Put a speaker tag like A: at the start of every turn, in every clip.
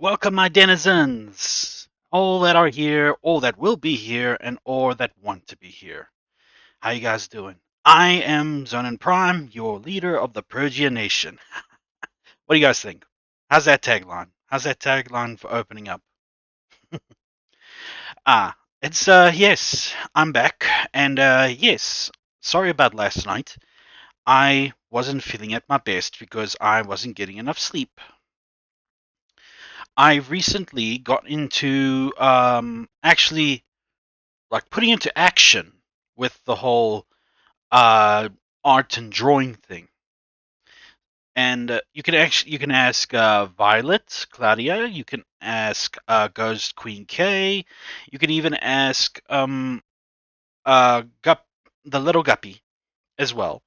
A: Welcome, my denizens! All that are here, all that will be here, and all that want to be here. How you guys doing? I am Zonin Prime, your leader of the Persia Nation. What do you guys think? How's that tagline? How's that tagline for opening up? Ah, it's yes, I'm back, and yes, sorry about last night. I wasn't feeling at my best because I wasn't getting enough sleep. I recently got into actually like putting into action with the whole uh, art and drawing thing. And you can ask Violet, Claudia. You can ask Ghost Queen K. You can even ask the little guppy as well.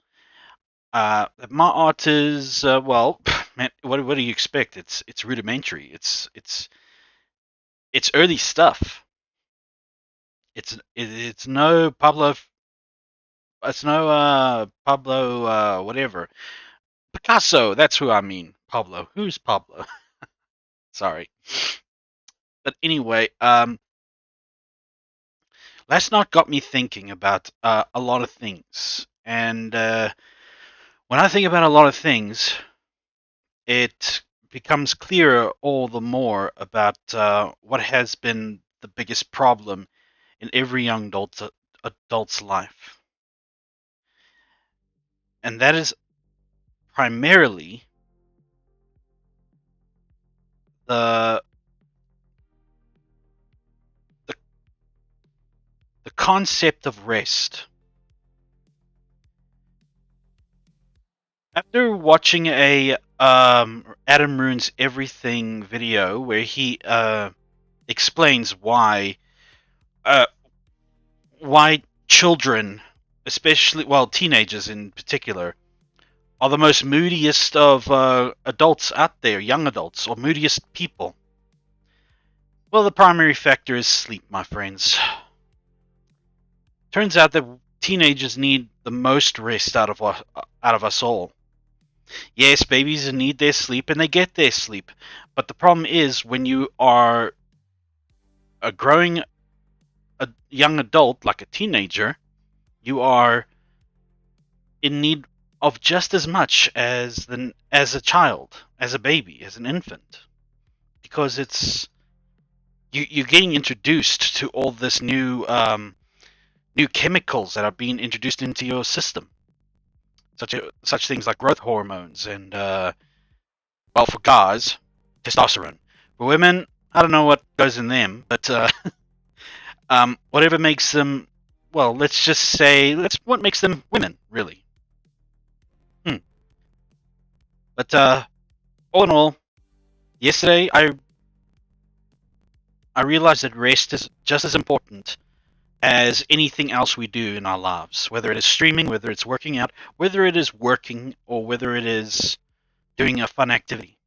A: My art is well, man. What do you expect? It's rudimentary. It's early stuff. It's no Pablo. It's no Pablo whatever. Picasso, that's who I mean. Pablo. Who's Pablo? Sorry. But anyway, last night got me thinking about a lot of things. And when I think about a lot of things, it becomes clearer all the more about what has been the biggest problem in every young adult's life. And that is primarily the the, the concept of rest. After watching a Adam Ruins Everything video where he explains uh, why children, especially well teenagers in particular, are the most moodiest of adults out there, young adults or moodiest people. Well, the primary factor is sleep, my friends. Turns out that teenagers need the most rest out of us all. Yes, babies need their sleep and they get their sleep. But the problem is when you are a growing a young adult, like a teenager, you are in need of just as much as a child, as a baby, as an infant, because you're getting introduced to all this new chemicals that are being introduced into your system, such things like growth hormones and well, for guys, testosterone. For women, I don't know what goes in them, but whatever makes them, well, let's just say, that's what makes them women, really. Hmm. But all in all, yesterday I realized that rest is just as important as anything else we do in our lives, whether it is streaming, whether it's working out, whether it is working, or whether it is doing a fun activity.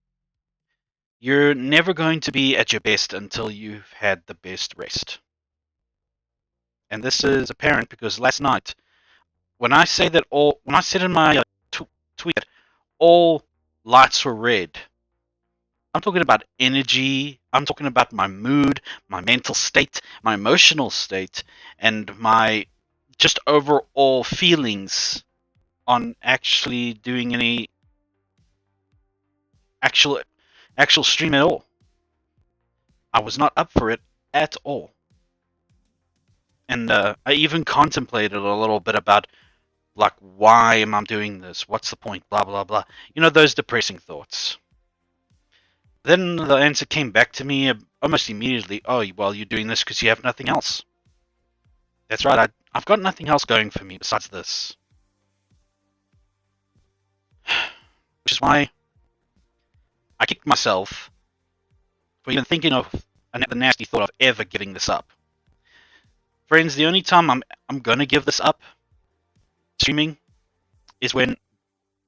A: You're never going to be at your best until you've had the best rest. And this is apparent because last night, when I said in my tweet that all lights were red, I'm talking about energy. I'm talking about my mood, my mental state, my emotional state, and my just overall feelings on actually doing any actual actual stream at all. I was not up for it at all. And I even contemplated a little bit about like why am I doing this? What's the point? Blah blah blah. You know those depressing thoughts. Then the answer came back to me almost immediately. Oh, well, you're doing this because you have nothing else. That's right. I've got nothing else going for me besides this, which is why I kicked myself for even thinking of the nasty thought of ever giving this up. Friends, the only time I'm gonna give this up, streaming, is when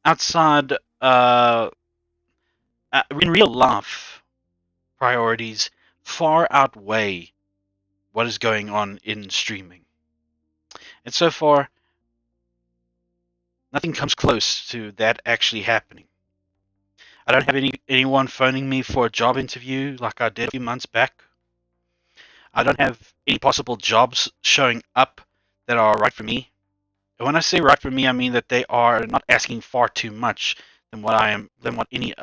A: outside, in real life, priorities far outweigh what is going on in streaming. And so far, nothing comes close to that actually happening. I don't have anyone phoning me for a job interview like I did a few months back. I don't have any possible jobs showing up that are right for me. And when I say right for me, I mean that they are not asking far too much than what any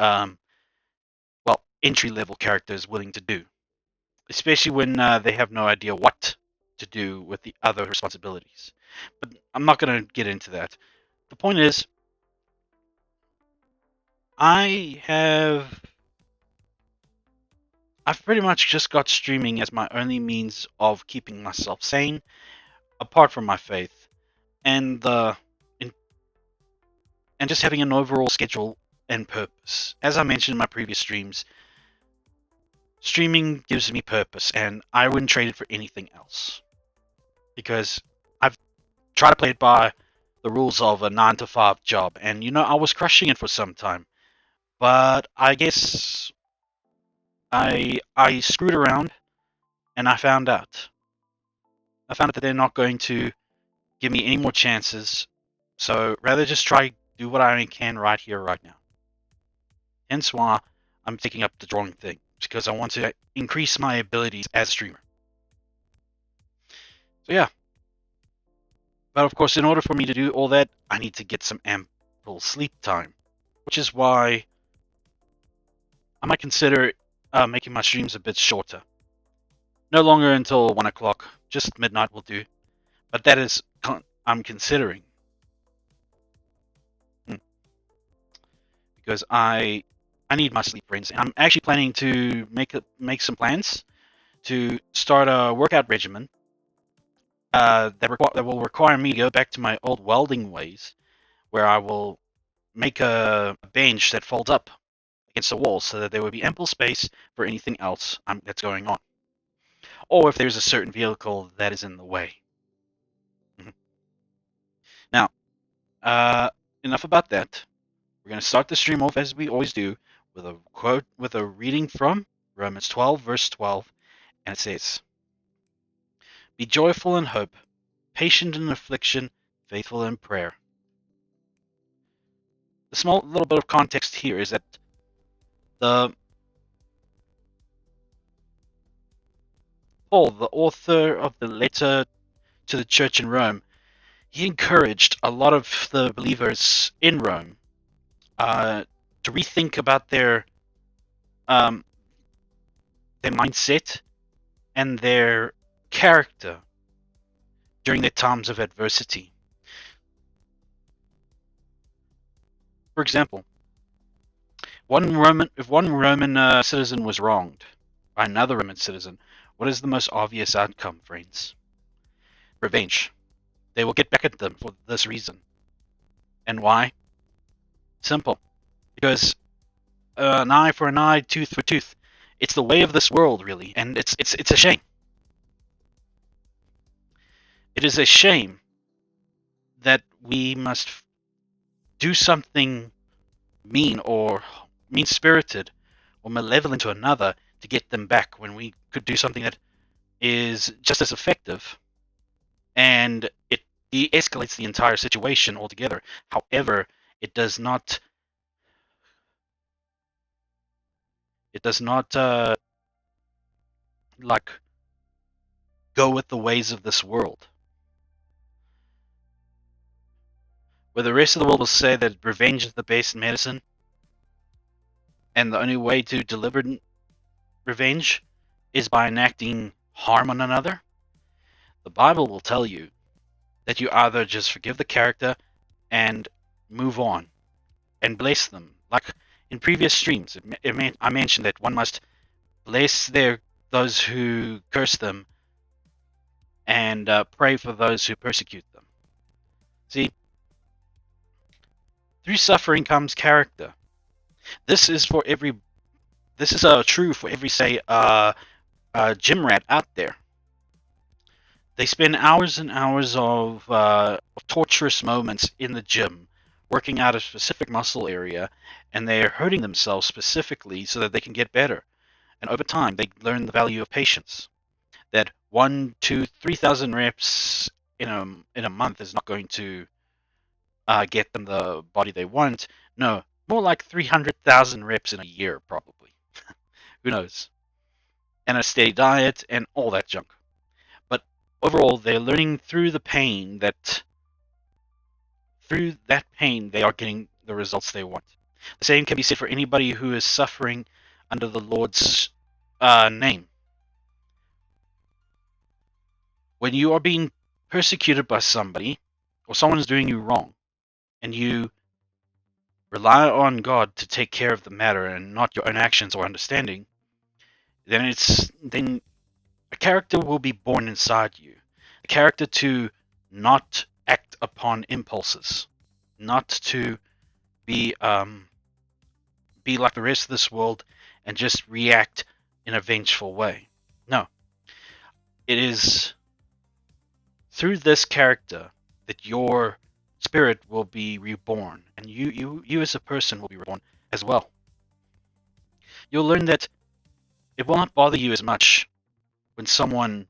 A: entry level character is willing to do, especially when they have no idea what to do with the other responsibilities. But I'm not going to get into that. The point is, I have I've pretty much just got streaming as my only means of keeping myself sane, apart from my faith, and the in, and just having an overall schedule and purpose. As I mentioned in my previous streams, streaming gives me purpose, and I wouldn't trade it for anything else. Because I've tried to play it by the rules of a 9 to 5 job, and I was crushing it for some time. But I guess I screwed around, and I found out. I found out that they're not going to give me any more chances. So rather just try do what I can right here, right now. Hence why I'm taking up the drawing thing, because I want to increase my abilities as a streamer. So yeah. But of course, in order for me to do all that, I need to get some ample sleep time, which is why I might consider making my streams a bit shorter. No longer until 1 o'clock, just midnight will do. But that is, I'm considering. Because I need my sleep, friends. And I'm actually planning to make some plans to start a workout regimen that will require me to go back to my old welding ways, where I will make a bench that folds up against the wall so that there will be ample space for anything else that's going on, or if there's a certain vehicle that is in the way. Mhm. Now, uh, enough about that. We're going to start the stream off as we always do with a quote, with a reading from Romans 12, verse 12, and it says, "Be joyful in hope, patient in affliction, faithful in prayer." The small little bit of context here is that the Paul, the author of the letter to the church in Rome, he encouraged a lot of the believers in Rome to rethink about um, their mindset and their character during their times of adversity. For example, if one Roman citizen was wronged by another Roman citizen, what is the most obvious outcome, friends? Revenge. They will get back at them for this reason. And why? Simple. Because an eye for an eye, tooth for tooth. It's the way of this world, really, and it's a shame. It is a shame that we must do something mean or mean spirited or malevolent to another to get them back when we could do something that is just as effective and it de-escalates the entire situation altogether. However, it does not like go with the ways of this world, where the rest of the world will say that revenge is the best medicine and the only way to deliver revenge is by enacting harm on another. The Bible will tell you that you either just forgive the character and move on and bless them. Like in previous streams, I mentioned that one must bless those who curse them and pray for those who persecute them. See, through suffering comes character. This is for every. This is true for every say gym rat out there. They spend hours and hours of torturous moments in the gym, working out a specific muscle area, and they're hurting themselves specifically so that they can get better. And over time, they learn the value of patience. That 1, 2, 3,000 reps in a month is not going to get them the body they want. No, More like 300,000 reps in a year, probably. Who knows? And a steady diet and all that junk. But overall, they're learning through that pain, they are getting the results they want. The same can be said for anybody who is suffering under the Lord's name. When you are being persecuted by somebody, or someone is doing you wrong, and you rely on God to take care of the matter and not your own actions or understanding, then a character will be born inside you. A character to not act upon impulses, not to be be like the rest of this world and just react in a vengeful way. No, it is through this character that your spirit will be reborn, and you as a person will be reborn as well. You'll learn that it will not bother you as much when someone,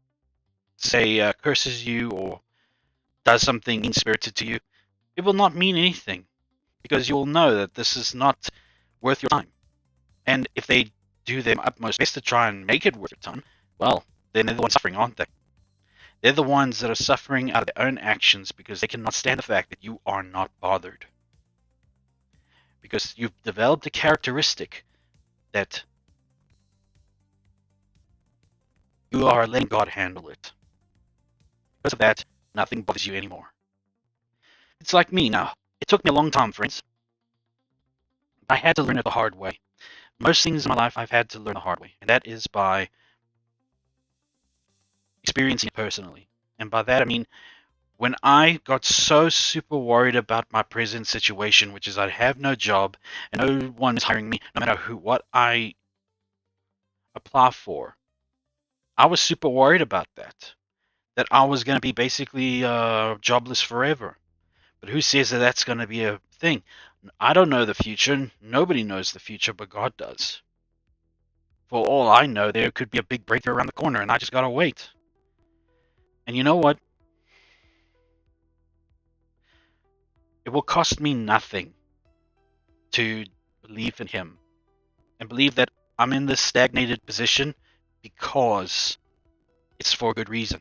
A: say, curses you or does something mean spirited to you. It will not mean anything because you'll know that this is not worth your time. And if they do their utmost best to try and make it worth your time, well, then they're the ones suffering, aren't they? They're the ones that are suffering out of their own actions because they cannot stand the fact that you are not bothered. Because you've developed a characteristic that you are letting God handle it. Because of that, nothing bothers you anymore. It's like me now. It took me a long time, friends. I had to learn it the hard way. Most things in my life I've had to learn the hard way, and that is by experiencing it personally. And by that I mean when I got so super worried about my present situation, which is I have no job and no one is hiring me, no matter what I apply for, I was super worried about that. That I was going to be basically jobless forever. But who says that that's going to be a thing? I don't know the future. Nobody knows the future, but God does. For all I know, there could be a big breakthrough around the corner, and I just got to wait. And you know what? It will cost me nothing to believe in Him and believe that I'm in this stagnated position because it's for a good reason.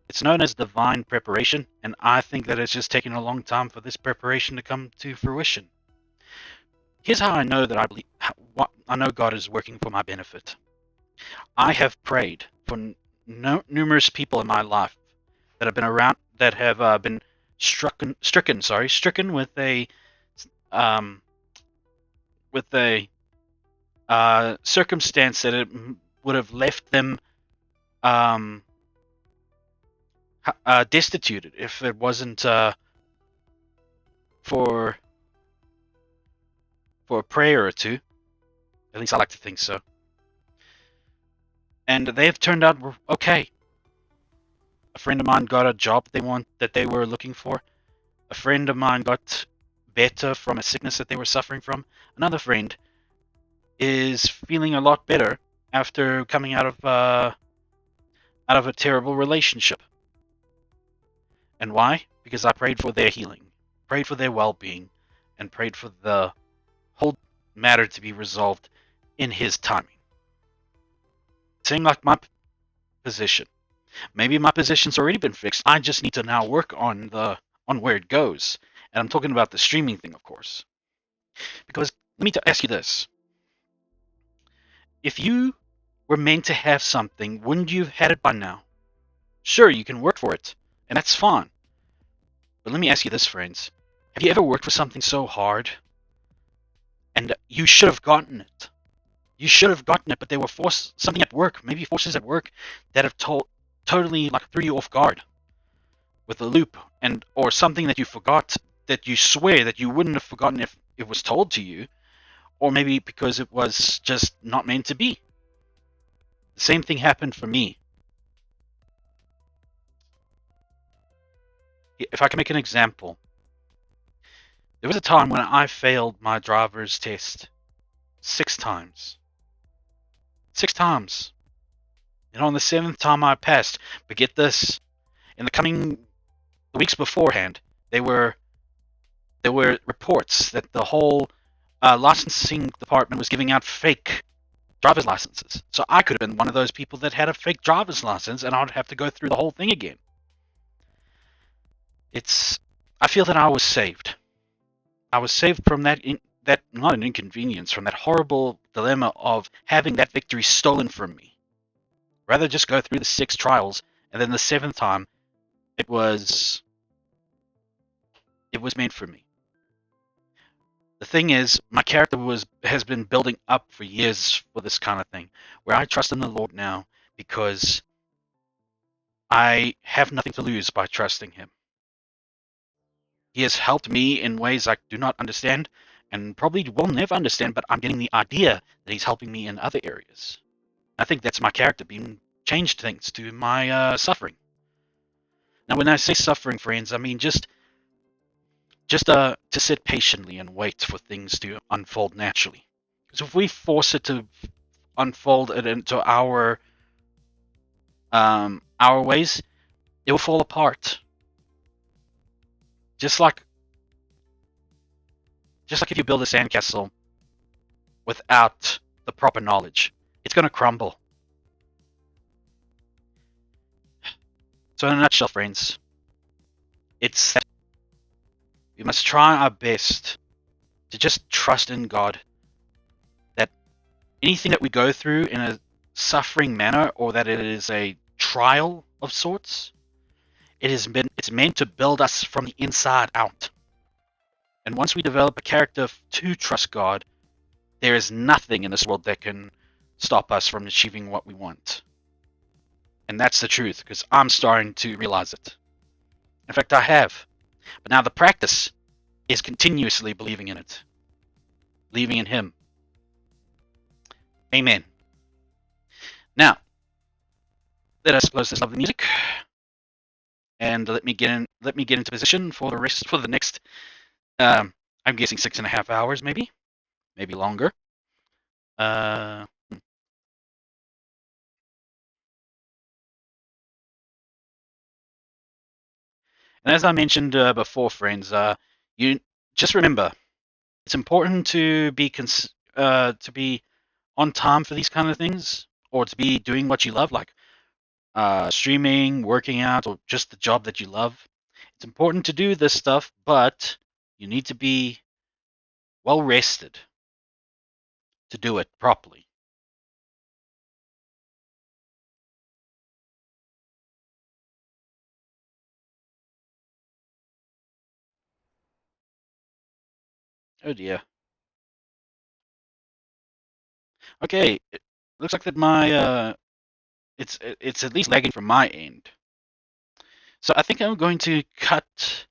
A: It's known as divine preparation, and I think that it's just taken a long time for this preparation to come to fruition. Here's how I know that I know God is working for my benefit. I have prayed for numerous people in my life that have been around that have been stricken um, with a circumstance that it would have left them um, destituted if it wasn't for a prayer or two. At least I like to think so. And they've turned out okay. A friend of mine got a job that they were looking for. A friend of mine got better from a sickness that they were suffering from. Another friend is feeling a lot better after coming out of a terrible relationship. And why? Because I prayed for their healing, prayed for their well-being, and prayed for the whole matter to be resolved in His timing. Same like my position. Maybe my position's already been fixed. I just need to now work on where it goes. And I'm talking about the streaming thing, of course. Because let me ask you this: if you were meant to have something, wouldn't you have had it by now? Sure, you can work for it, and that's fine. But let me ask you this, friends: have you ever worked for something so hard, and you should have gotten it? You should have gotten it, but there were something at work, maybe forces at work, that have totally like threw you off guard with a loop, or something that you forgot, that you swear that you wouldn't have forgotten if it was told to you, or maybe because it was just not meant to be. The same thing happened for me. If I can make an example, there was a time when I failed my driver's test 6 times. 6 times. And on the 7th time I passed. But get this, in the weeks beforehand, there were reports that the whole licensing department was giving out fake driver's licenses. So I could have been one of those people that had a fake driver's license, and I'd have to go through the whole thing again. It's. I feel that I was saved. I was saved from that not an inconvenience, from that horrible dilemma of having that victory stolen from me. Rather just go through the 6 trials, and then the 7th time, it was it was meant for me. The thing is, my character has been building up for years for this kind of thing, where I trust in the Lord now because I have nothing to lose by trusting Him. He has helped me in ways I do not understand and probably will never understand, but I'm getting the idea that He's helping me in other areas. I think that's my character being changed thanks to my suffering. Now, when I say suffering, friends, I mean just to sit patiently and wait for things to unfold naturally. Because if we force it to unfold it into our ways, it will fall apart. Just like if you build a sandcastle without the proper knowledge, it's going to crumble. So, in a nutshell, friends, it's that we must try our best to just trust in God. That anything that we go through in a suffering manner, or that it is a trial of sorts, it's meant to build us from the inside out. And once we develop a character to trust God, there is nothing in this world that can stop us from achieving what we want. And that's the truth, because I'm starting to realize it. In fact, I have. But now the practice is continuously believing in it, believing in Him. Amen. Now, let us close this lovely music, and let me get into position for the next. I'm guessing 6.5 hours, maybe longer. Uh, and as I mentioned before, friends, you just remember it's important to be on time for these kind of things, or to be doing what you love, like streaming, working out, or just the job that you love. It's important to do this stuff, but you need to be well rested to do it properly. Oh dear. Okay, it looks like that my it's at least lagging from my end. So I think I'm going to cut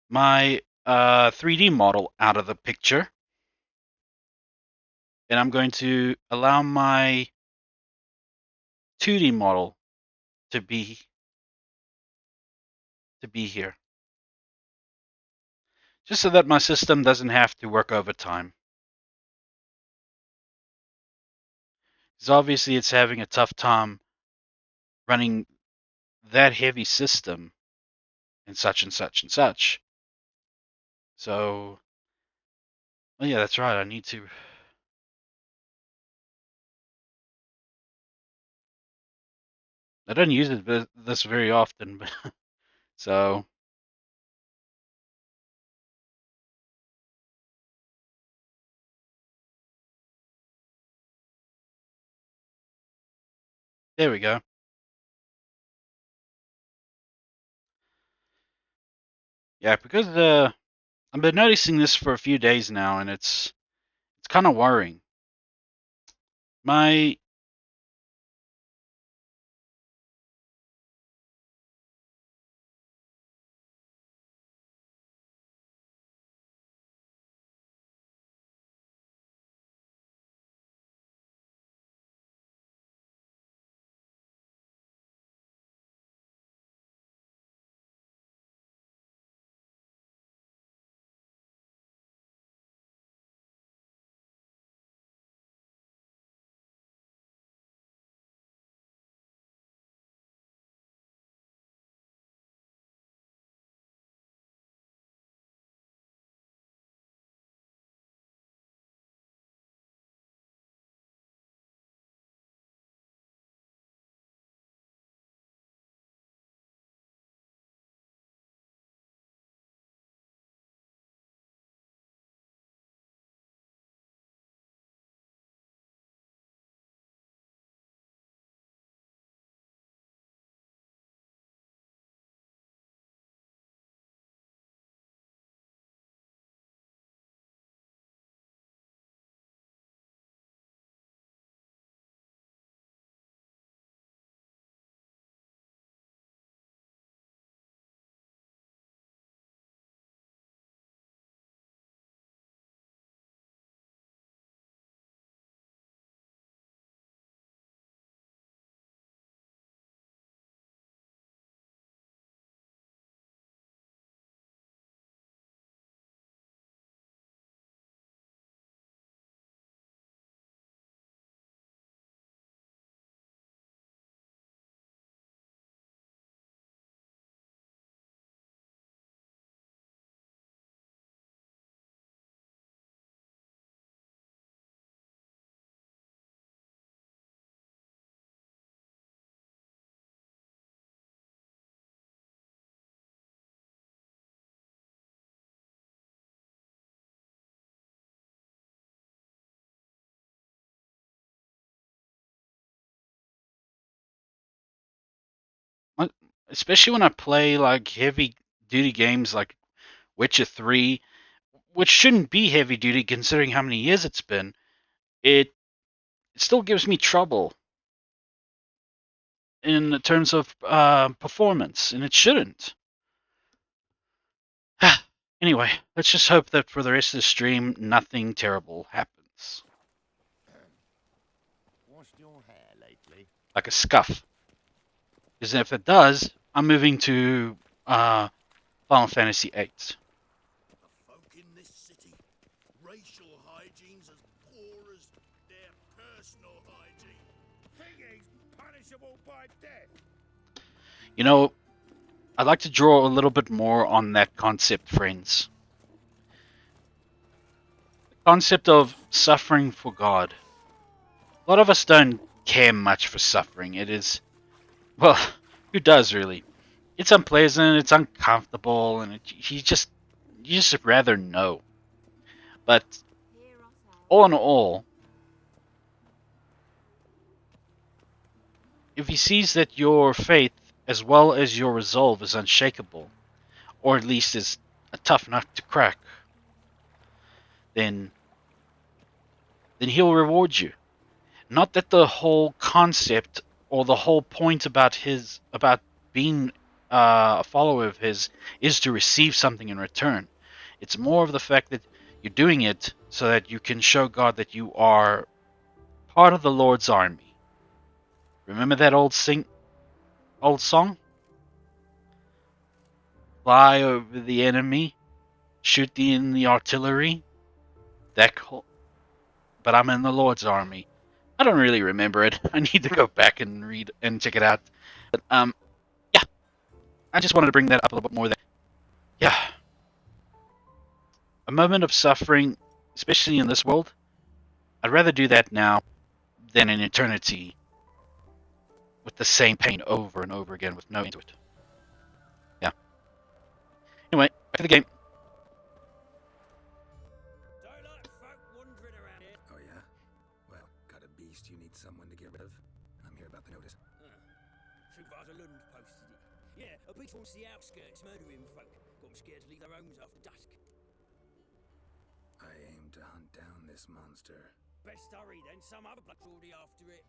A: my 3D model out of the picture, and I'm going to allow my 2D model to be here, just so that my system doesn't have to work overtime. Because obviously it's having a tough time running that heavy system and such and such and such. So, oh yeah, that's right. I need to. I don't use this very often, but so there we go. Yeah, because I've been noticing this for a few days now, and it's kind of worrying. My especially when I play like heavy duty games like Witcher 3, which shouldn't be heavy duty considering how many years it's been. It still gives me trouble in terms of performance, and it shouldn't. Anyway, let's just hope that for the rest of the stream, nothing terrible happens.
B: Washed your hair lately?
A: Like a scuff. Because if it does, I'm moving to Final Fantasy VIII.
B: The folk in this city, racial hygiene's as poor as their personal hygiene. Think he's punishable by death?
A: You know, I'd like to draw a little bit more on that concept, friends. The concept of suffering for God. A lot of us don't care much for suffering. It is, well, who does really? It's unpleasant, it's uncomfortable, and you just rather know. But all in all, if he sees that your faith as well as your resolve is unshakable, or at least is a tough nut to crack, then he'll reward you. Not that the whole concept or the whole point about being a follower of his is to receive something in return. It's more of the fact that you're doing it so that you can show God that you are part of the Lord's army. Remember that old song? Fly over the enemy, shoot in the artillery. But I'm in the Lord's army. I don't really remember it. I need to go back and read and check it out. But yeah, I just wanted to bring that up a little bit more. Yeah, a moment of suffering, especially in this world, I'd rather do that now than in eternity with the same pain over and over again with no end to it. Yeah. Anyway, back to the game.
B: Don't like folk wandering around here.
C: Oh yeah? Well, got a beast you need someone to get rid of? I'm here about the notice.
B: Supervisor Lund posted it. Yeah, a beast wants the outskirts, murdering folk. Got them scared to leave their homes after dusk.
C: I aim to hunt down this monster.
B: Best hurry then, some other bloke's already after it.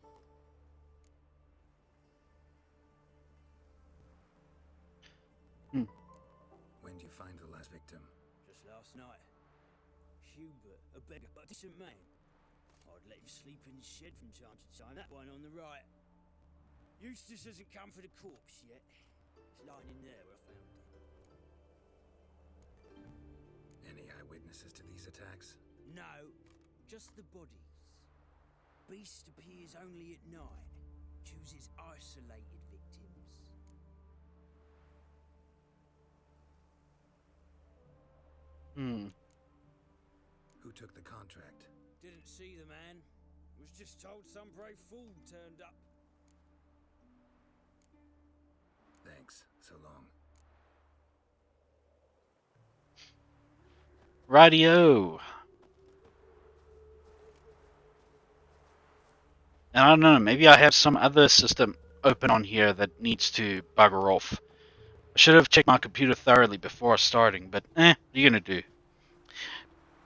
C: When did you find the last victim?
B: Just last night. Hubert, a beggar, but a decent man. I'd let him sleep in the shed from time to time, that one on the right. Eustace hasn't come for the corpse yet. It's lying in there where I found it.
C: Any eyewitnesses to these attacks?
B: No, just the bodies. Beast appears only at night. Chooses isolated victims.
C: Who took the contract?
B: Didn't see the man. Was just told some brave fool turned up.
C: Thanks. So long.
A: Radio. And I don't know, maybe I have some other system open on here that needs to bugger off. I should have checked my computer thoroughly before starting, but what are you gonna do?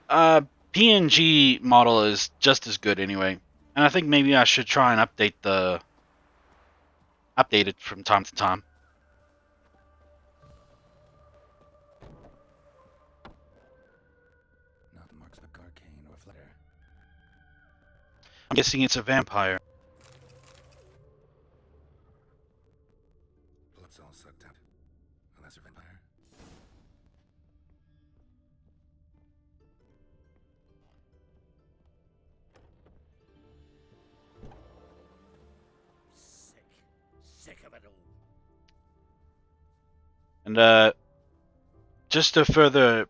A: PNG model is just as good anyway, and I think maybe I should try and update it from time to time.
C: Not marks of arcane or flutter.
A: I'm guessing it's a vampire.
C: Blood's all sucked out. A lesser vampire.
B: Sick of it all.
A: And just to further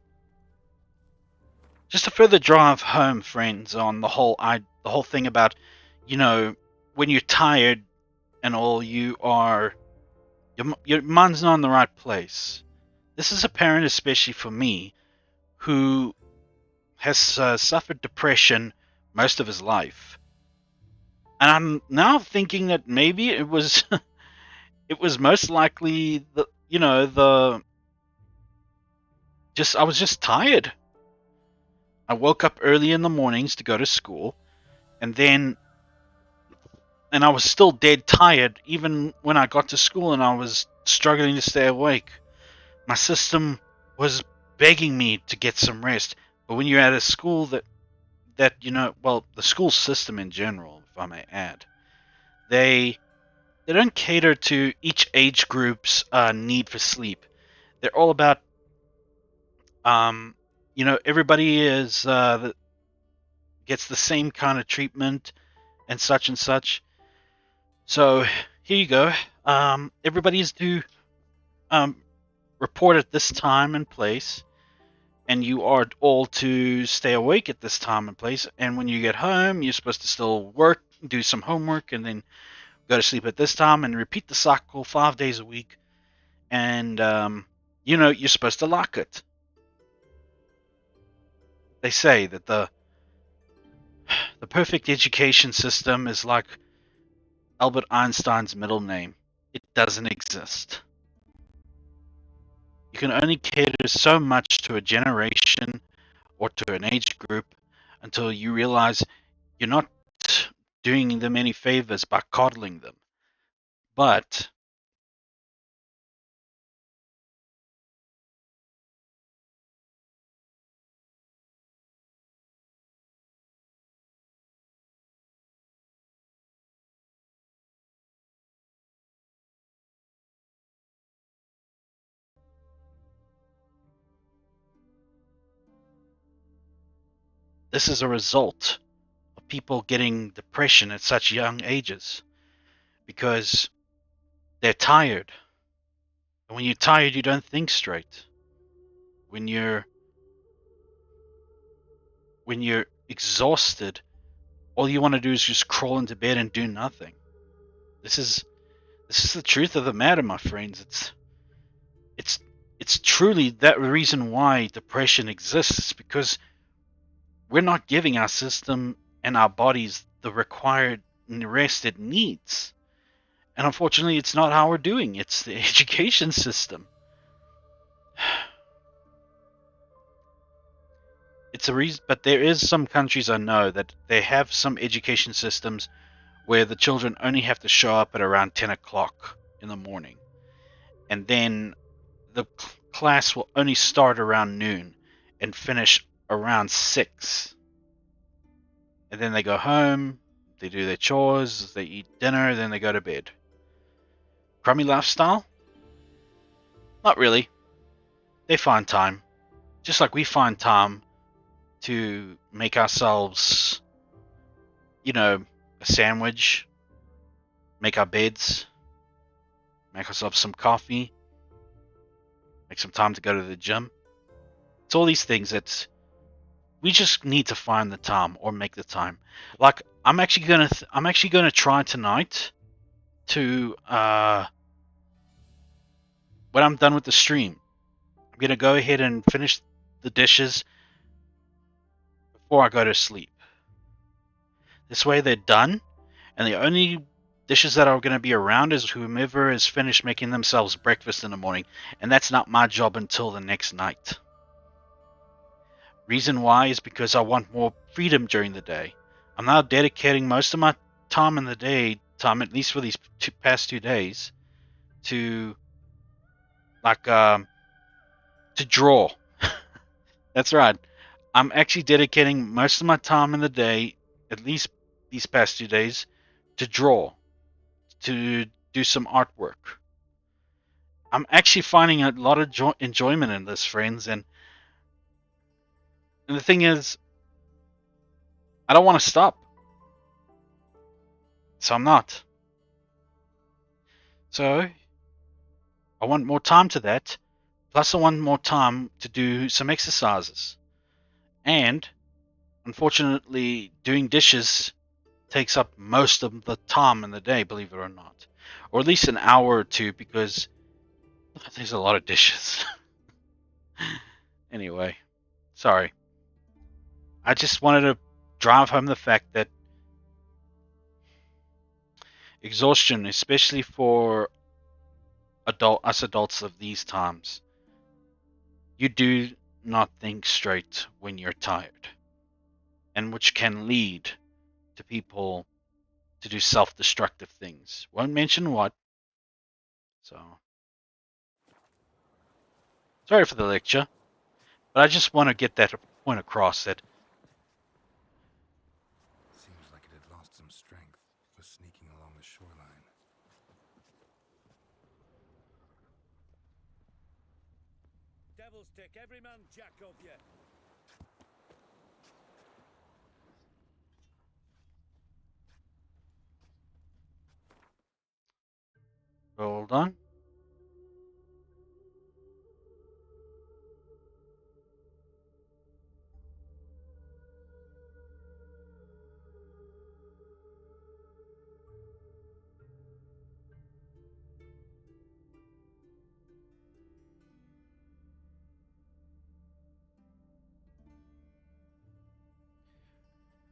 A: drive home, friends, on the whole thing about, when you're tired and all, your mind's not in the right place. This is apparent, especially for me, who has suffered depression most of his life, and I'm now thinking that maybe it was It was most likely the just I was just tired. I woke up early in the mornings to go to school, and then and I was still dead tired even when I got to school, and I was struggling to stay awake. My system was begging me to get some rest. But when you're at a school well, the school system in general, if I may add, they they don't cater to each age group's need for sleep. They're all about everybody is gets the same kind of treatment and such and such. So here you go. Everybody's due um, report at this time and place, and you are all to stay awake at this time and place. And when you get home, you're supposed to still work, do some homework, and then go to sleep at this time, and repeat the cycle 5 days a week. And you're supposed to like it. They say that the perfect education system is like Albert Einstein's middle name. It doesn't exist. You can only cater so much to a generation or to an age group until you realize you're not doing them any favors by coddling them. But this is a result of people getting depression at such young ages because they're tired. And when you're tired, you don't think straight. When you're exhausted, all you want to do is just crawl into bed and do nothing. This is the truth of the matter, my friends. It's it's truly that reason why depression exists, because we're not giving our system and our bodies the required rest it needs. And unfortunately, it's not how we're doing. It's the education system. It's a reason, but there is some countries I know that they have some education systems where the children only have to show up at around 10 o'clock in the morning, and then the class will only start around noon and finish around 6. And then they go home, they do their chores, they eat dinner, then they go to bed. Crummy lifestyle? Not really. They find time, just like we find time to make ourselves, a sandwich, make our beds, make ourselves some coffee, make some time to go to the gym. It's all these things that we just need to find the time or make the time. Like I'm actually gonna try tonight to when I'm done with the stream, I'm gonna go ahead and finish the dishes before I go to sleep. This way they're done, and the only dishes that are going to be around is whomever is finished making themselves breakfast in the morning, and that's not my job until the next night. Reason why is because I want more freedom during the day. I'm now dedicating most of my time in the day, at least for these past 2 days, to like to draw. That's right. I'm actually dedicating most of my time in the day, at least these past 2 days, to draw, to do some artwork. I'm actually finding a lot of enjoyment in this, friends. And the thing is, I don't want to stop. So I'm not. So I want more time to that. Plus, I want more time to do some exercises. And unfortunately, doing dishes takes up most of the time in the day, believe it or not. Or at least an hour or two, because there's a lot of dishes. Anyway, sorry. I just wanted to drive home the fact that exhaustion, especially for us adults of these times, you do not think straight when you're tired, and which can lead to people to do self-destructive things. Won't mention what. So sorry for the lecture, but I just want to get that point across that
C: Seems like it had lost some strength, was sneaking along the shoreline.
B: Devil's tick, every man jack of you.
A: hold on.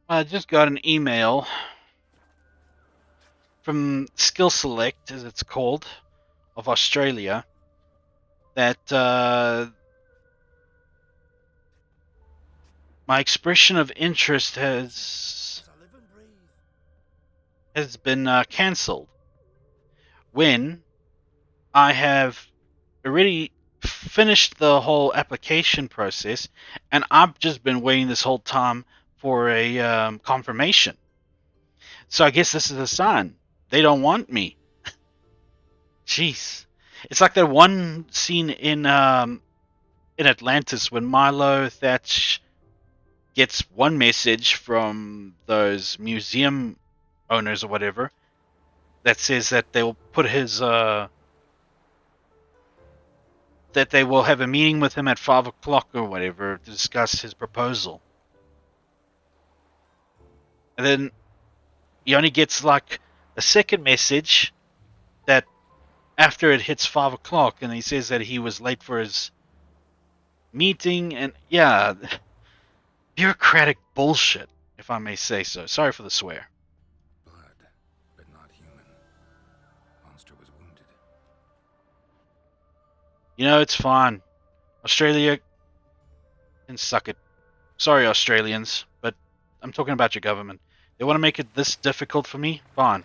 A: I just got an email from Skill Select, as it's called, of Australia, that my expression of interest has been cancelled when I have already finished the whole application process, and I've just been waiting this whole time for a confirmation. So I guess this is a sign they don't want me. Jeez, it's like that one scene in Atlantis when Milo Thatch gets one message from those museum owners or whatever that says that they will put his that they will have a meeting with him at 5 o'clock or whatever to discuss his proposal. And then he only gets like a second message that after it hits 5 o'clock, and he says that he was late for his meeting, and yeah, bureaucratic bullshit, if I may say so. Sorry for the swear.
C: Blood, but not human. Monster was wounded.
A: It's fine. Australia can suck it. Sorry, Australians, but I'm talking about your government. They want to make it this difficult for me? Fine.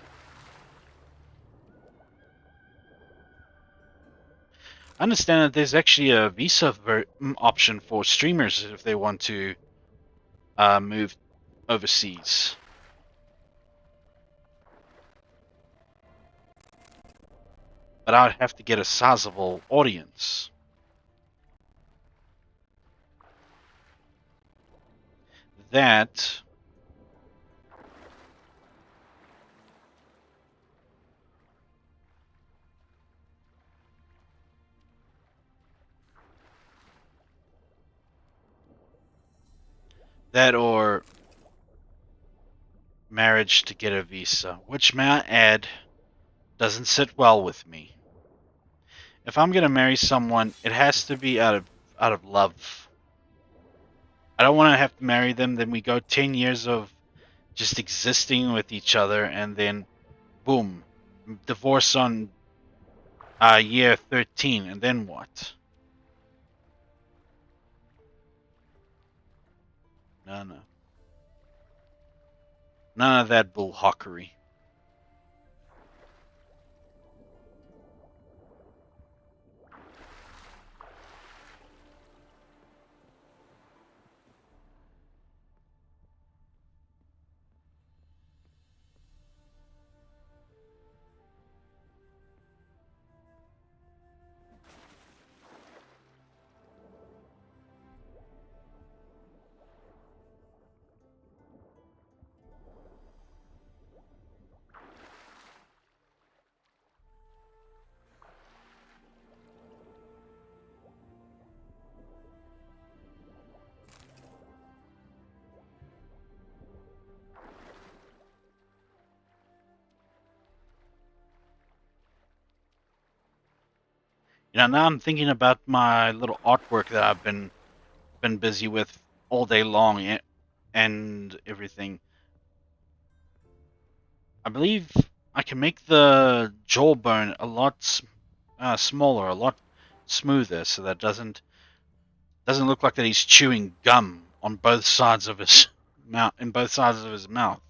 A: I understand that there's actually a visa option for streamers if they want to move overseas. But I'd have to get a sizable audience. That or marriage to get a visa, which may I add doesn't sit well with me. If I'm gonna marry someone, it has to be out of love. I don't want to have to marry them. Then we go 10 years of just existing with each other, and then boom, divorce on year 13, and then what? No, no, none of that bullhockery. Now I'm thinking about my little artwork that I've been busy with all day long and everything. I believe I can make the jawbone a lot smaller, a lot smoother, so that doesn't look like that he's chewing gum on both sides of his mouth. In both sides of his mouth.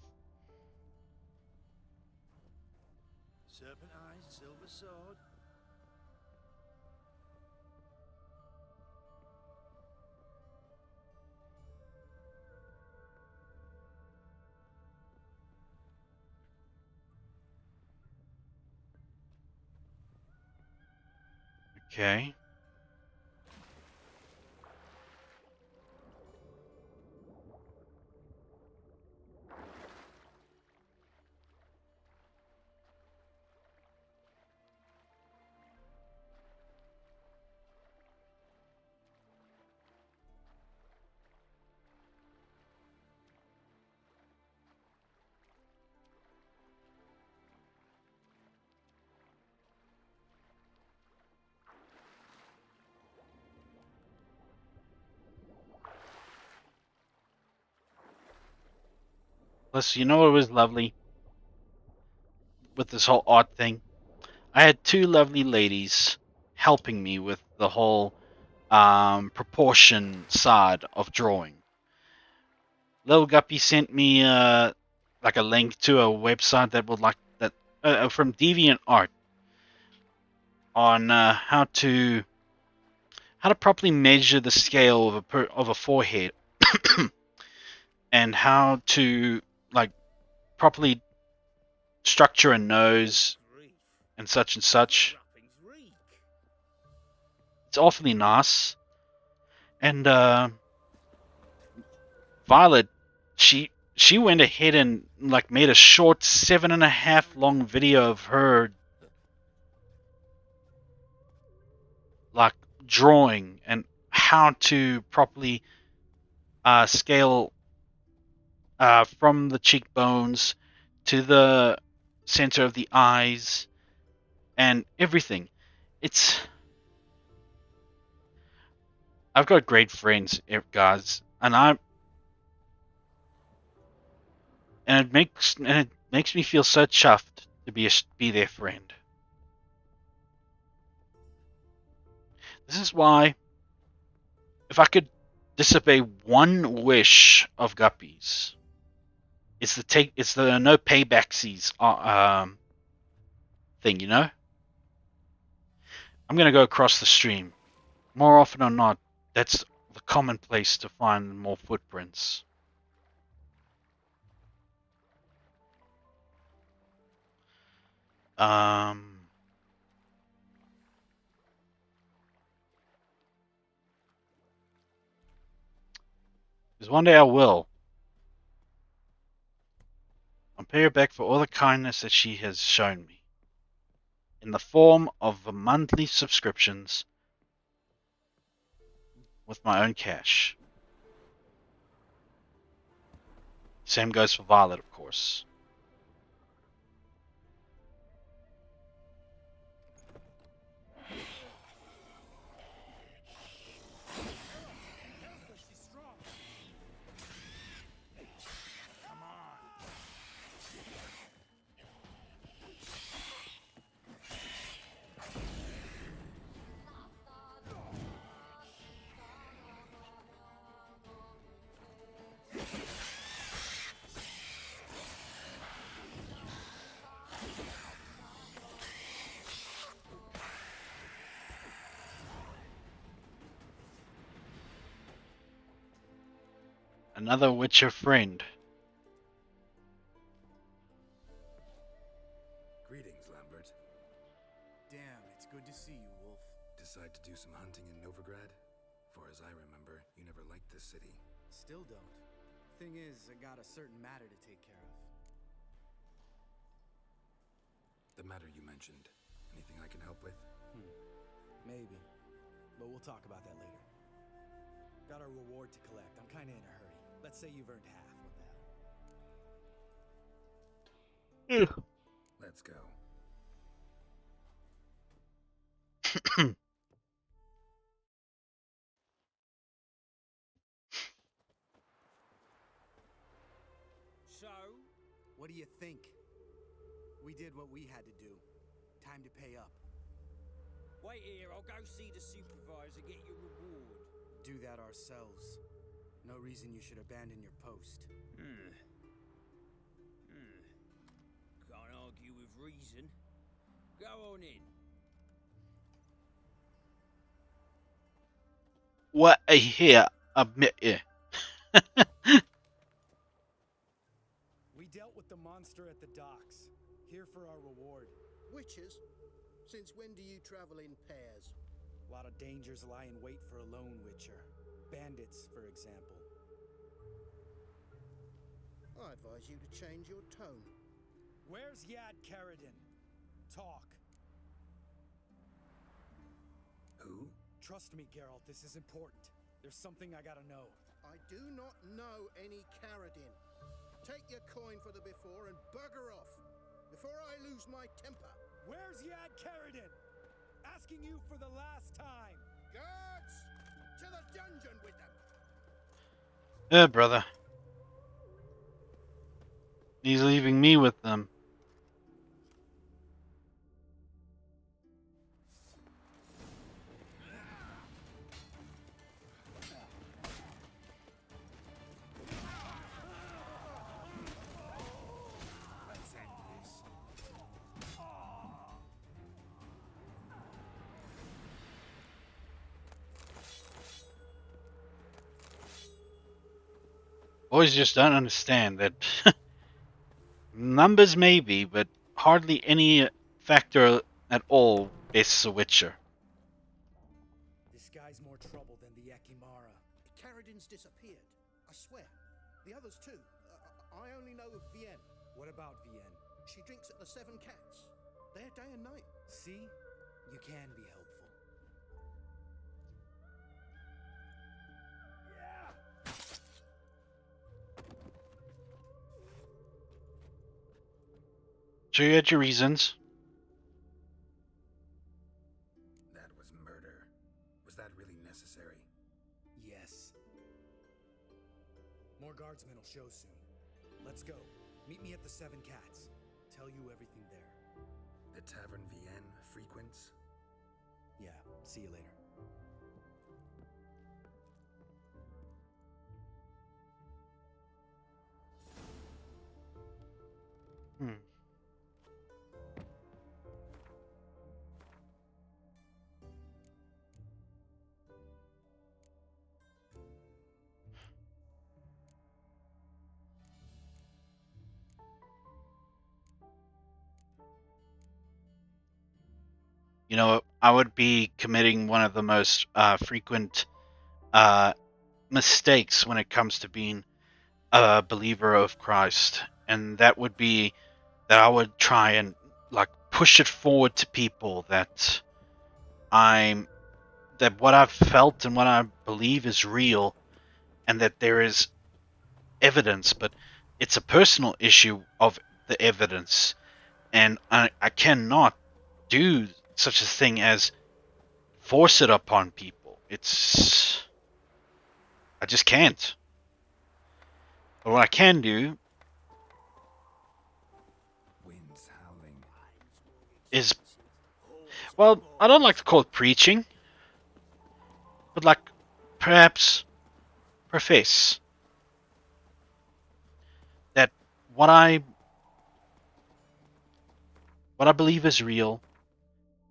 B: Serpent eyes, silver sword.
A: Okay. Plus, you know what was lovely with this whole art thing? I had two lovely ladies helping me with the whole proportion side of drawing. Little Guppy sent me like a link to a website that would like that from Deviant Art on how to properly measure the scale of a forehead and how to like properly structure a nose
B: Grief.
A: and such and such.
B: Wrappings reek.
A: It's awfully nice. And Violet, she went ahead and like made a short 7.5 long video of her like drawing and how to properly scale from the cheekbones to the center of the eyes and everything. It's I've got great friends, guys, and it makes me feel so chuffed to be their friend. This is why, if I could disobey one wish of Guppy's, it's the no paybacksies thing, you know. I'm gonna go across the stream. More often than not, that's the common place to find more footprints. Um, because one day I will. I'll pay her back for all the kindness that she has shown me in the form of the monthly subscriptions with my own cash. Same goes for Violet, of course.
B: She's strong. Come on.
A: Another Witcher friend.
C: Greetings, Lambert.
B: Damn, it's good to see you, Wolf.
C: Decide to do some hunting in Novigrad? Far as I remember, you never liked this city.
B: Still don't. Thing is, I got a certain matter to take care of.
C: The matter you mentioned. Anything I can help with?
B: Maybe. But we'll talk about that later. Got a reward to collect. I'm kinda in a hurry. Let's say you've earned half. What the hell?
C: Let's go.
B: So, what do you think? We did what we had to do. Time to pay up. Wait here, I'll go see the supervisor, get your reward.
D: Do that ourselves. No reason you should abandon your post.
B: Can't argue with reason. Go on in.
A: What a here admit you.
D: We dealt with the monster at the docks. Here for our reward.
E: Witches? Since when do you travel in pairs?
D: A lot of dangers lie in wait for a lone witcher. Bandits, for example.
E: I advise you to change your tone.
D: Where's Yad Karadin? Talk.
C: Who?
D: Trust me, Geralt, this is important. There's something I gotta know.
E: I do not know any Karadin. Take your coin for the before and bugger off, before I lose my temper.
D: Where's Yad Karadin? Asking you for the last time.
E: Guards! To the dungeon with them!
A: Brother. He's leaving me with them.
D: Let's end this.
A: Boys just don't understand that numbers maybe, but hardly any factor at all bases a Witcher.
D: This guy's more trouble than the Ekimara.
E: Karadin's disappeared. I swear. The others too. I only know of Vienne.
D: What about Vienne?
E: She drinks at the Seven Cats. There day and night.
D: See? You can be helpful.
A: Sure you had your reasons.
C: That was murder. Was that really necessary?
D: Yes. More guardsmen will show soon. Let's go. Meet me at the Seven Cats. Tell you everything there.
C: The Tavern Vienne frequents?
D: Yeah, see you later.
A: Hmm. You know, I would be committing one of the most frequent mistakes when it comes to being a believer of Christ, and that would be that I would try and like push it forward to people that what I've felt and what I believe is real, and that there is evidence, but it's a personal issue of the evidence, and I cannot do such a thing as force it upon people. I just can't. But what I can do
C: Winds howling.
A: is, well, I don't like to call it preaching, but like perhaps profess that what I believe is real,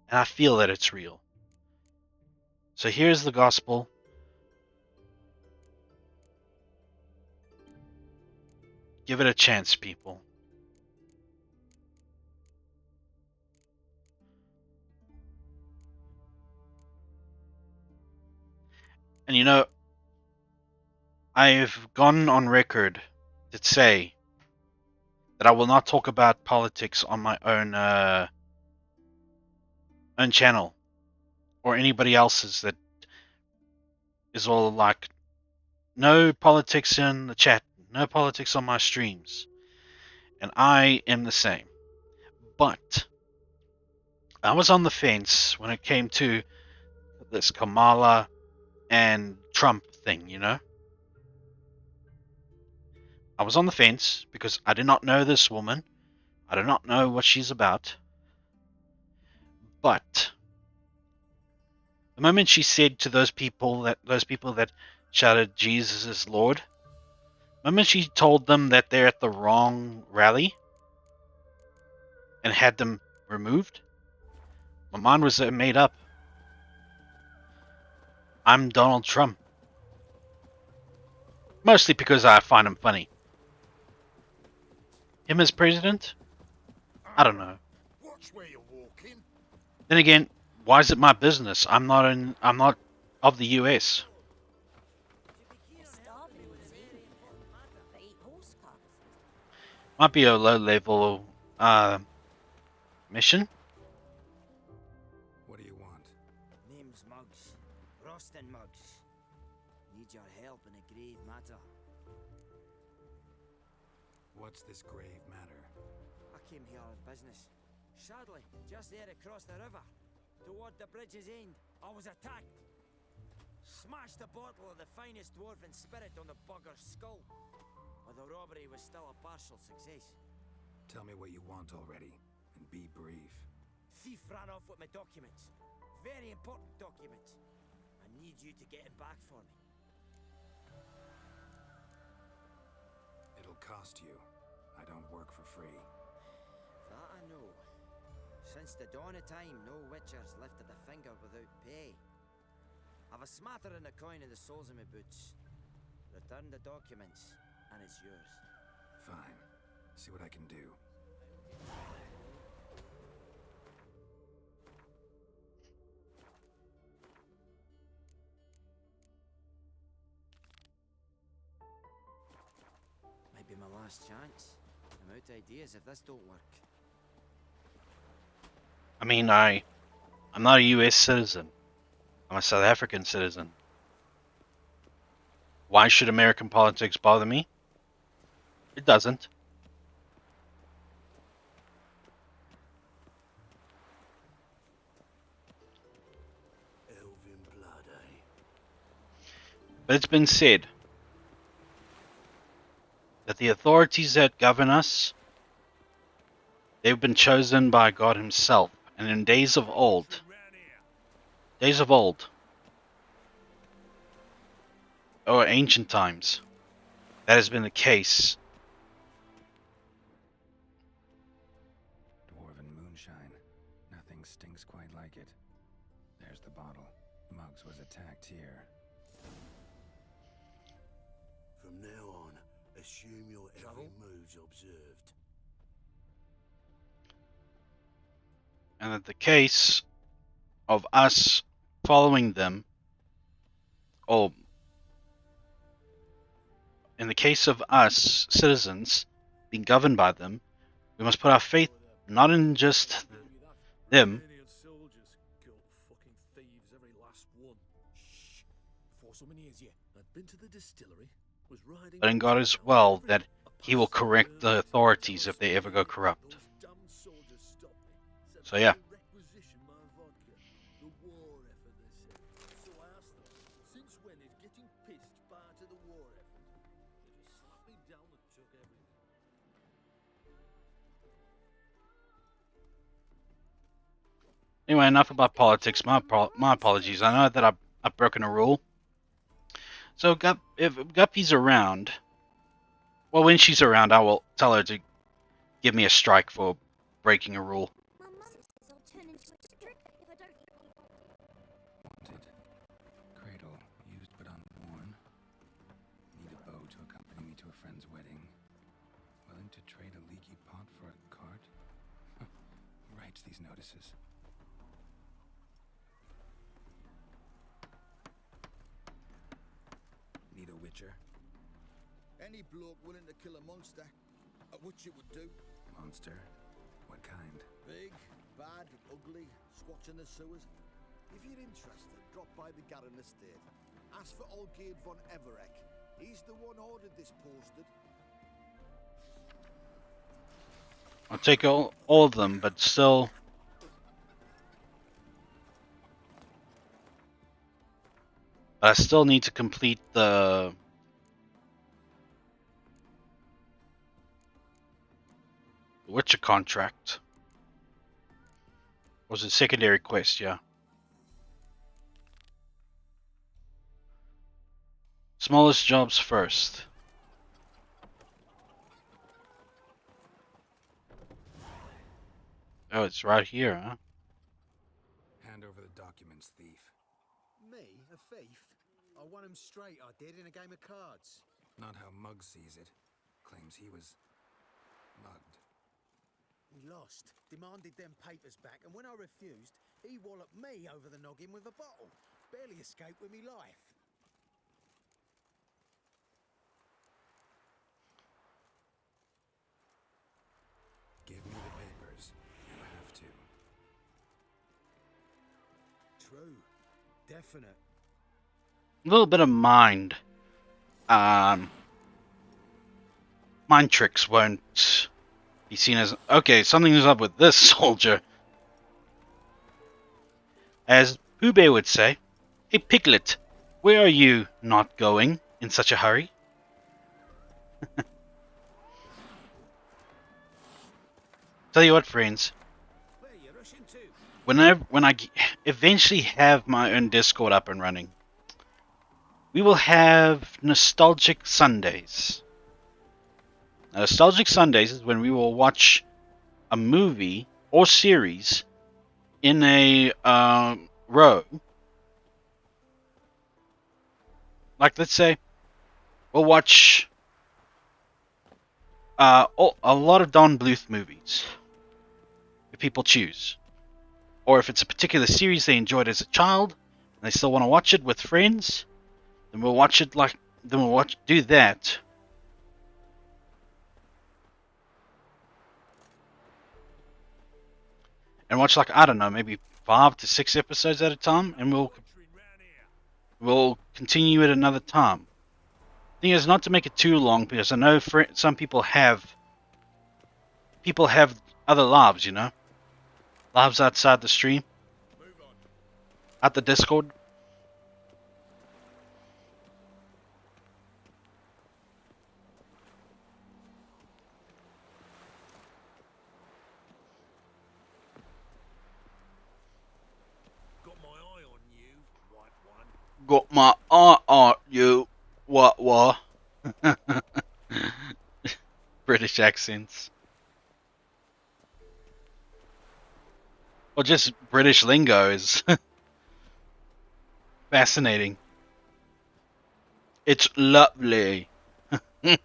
A: and I feel that it's real. So here's the gospel. Give it a chance, people. And you know, I've gone on record to say that I will not talk about politics on my own channel or anybody else's that is all like, no politics in the chat, no politics on my streams. And I am the same. But I was on the fence when it came to this Kamala and Trump thing, you know? I was on the fence because I did not know this woman. I do not know what she's about. But The moment she said to those people that shouted Jesus is Lord, the moment she told them that they're at the wrong rally and had them removed, my mind was made up. I'm Donald Trump. Mostly because I find him funny. Him as president? I don't know.
C: Watch where you're walking.
A: Then again, why is it my business? I'm not of the US. Might be a low level mission.
C: What do you want?
B: Name's Muggs. Rostin Muggs. Need your help in a grave matter.
C: What's this grave matter?
B: I came here on business. Sadly, just there across the river, toward the bridge's end, I was attacked. Smashed a bottle of the finest dwarven spirit on the bugger's skull. But the robbery was still a partial success.
C: Tell me what you want already, and be brief.
B: Thief ran off with my documents. Very important documents. I need you to get it back for me.
C: It'll cost you. I don't work for free.
B: That I know. Since the dawn of time, no witcher's lifted a finger without pay. I've a smattering of coin in the soles of my boots. Return the documents, and it's yours.
C: Fine. See what I can do.
B: Might be my last chance. I'm out of ideas if this don't work.
A: I mean, I'm not a US citizen. I'm a South African citizen. Why should American politics bother me? It doesn't.
B: Elven blood, eh?
A: But it's been said that the authorities that govern us, they've been chosen by God himself. And in days of old, or ancient times, that has been the case.
C: Dwarven moonshine. Nothing stinks quite like it. There's the bottle. Muggs was attacked here.
B: From now on, assume your every move's observed.
A: And that the case of us following them, or in the case of us citizens being governed by them, we must put our faith not in just them,
F: soldiers killed fucking thieves, every last one.
D: Shh. For so many years, yeah.
F: I'd been to the distillery, was riding
A: but in
F: up
A: God
F: to
A: as
F: town
A: well,
F: every
A: that he will correct the authorities if they ever go corrupt.
F: Those damn soldiers stopped me. Said
A: So
F: they
A: yeah.
F: could requisition my vodka. The war effort, they said. So I asked them, since when is getting pissed part of the war effort? They just slapped me down and took everything.
A: Anyway, enough about politics. My apologies. I know that I've broken a rule. So if Guppy's around, well, when she's around, I will tell her to give me a strike for breaking a rule.
G: My mother says I'll turn into a strict if I don't.
C: Wanted. Cradle, used but unworn. Need a bow to accompany me to a friend's wedding. Willing to trade a leaky pot for a cart? Writes these notices. Need a witcher?
E: Any bloke willing to kill a monster, a witcher would do.
C: Monster? What kind?
E: Big, bad, ugly, squats in the sewers. If you're interested, drop by the Garren estate. Ask for Olgierd von Everek. He's the one ordered this posted.
A: I'll take all of them, but still, I still need to complete the Witcher contract. Was it secondary quest? Yeah. Smallest jobs first. Oh, it's right here, huh?
C: Hand over the documents, thief.
D: Me? A thief? I won him straight, I did, in a game of cards.
C: Not how Mugg sees it. Claims he was mugged.
D: We lost, demanded them papers back, and when I refused, he walloped me over the noggin with a bottle. Barely escaped with me life.
C: Give me the papers. You have to.
D: True. Definite.
A: A little bit of mind. Mind tricks won't be seen as okay. Something's up with this soldier, as Pooh would say. Hey Piglet, where are you not going in such a hurry? Tell you what, friends.
B: Where you rushing to?
A: When I eventually have my own Discord up and running, we will have Nostalgic Sundays. Now, Nostalgic Sundays is when we will watch a movie or series in a row. Like, let's say we'll watch a lot of Don Bluth movies, if people choose. Or if it's a particular series they enjoyed as a child, and they still want to watch it with friends, then we'll watch it do that. And watch, like, I don't know, maybe 5 to 6 episodes at a time, and we'll continue it another time. The thing is not to make it too long, because I know some people have other lives, you know, lives outside the stream, at the Discord.
F: Got my eye on you, white one.
A: Got my eye on you, what? British accents. Or just British lingo is fascinating. It's lovely. I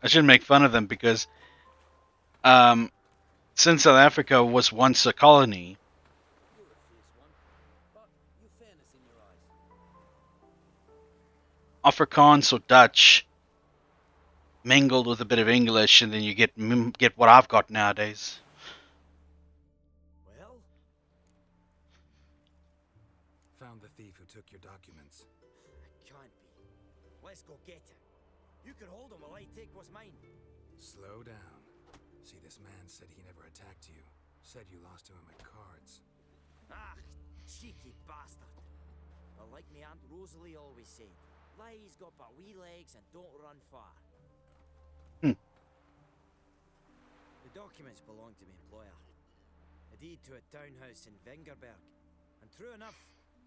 A: shouldn't make fun of them because since South Africa was once a colony,
B: You're a fierce one, but you've fairness in your eyes.
A: Afrikaans or Dutch mingled with a bit of English, and then you get what I've got nowadays.
B: Well,
C: Found the thief who took your documents.
B: can't be. Let's go get him. You can hold him while I take what's mine.
C: Slow down. See, this man said he never attacked you. Said you lost to him at cards.
B: Ah, cheeky bastard. Well, like me Aunt Rosalie always said, lies got but wee legs and don't run far. The documents belong to my employer. A deed to a townhouse in Vengerberg. And true enough,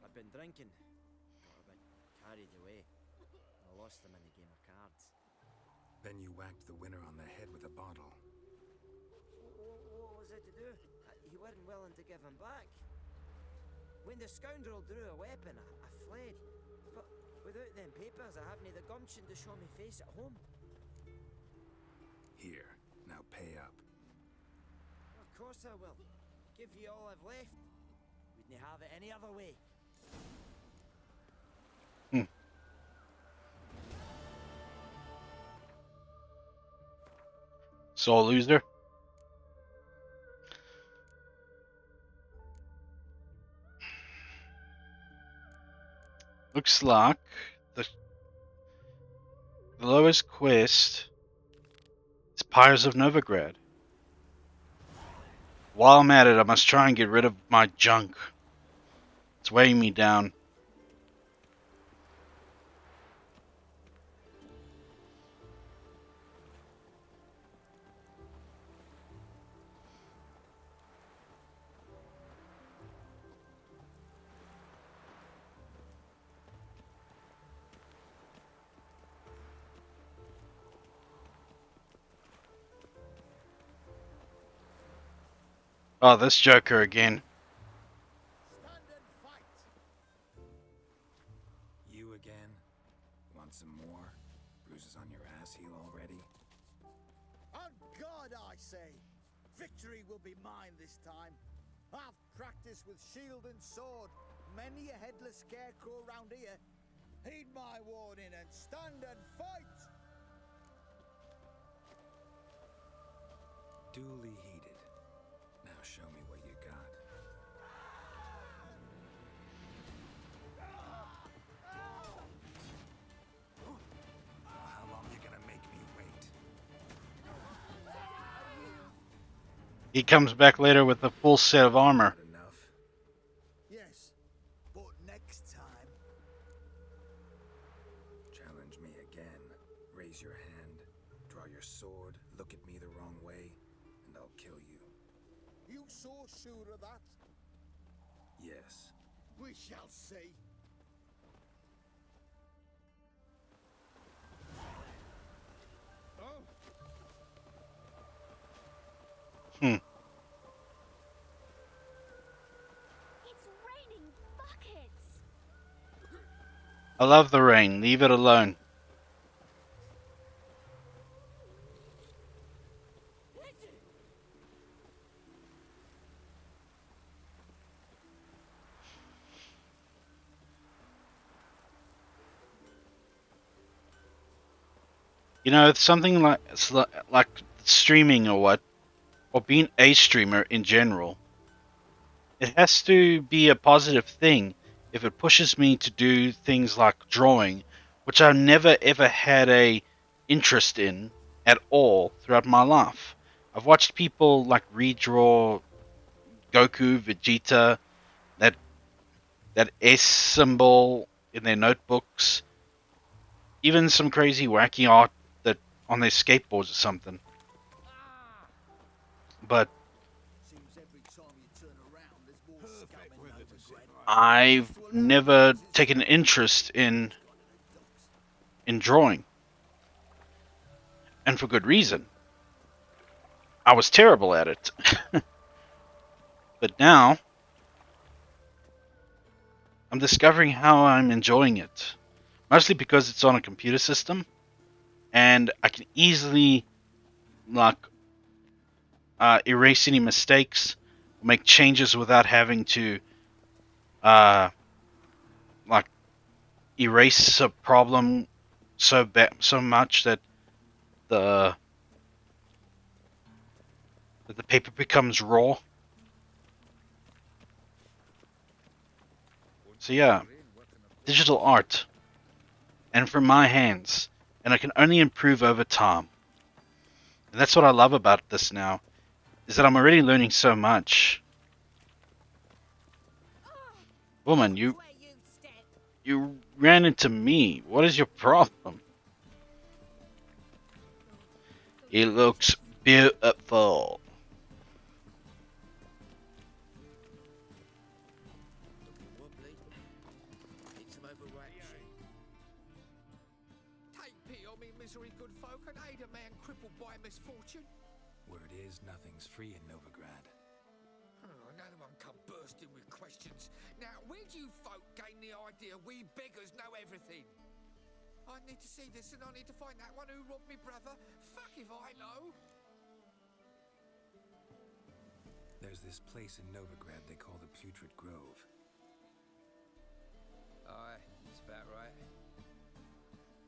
B: I'd been drinking. Got a bit carried away. I lost them in a game of cards.
C: Then you whacked the winner on the head with a bottle.
B: What was I to do? You weren't willing to give him back. When the scoundrel drew a weapon, I fled. But without them papers, I haven't the gumption to show me face at home.
C: Here, now pay up.
B: Of course I will. Give you all I've left. Wouldn't have it any other way.
A: Sore loser. Looks like the lowest quest is Pyres of Novigrad. While I'm at it, I must try and get rid of my junk. It's weighing me down. Oh, this Joker again.
E: Stand and fight!
C: You again? Want some more? Bruises on your ass heal already?
E: On God, I say! Victory will be mine this time. I've practiced with shield and sword. Many a headless scarecrow round here. Heed my warning and stand and fight!
C: Duly heated. Now show me what you got. Well, how long you gonna make me wait?
A: He comes back later with a full set of armor.
C: Not enough.
E: Yes, but next time.
C: Challenge me again. Raise your hand. Draw your sword. Look at me the wrong way, and I'll kill you.
E: You so sure of that?
C: Yes.
E: We shall see.
A: Hmm.
G: It's raining buckets.
A: I love the rain. Leave it alone. You know, it's something like streaming or what, or being a streamer in general. It has to be a positive thing if it pushes me to do things like drawing, which I've never ever had a interest in at all throughout my life. I've watched people like redraw Goku, Vegeta, that that S symbol in their notebooks, even some crazy wacky art that on their skateboards or something. But
E: Seems every time you turn around, there's more scum in Novigrad.
A: I've never taken an interest in drawing, and for good reason. I was terrible at it. But now I'm discovering how I'm enjoying it. Mostly because it's on a computer system and I can easily like erase any mistakes, make changes without having to uh, like erase a problem so much the that the paper becomes raw. So yeah, digital art and from my hands, and I can only improve over time. And that's what I love about this now, is that I'm already learning so much. Woman,
G: Watch where you step.
A: you ran into me. What is your problem? It looks beautiful.
F: Looking wobbly. Need some overreaction. Take pity on me, misery, good folk, and aid a man crippled by misfortune.
C: Word is nothing's free in Novigrad.
F: Oh, another one come bursting with questions. Now, where do you folk gain the idea we beggars know everything? I need to see this and I need to find that one who robbed me brother. Fuck if I know.
C: There's this place in Novigrad they call the Putrid Grove.
F: Aye, that's about right.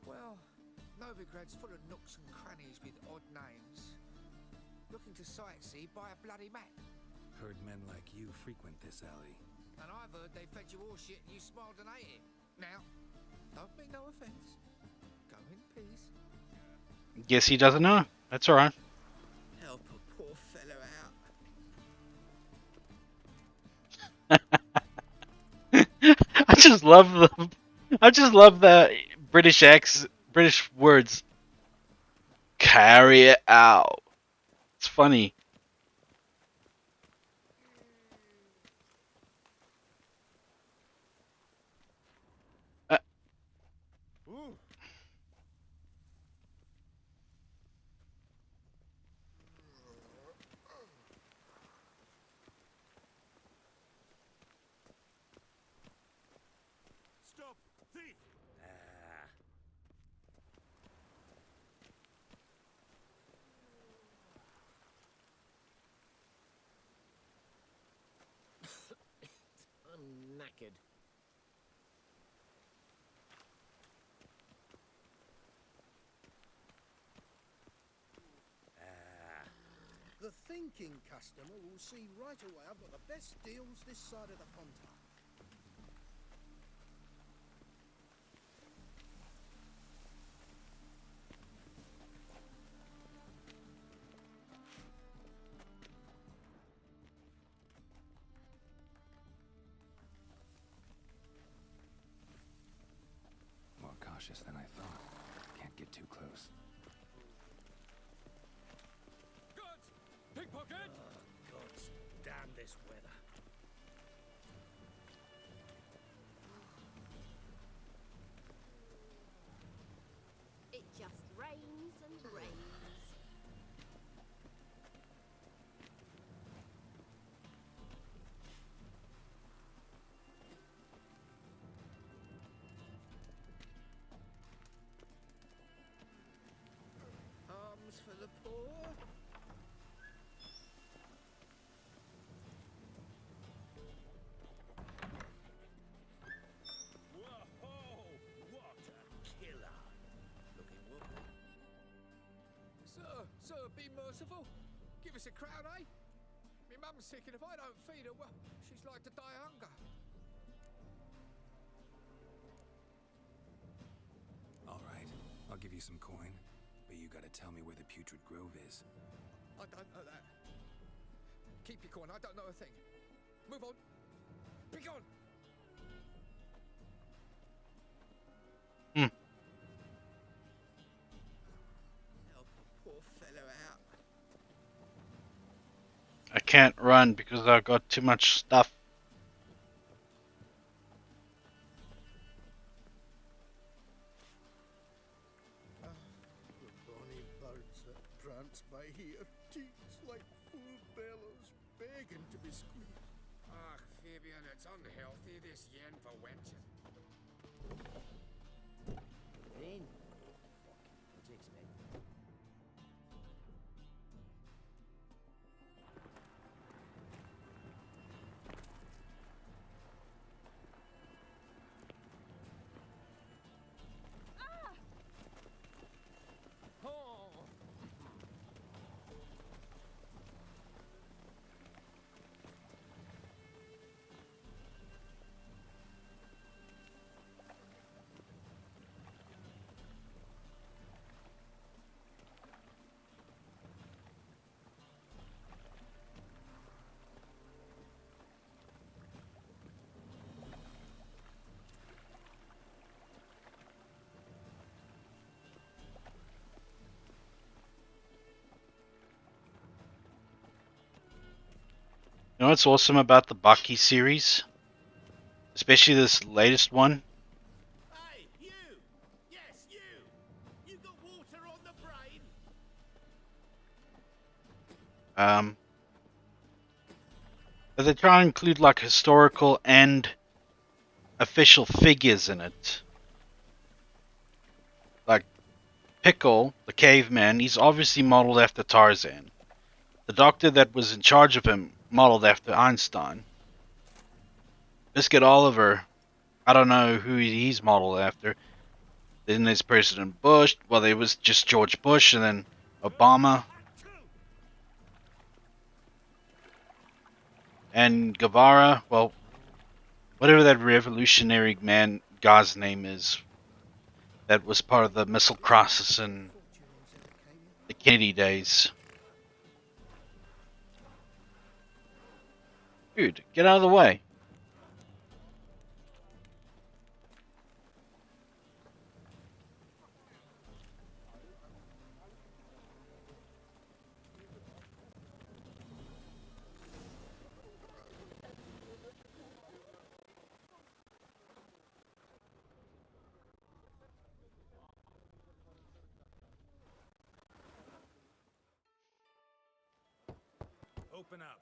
F: Well, Novigrad's full of nooks and crannies with odd names. Looking to sightsee, buy a bloody map.
C: Heard men like you frequent this alley.
F: And I've heard they fed you all shit and you smiled and ate it. Now, don't mean no offence. Go in peace.
A: Guess he doesn't know. That's alright.
F: Help a poor fellow
A: I I just love the British words. Carry it out. It's funny. Uh,
D: Thief! Ah. I'm knackered. The thinking customer will see right away I've got the best deals this side of the Pontar.
C: More cautious than I thought. Can't get too close.
F: Guards! Pickpocket!
D: Gods, damn this weather.
G: It just rains and rains.
E: Arms for the poor.
D: Whoa! What a killer! Looking whoopee.
F: Sir, be merciful. Give us a crown, eh? Me mum's sick, and if I don't feed her, well, she's like to die of hunger.
C: All right, I'll give you some coin, but you gotta tell me where the Putrid Grove is.
F: I don't know that. Keep your coin, I don't know a thing. Move on. Be gone!
E: Help a poor fellow out.
A: I can't run because I've got too much stuff.
D: The bonny birds that prance by here, teats like full bellows, begging to be squeezed.
F: Ah, Fabian, it's unhealthy, this yen for wenching.
B: In. What do you expect?
F: Oh!
A: You know what's awesome about the Bucky series? Especially this latest one?
D: Hey, you! Yes, you! You got water on the brain?
A: But they try and include like historical and official figures in it. Like Pickle, the caveman, he's obviously modeled after Tarzan. The doctor that was in charge of him modeled after Einstein. Biscuit Oliver, I don't know who he's modeled after. Then there's President Bush. Well, there was just George Bush and then Obama. And Guevara, well, whatever that revolutionary man guy's name is, that was part of the missile crisis in the Kennedy days. Dude, get out of the way.
D: Open up.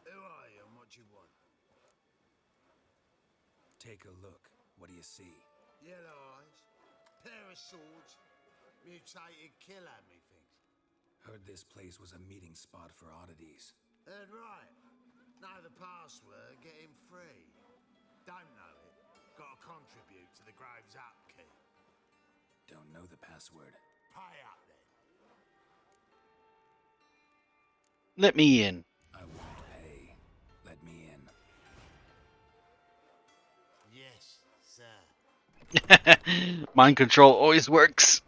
D: Who are you and what do you want?
C: Take a look. What do you see?
H: Yellow eyes, pair of swords, mutated killer, methinks.
C: Heard this place was a meeting spot for oddities.
H: Heard right. Know the password, get him free. Don't know it. Got to contribute to the Grove's upkeep.
C: Don't know the password.
H: Pay up then.
A: Let me in.
C: I won't pay. Let me in.
H: Yes, sir.
A: Mind control always works.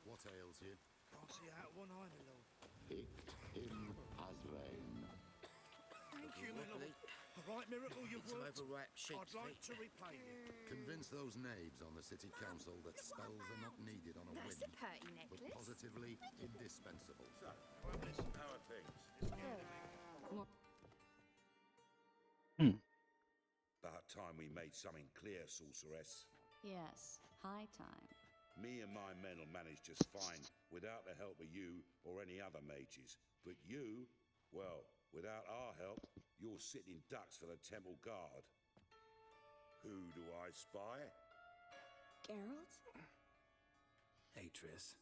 I: What ails you?
B: Can't see out one eye, my lord.
I: Hic im Azrain.
B: Thank you, my lord. A right miracle you've worked. I'd like to repay you.
I: Convince those knaves on the city council that spells are not needed on a
G: That's
I: whim,
G: a purty
I: but
G: necklace.
I: positively indispensable. So, how are things?
J: About time we made something clear, sorceress.
K: Yes, high time.
J: Me and my men'll manage just fine without the help of you or any other mages. But you, well, without our help, you're sitting ducks for the temple guard. Who do I spy?
K: Geralt?
C: Hey, Triss.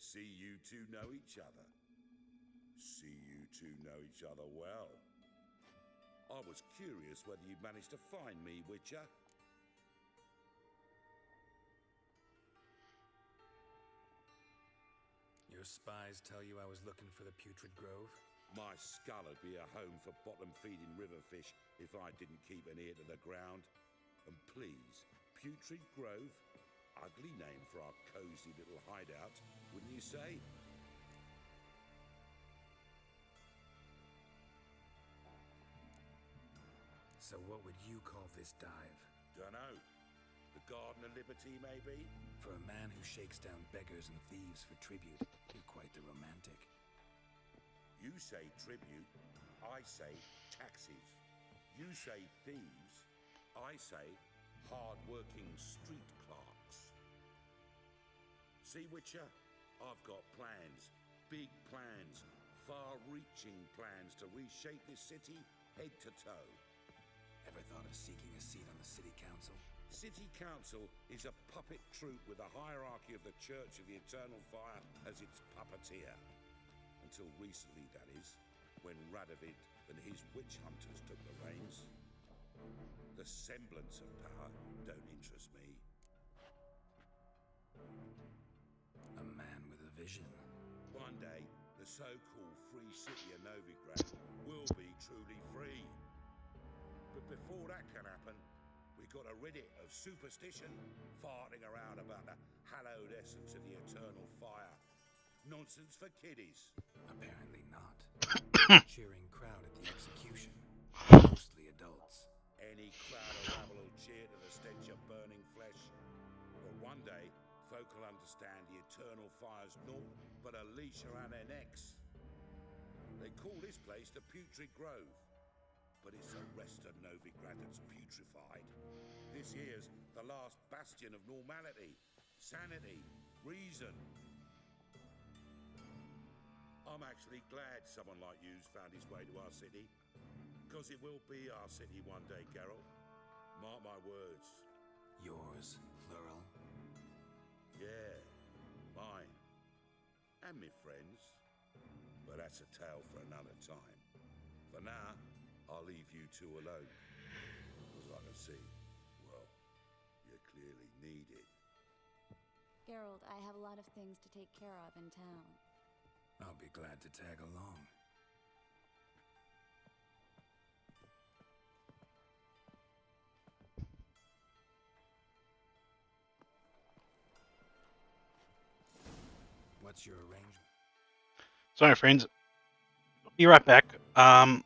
J: See you two know each other. See you two know each other well. I was curious whether you'd managed to find me, Witcher.
C: Your spies tell you I was looking for the Putrid Grove?
J: My skull'd be a home for bottom-feeding river fish if I didn't keep an ear to the ground. And please, Putrid Grove? Ugly name for our cozy little hideout, wouldn't you say?
C: So what would you call this dive?
J: Dunno. The Garden of Liberty, maybe?
C: For a man who shakes down beggars and thieves for tribute, you're quite the romantic.
J: You say tribute, I say taxes. You say thieves, I say hard-working street clerks. See, Witcher, I've got plans, big plans, far-reaching plans to reshape this city head to toe.
C: Ever thought of seeking a seat on the city council?
J: City Council is a puppet troupe with the hierarchy of the Church of the Eternal Fire as its puppeteer. Until recently, that is, when Radovid and his witch hunters took the reins. The semblance of power don't interest me.
C: A man with a vision.
J: One day, the so-called free city of Novigrad will be truly free. But before that can happen, we got to rid it of superstition, farting around about the hallowed essence of the eternal fire. Nonsense for kiddies.
C: Apparently not. Cheering crowd at the execution. Mostly adults.
J: Any crowd of rabble will cheer to the stench of burning flesh. But one day, folk will understand the eternal fire's naught but a leash around their necks. They call this place the Putrid Grove. But it's the rest of Novigrad that's putrefied. This here's the last bastion of normality, sanity, reason. I'm actually glad someone like you's found his way to our city. Because it will be our city one day, Geralt. Mark my words.
C: Yours, plural.
J: Yeah, mine. And me friends. But that's a tale for another time. For now, I'll leave you two alone. Because I can see, well, you clearly need it.
K: Geralt, I have a lot of things to take care of in town.
C: I'll be glad to tag along. What's your arrangement?
A: Sorry, friends. Be right back. I'm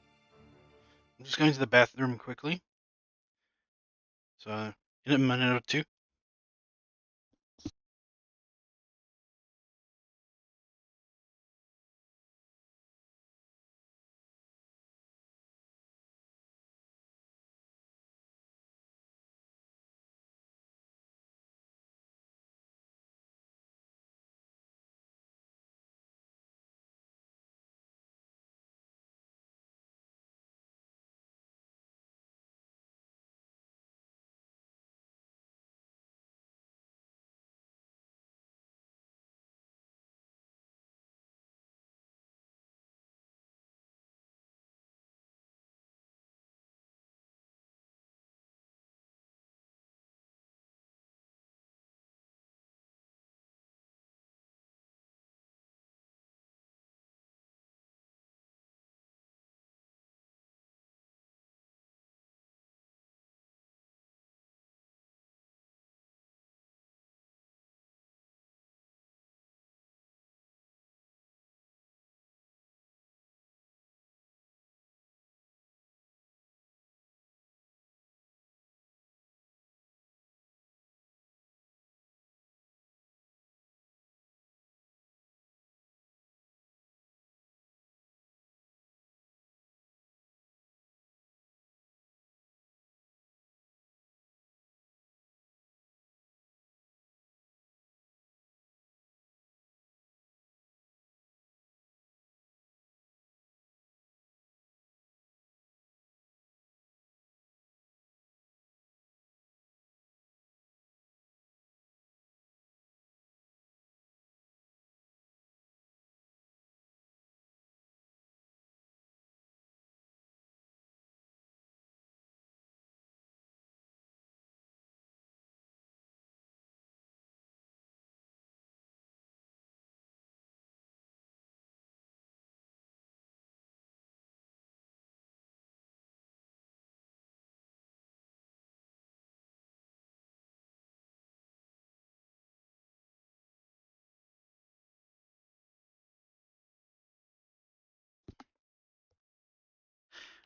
A: just going to the bathroom quickly. So, in a minute or two.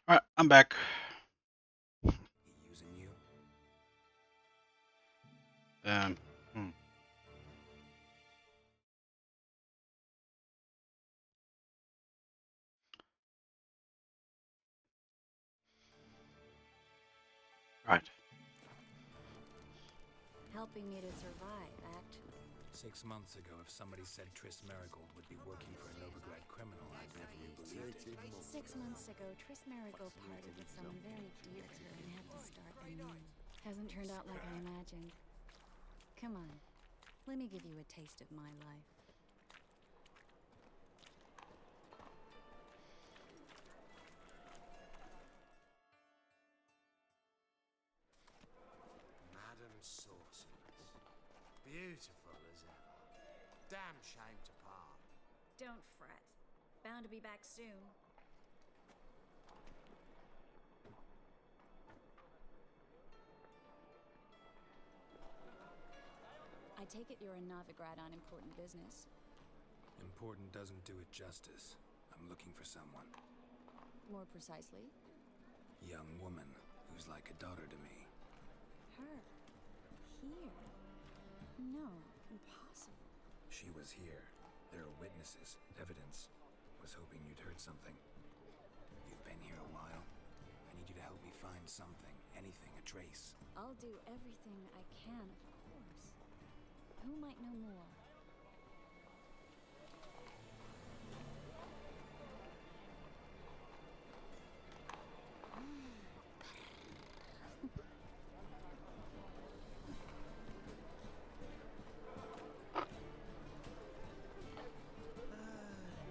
A: All right, I'm back.
C: He using you?
A: Um, hmm. Right.
K: Helping me to survive, actually.
C: 6 months ago, if somebody said Triss Marigold would be working for a Novigrad criminal, I'd never have believed it.
K: 6 months ago, Triss Marigold parted with someone very dear to her and had to start anew. Hasn't turned out like I imagined. Come on, let me give you a taste of my life.
H: Madam Sorceress. Beautiful as ever. Damn shame to part.
K: Don't fret. Bound to be back soon. I take it you're in Novigrad on important business.
C: Important doesn't do it justice. I'm looking for someone.
K: More precisely?
C: Young woman who's like a daughter to me.
K: Her. Here. No, impossible.
C: She was here. There are witnesses, evidence. Was hoping you'd heard something. You've been here a while. I need you to help me find something, anything, a trace.
K: I'll do everything I can, of course. Who might know more?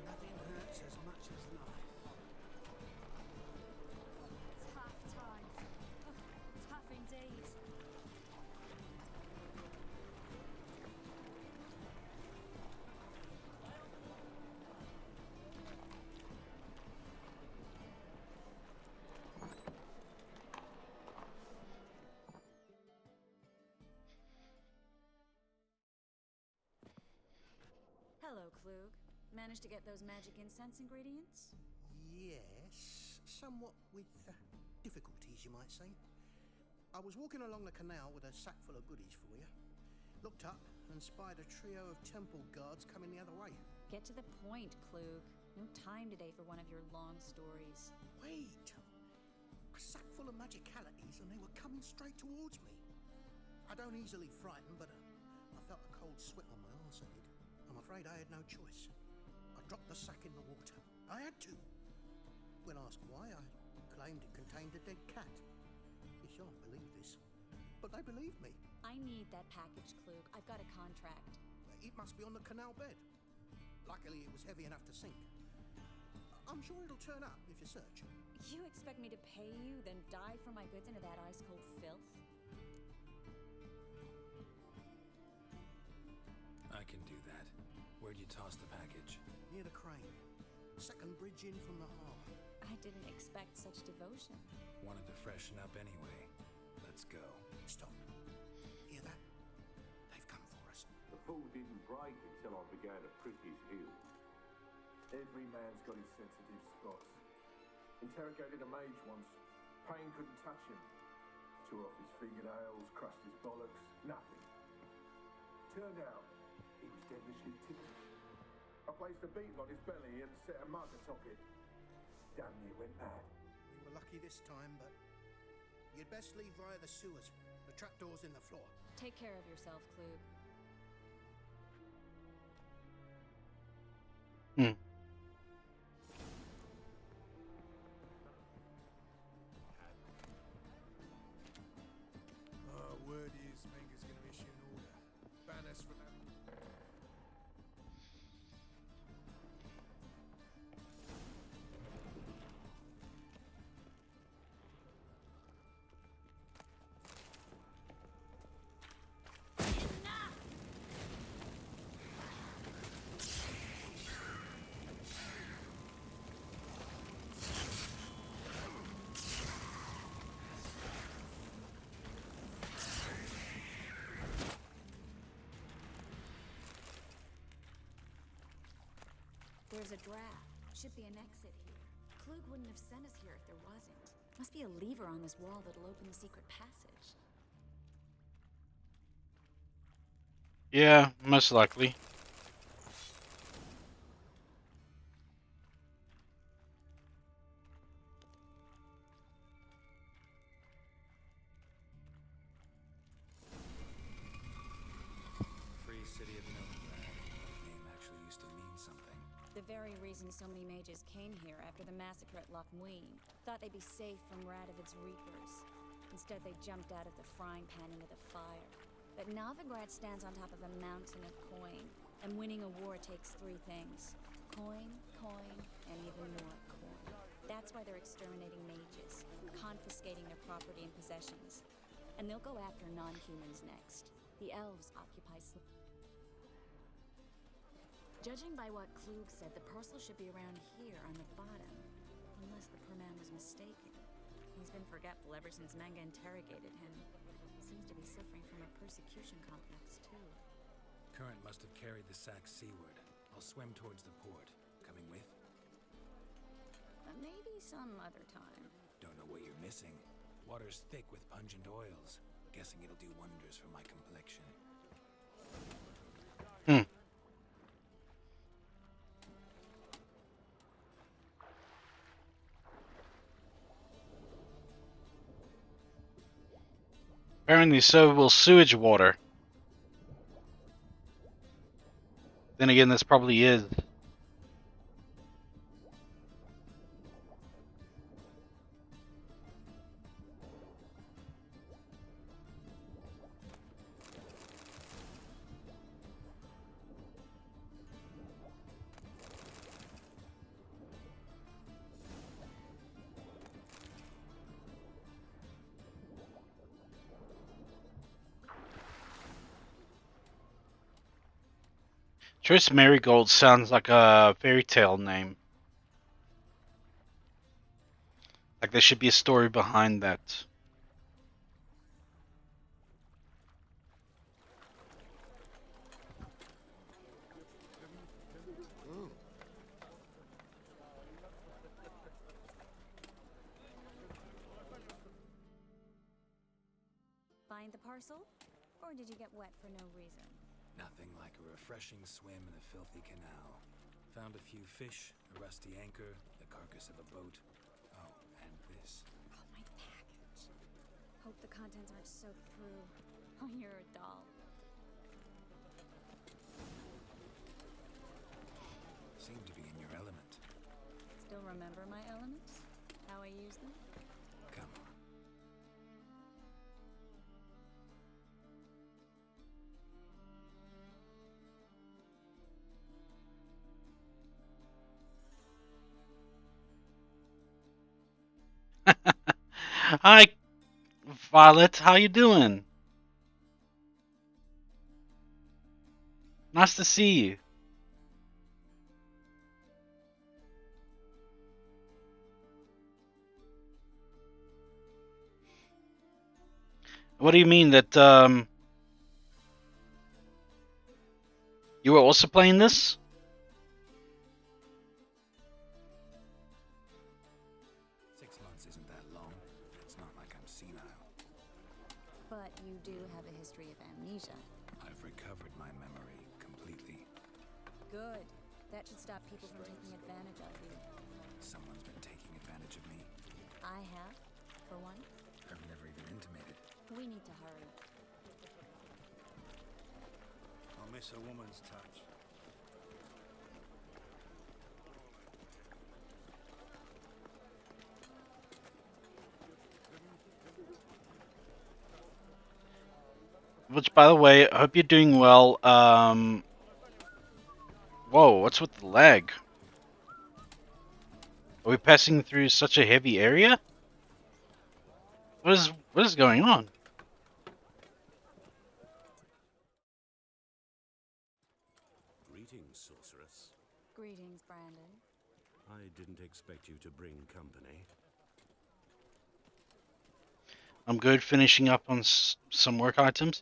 D: Nothing hurts as much as life.
K: Tough times. Tough indeed. Hello, Klug. Managed to get those magic incense ingredients?
D: Yes, somewhat with difficulties, you might say. I was walking along the canal with a sack full of goodies for you. Looked up and spied a trio of temple guards coming the other way.
K: Get to the point, Klug. No time today for one of your long stories.
D: Wait! A sack full of magicalities and they were coming straight towards me. I don't easily frighten, but I felt a cold sweat on my arse, I did. I'm afraid I had no choice. I dropped the sack in the water. I had to. When asked why, I claimed it contained a dead cat. You shan't believe this, but they believed me.
K: I need that package, Klug. I've got a contract.
D: It must be on the canal bed. Luckily, it was heavy enough to sink. I'm sure it'll turn up if you search.
K: You expect me to pay you, then dive for my goods into that ice-cold filth?
C: I can do that. Where'd you toss the package?
D: Near the crane. Second bridge in from the harbour.
K: I didn't expect such devotion.
C: Wanted to freshen up anyway. Let's go.
D: Stop. Hear that? They've come for us.
L: The fool didn't break until I began to prick his heels. Every man's got his sensitive spots. Interrogated a mage once. Pain couldn't touch him. Tore off his fingernails, crushed his bollocks. Nothing. Turned out, he was devilishly tickled. I placed a beetle on his belly and set a mug atop it. Damn near went mad.
D: We were lucky this time, but you'd best leave via the sewers. The trapdoor's in the floor.
K: Take care of yourself, Klug.
A: Hmm.
H: Word is Menger's gonna issue an order. Ban us from that.
K: There's a draft. Should be an exit here. Klug wouldn't have sent us here if there wasn't. Must be a lever on this wall that'll open the secret passage.
A: Yeah, most likely.
C: Free City of Novigrad. That name actually used to mean something.
K: The very reason so many mages came here after the massacre at Loch Muin. Thought they'd be safe from Radovid's reapers. Instead, they jumped out of the frying pan into the fire. But Novigrad stands on top of a mountain of coin, and winning a war takes three things. Coin, coin, and even more coin. That's why they're exterminating mages, confiscating their property and possessions. And they'll go after non-humans next. The elves occupy... Judging by what Klug said, the parcel should be around here on the bottom. Unless the poor man was mistaken. He's been forgetful ever since Manga interrogated him. Seems to be suffering from a persecution complex, too.
C: Current must have carried the sack seaward. I'll swim towards the port. Coming with?
K: Maybe some other time.
C: Don't know what you're missing. Water's thick with pungent oils. Guessing it'll do wonders for my complexion.
A: Apparently so will sewage water. Then again, this probably is. Triss Marigold sounds like a fairy tale name. Like there should be a story behind that.
K: Find the parcel? Or did you get wet for no reason?
C: Nothing like a refreshing swim in a filthy canal. Found a few fish, a rusty anchor, the carcass of a boat. Oh, and this.
K: Oh, my package. Hope the contents aren't soaked through. Oh, you're a doll.
C: Seem to be in your element.
K: Still remember my elements? How I use them?
C: Come on.
A: Hi, Violet. How you doing? Nice to see you. What do you mean that you were also playing this?
C: Isn't that long? It's not like I'm senile.
K: But you do have a history of amnesia.
C: I've recovered my memory completely.
K: Good. That should stop people from taking advantage of you.
C: Someone's been taking advantage of me.
K: I have, for one.
C: I've never even intimated.
K: We need to hurry.
H: I miss a woman's touch.
A: Which, by the way, I hope you're doing well. Whoa, what's with the lag? Are we passing through such a heavy area? What is going on?
M: Greetings, sorceress.
K: Greetings, Brandon.
M: I didn't expect you to bring company.
A: I'm good, finishing up on some work items.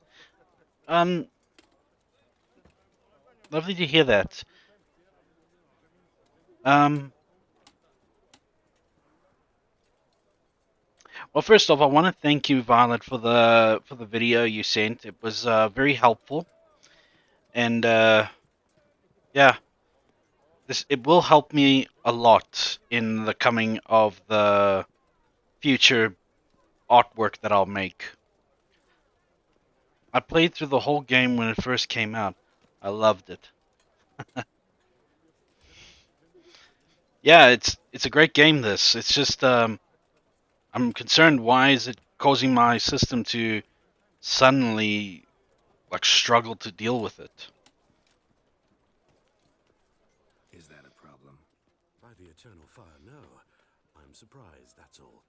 A: Lovely to hear that. Well, first off, I want to thank you, Violet, for the video you sent. It was very helpful, and yeah, this it will help me a lot in the coming of the future artwork that I'll make. I played through the whole game when it first came out. I loved it. Yeah, it's a great game. This it's just I'm concerned. Why is it causing my system to suddenly like struggle to deal with it?
M: Is that a problem? By the eternal fire, no. I'm surprised, that's all.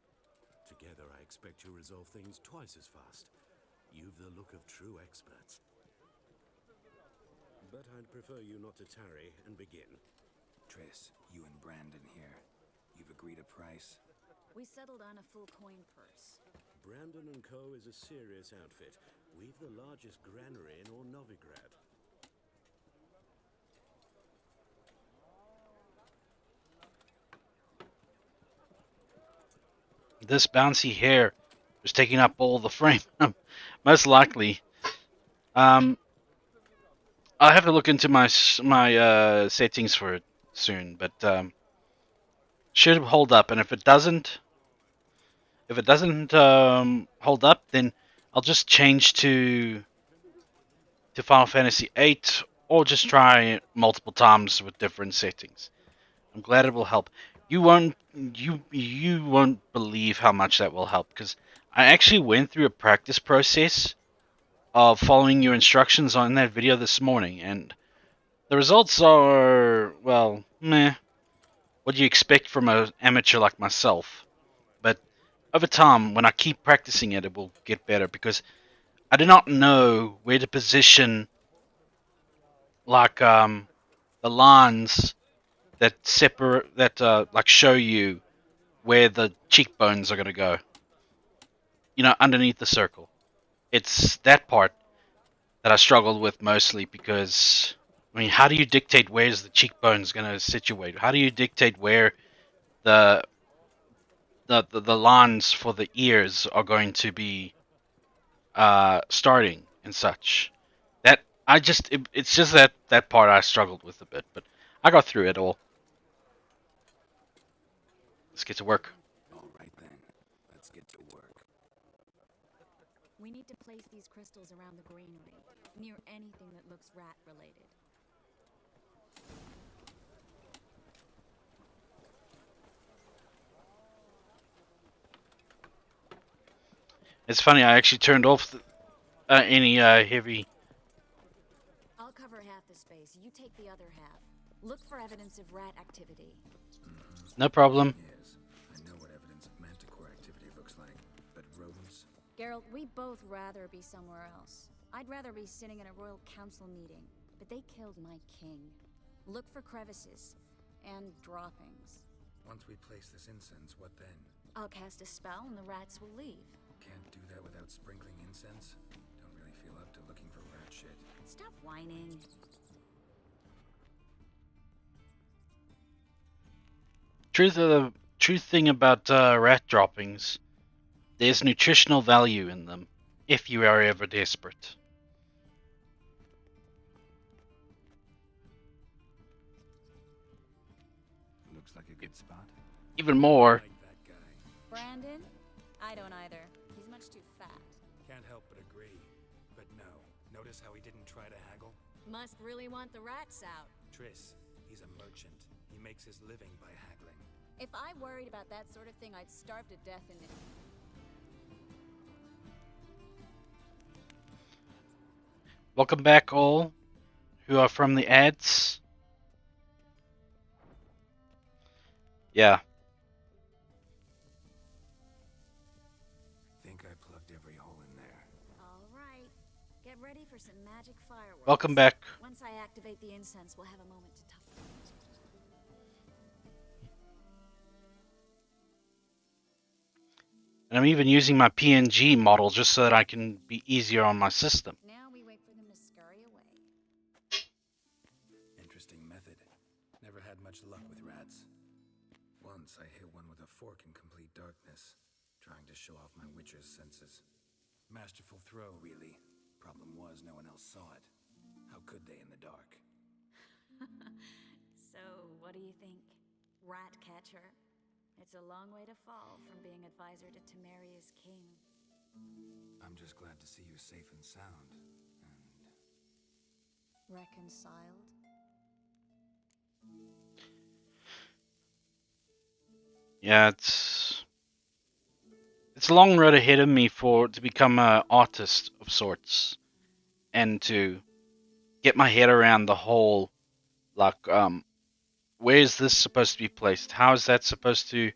M: Together, I expect you resolve things twice as fast. You've the look of true experts. But I'd prefer you not to tarry and begin.
C: Triss, you and Brandon here. You've agreed a price?
K: We settled on a full coin purse.
M: Brandon & Co. is a serious outfit. We've the largest granary in all Novigrad.
A: This bouncy hair is taking up all the frame. Most likely. Um, I'll have to look into my settings for it soon, but should hold up. And if it doesn't hold up, then I'll just change to Final Fantasy VIII, or just try multiple times with different settings. I'm glad it will help. You won't believe how much that will help, because I actually went through a practice process of following your instructions on that video this morning, and the results are, well, meh. What do you expect from an amateur like myself? But over time, when I keep practicing it, it will get better, because I do not know where to position like the lines that separate that like show you where the cheekbones are going to go. You know, underneath the circle. It's that part that I struggled with mostly because I mean, how do you dictate where's the cheekbones going to situate? How do you dictate where the the lines for the ears are going to be starting and such? That I just it's just that part I struggled with a bit, but I got through it all. Let's get to work.
C: All right then, let's get to work.
K: We need to place these crystals around the granary, near anything that looks rat-related.
A: It's funny, I actually turned off any heavy.
K: I'll cover half the space. You take the other half. Look for evidence of rat activity.
A: No problem.
C: Yes, I know what evidence of manticore activity looks like, but rodents?
K: Geralt, we'd both rather be somewhere else. I'd rather be sitting in a royal council meeting, but they killed my king. Look for crevices and droppings.
C: Once we place this incense, what then?
K: I'll cast a spell and the rats will leave.
C: Can't do that without sprinkling incense? Don't really feel up to looking for rat shit.
K: Stop whining.
A: Truth thing about rat droppings, there's nutritional value in them if you are ever desperate.
C: Looks like a good spot.
A: Even more.
C: Like that guy.
K: Brandon? I don't either. He's much too fat.
C: Can't help but agree. But no, notice how he didn't try to haggle?
K: Must really want the rats out.
C: Triss, he's a merchant. He makes his living by haggling.
K: If I worried about that sort of thing, I'd starve to death in it.
A: Welcome back, all who are from the ads. Yeah.
C: Think I plugged every hole in there.
K: All right. Get ready for some magic fireworks.
A: Welcome back.
K: Once I activate the incense, we'll have a moment to talk.
A: And I'm even using my PNG model just so that I can be easier on my system.
K: Now we wait for them to scurry away.
C: Interesting method. Never had much luck with rats. Once I hit one with a fork in complete darkness. trying to show off my Witcher's senses. Masterful throw, really. Problem was, no one else saw it. How could they in the dark?
K: So, what do you think? Rat catcher? It's a long way to fall from being advisor to Temeria's king.
C: I'm just glad to see you safe and sound. And
K: reconciled?
A: Yeah, it's a long road ahead of me to become an artist of sorts and to get my head around the whole like where is this supposed to be placed? How is that supposed to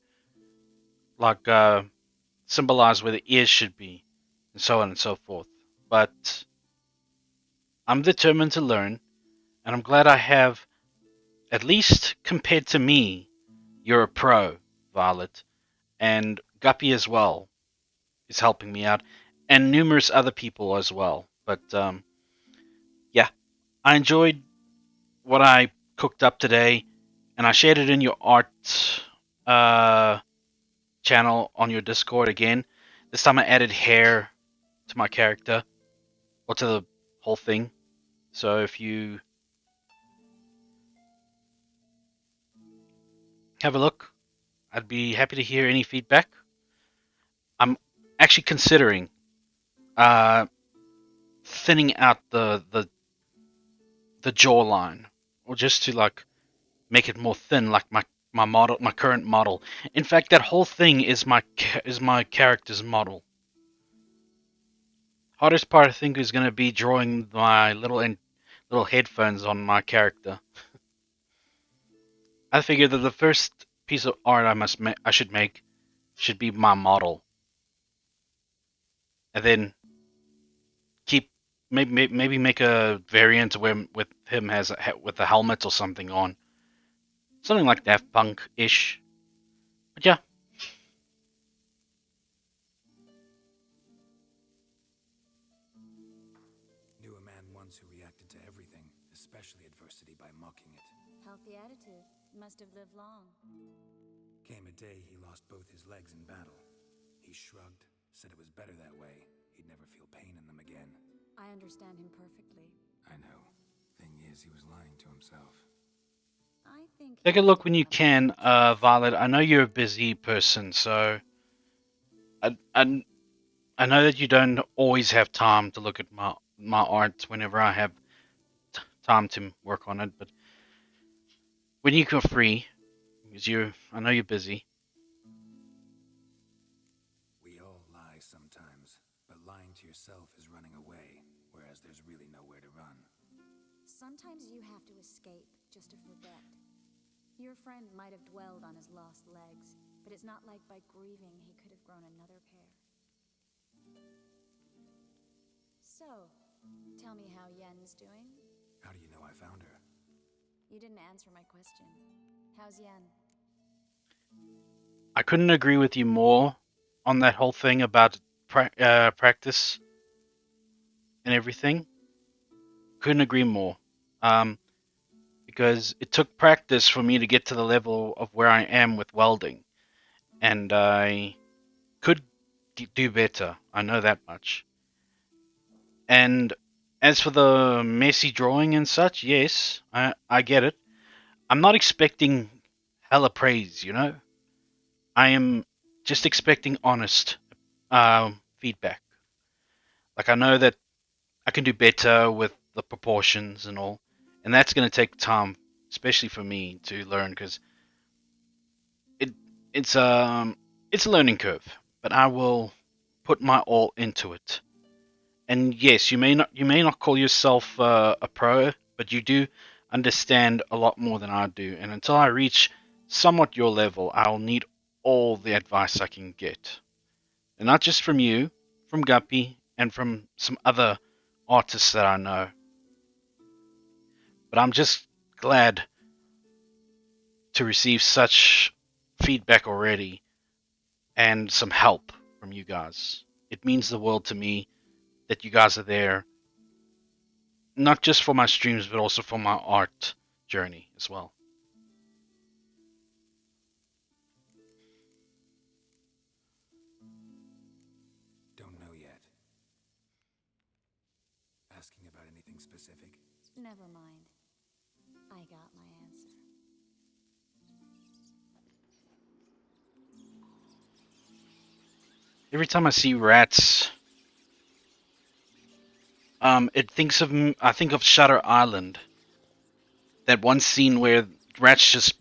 A: like symbolize where the ears should be, and so on and so forth. But I'm determined to learn, and I'm glad I have, at least compared to me, you're a pro, Violet, and Guppy as well is helping me out, and numerous other people as well. But yeah, I enjoyed what I cooked up today, and I shared it in your art uh, channel on your Discord again. This time I added hair to my character, or to the whole thing. So if you have a look, I'd be happy to hear any feedback. I'm actually considering uh, thinning out the jawline, or just to like make it more thin, like my current model. In fact, that whole thing is my character's model. Hardest part I think is going to be drawing my little headphones on my character. I figured that the first piece of art I should make should be my model, and then keep maybe make a variant where with him has with a helmet or something on, something like Daft Punk ish. But yeah,
C: knew a man once who reacted to everything, especially adversity, by mocking it.
K: Healthy attitude. Must have lived long.
C: Came a day he lost both his legs in battle. He shrugged, said it was better that way. He'd never feel pain in them again.
K: I understand him perfectly.
C: I know. Thing is, he was lying to himself.
K: I think
A: take a look when you can, Violet. I know you're a busy person, so I know that you don't always have time to look at my art whenever I have time to work on it, but when you are free, because I know you're busy.
C: We all lie sometimes, but lying to yourself is running away, whereas there's really nowhere to run.
K: Sometimes you have to escape just to forget. Your friend might have dwelled on his lost legs, but it's not like by grieving he could have grown another pair. So, tell me how Yen's doing?
C: How do you know I found her?
K: You didn't answer my question. How's Yen?
A: I couldn't agree with you more on that whole thing about practice and everything. Couldn't agree more. Um, because it took practice for me to get to the level of where I am with welding, and I could do better. I know that much. And as for the messy drawing and such, yes, I get it. I'm not expecting hella praise, you know? I am just expecting honest feedback. Like, I know that I can do better with the proportions and all, and that's going to take time, especially for me to learn, because it it's it's a learning curve. But I will put my all into it. And yes, you may not call yourself a pro, but you do understand a lot more than I do. And until I reach somewhat your level, I'll need all the advice I can get, and not just from you, from Guppy, and from some other artists that I know. But I'm just glad to receive such feedback already and some help from you guys. It means the world to me that you guys are there, not just for my streams, but also for my art journey as well.
K: Never mind. I got my answer.
A: Every time I see rats, I think of Shutter Island. That one scene where rats just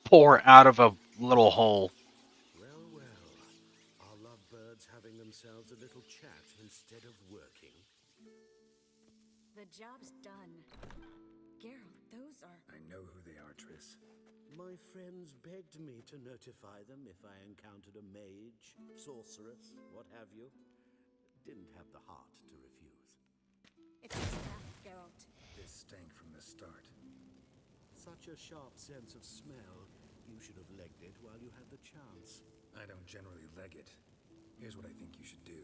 A: pour out of a little hole.
M: Well, well. Are lovebirds having themselves a little chat instead of working?
K: The job's done. Geralt, those are...
C: I know who they are, Triss.
M: My friends begged me to notify them if I encountered a mage, sorceress, what have you. Didn't have the heart to refuse.
K: It's just that, Geralt.
C: This stank from the start.
M: Such a sharp sense of smell. You should have legged it while you had the chance.
C: I don't generally leg it. Here's what I think you should do.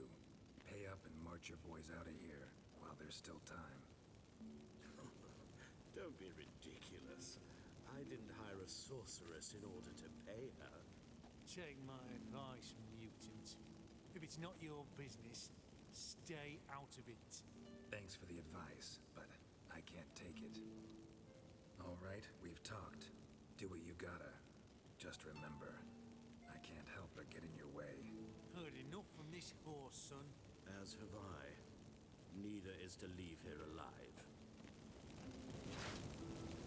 C: Pay up and march your boys out of here while there's still time.
M: Don't be ridiculous. I didn't hire a sorceress in order to pay her.
B: Take my advice, mutant. If it's not your business, stay out of it.
C: Thanks for the advice, but I can't take it. All right, we've talked. Do what you gotta. Just remember, I can't help but get in your way.
B: Heard enough from this horse, son.
M: As have I. Neither is to leave here alive.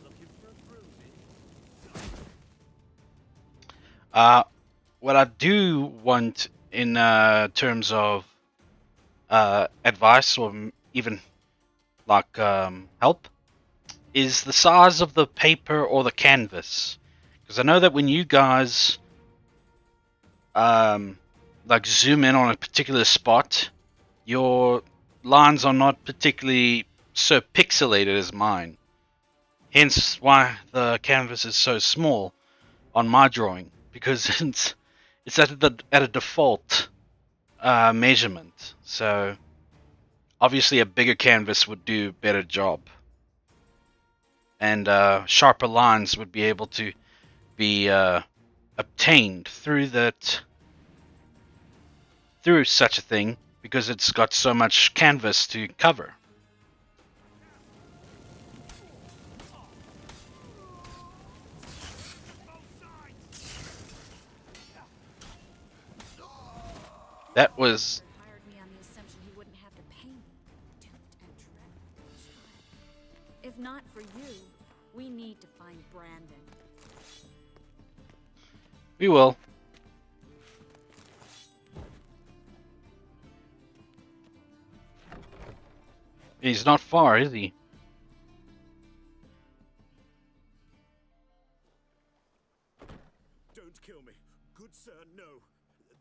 B: Looking for a bruising?
A: What I do want in terms of advice or even like help is the size of the paper or the canvas, because I know that when you guys like zoom in on a particular spot, your lines are not particularly so pixelated as mine. Hence why the canvas is so small on my drawing, because it's at a default measurement. So obviously a bigger canvas would do a better job, and sharper lines would be able to be obtained through such a thing, because it's got so much canvas to cover. That was
K: Hired me on the assumption he wouldn't have to pay me. Duped and trapped like a child. If not for you, we need to find Brandon.
A: we will. He's not far, is he?
M: Don't kill me. Good sir, no.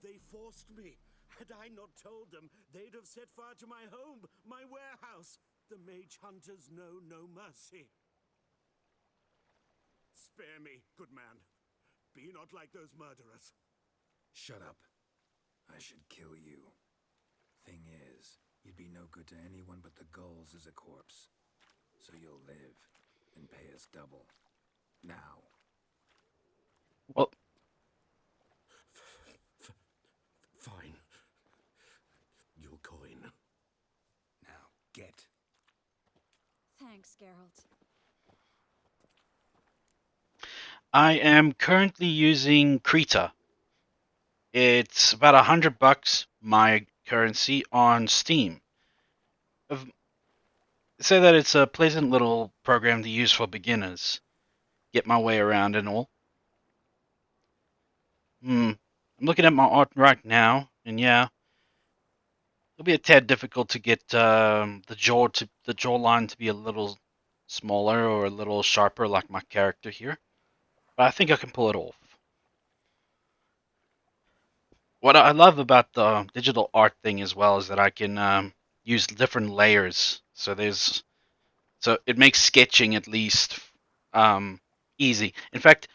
M: They forced me. Had I not told them, they'd have set fire to my home, my warehouse. The mage hunters know no mercy. Spare me, good man. Be not like those murderers.
C: Shut up. I should kill you. Thing is, you'd be no good to anyone but the gulls as a corpse. So you'll live and pay us double. Now.
A: Well,
M: Fine. Your coin.
C: Now, get.
K: Thanks, Geralt.
A: I am currently using Krita. It's about $100 my currency on Steam. Say that it's a pleasant little program to use for beginners. Get my way around and all. I'm looking at my art right now, and yeah, it'll be a tad difficult to get the jawline to be a little smaller or a little sharper, like my character here. But I think I can pull it off. What I love about the digital art thing as well is that I can use different layers. So it makes sketching at least easy. In fact,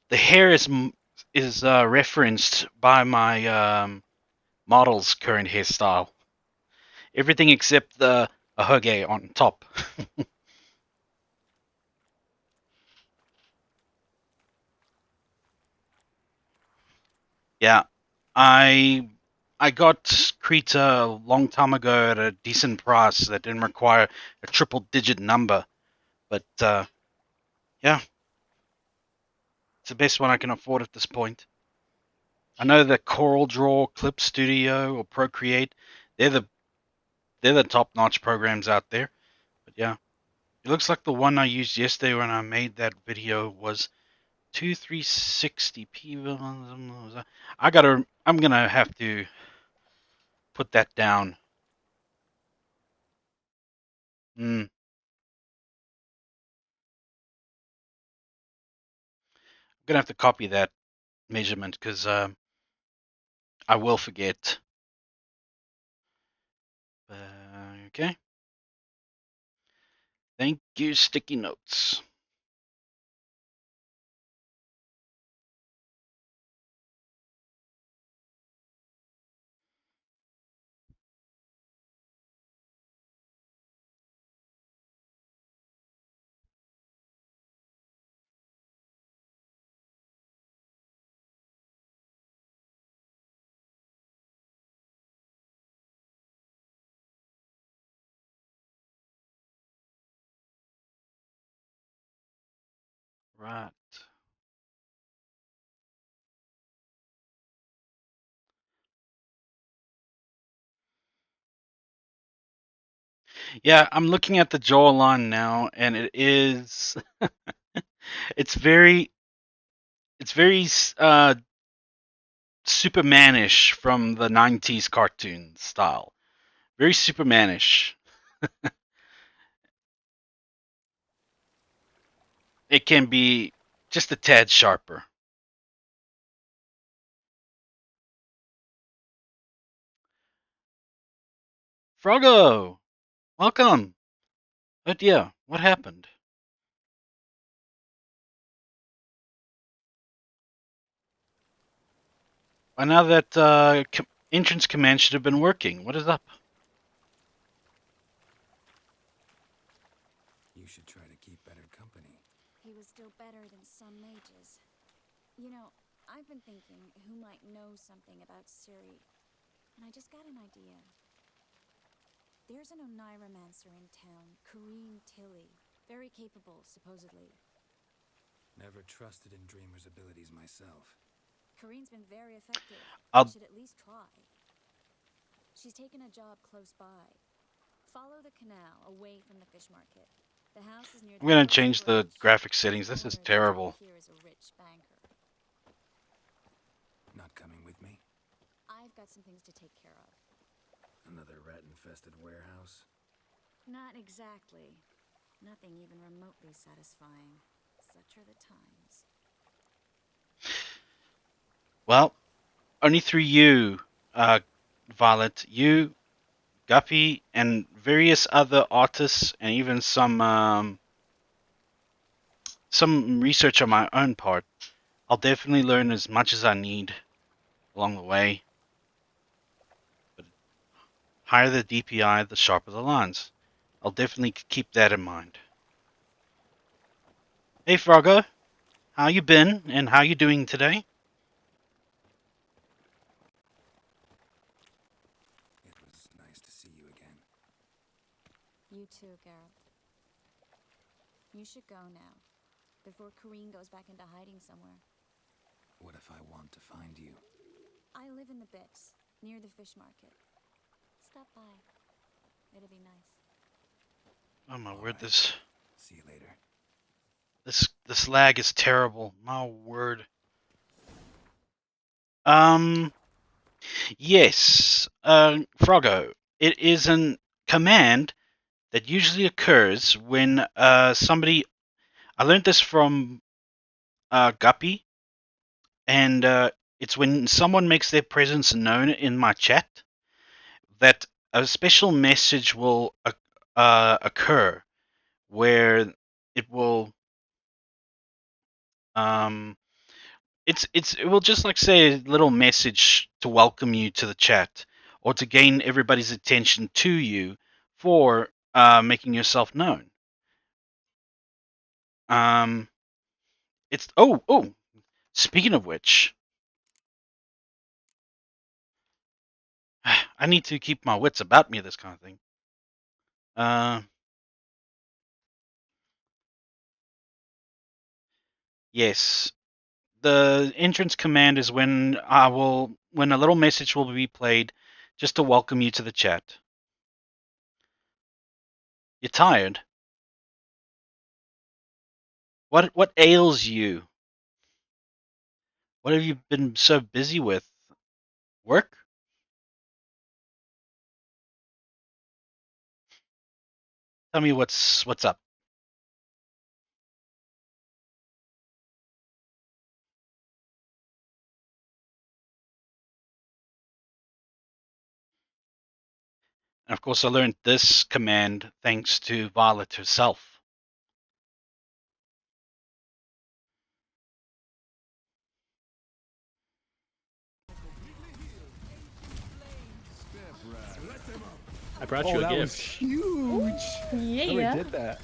A: the hair is referenced by my model's current hairstyle. Everything except the a hoge on top. Yeah, I I got Krita a long time ago at a decent price that didn't require a triple-digit number. But yeah, it's the best one I can afford at this point. I know that Coral Draw, Clip Studio, or Procreate, they're the they're the top-notch programs out there. But yeah, it looks like the one I used yesterday when I made that video was 2360p. I'm gonna have to put that down. I'm gonna have to copy that measurement because I will forget. Okay. Thank you, sticky notes. Right. Yeah, I'm looking at the jawline now, and it is. it's very. It's very Supermanish from the '90s cartoon style. Very Supermanish. It can be just a tad sharper. Froggo, welcome. Oh dear, what happened? Well, now that entrance command should have been working. What is up?
C: You should try to keep better company.
K: He was still better than some mages. You know, I've been thinking who might know something about Ciri, and I just got an idea. There's an Oniromancer in town, Kareen Tilly. Very capable, supposedly.
C: Never trusted in Dreamer's abilities myself.
K: Kareen's been very effective.
A: I'll
K: Should at least try. She's taken a job close by. Follow the canal away from the fish market. The house is near
A: I'm
K: the
A: gonna
K: Council
A: change the
K: Bridge.
A: graphic settings.
K: The
A: This is
K: owner of the job
A: terrible.
K: here is a rich banker.
C: Not coming with me?
K: I've got some things to take care of.
C: Another rat-infested warehouse?
K: Not exactly. Nothing even remotely satisfying. Such are the times.
A: Well, only through you, Violet, you, Guppy, and various other artists, and even some research on my own part. I'll definitely learn as much as I need along the way. But higher the DPI, the sharper the lines. I'll definitely keep that in mind. Hey, Froggo, how you been, and how you doing today?
C: It was nice to see you again.
K: You too, Geralt. You should go now, before Kareen goes back into hiding somewhere.
C: What if I want to find you?
K: I live in the Bix, near the fish market. Stop by. It'll be nice.
A: Oh my
C: All
A: word,
C: right.
A: this
C: See you later.
A: this lag is terrible. My word. Yes, Froggo. It is a command that usually occurs when somebody. I learned this from Guppy, and it's when someone makes their presence known in my chat that a special message will occur where it will um, it will just like say a little message to welcome you to the chat or to gain everybody's attention to you for making yourself known. Um, it's oh, speaking of which, I need to keep my wits about me, this kind of thing. Yes. The entrance command is when a little message will be played just to welcome you to the chat. You're tired? What ails you? What have you been so busy with? Work? Tell me what's up. And of course, I learned this command thanks to Violet herself.
N: I brought
C: Oh,
N: you a
C: that
N: gift.
C: was huge.
O: Yeah,
C: I already
O: yeah.
C: did that.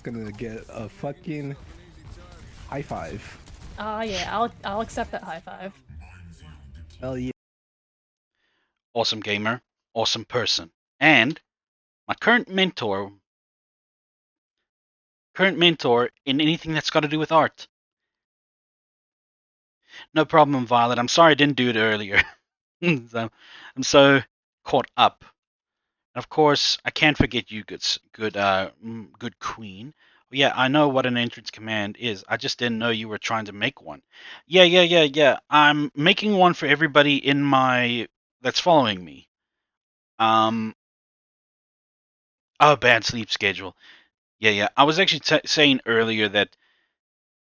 C: Gonna get a fucking high five.
O: Yeah, I'll accept that high five.
C: Hell yeah.
A: Awesome gamer, awesome person, and my current mentor in anything that's got to do with art. No problem, Violet. I'm sorry I didn't do it earlier. So, I'm so caught up. And of course, I can't forget you, good queen. Yeah, I know what an entrance command is. I just didn't know you were trying to make one. Yeah. I'm making one for everybody in my that's following me. Oh, bad sleep schedule. Yeah. I was actually saying earlier that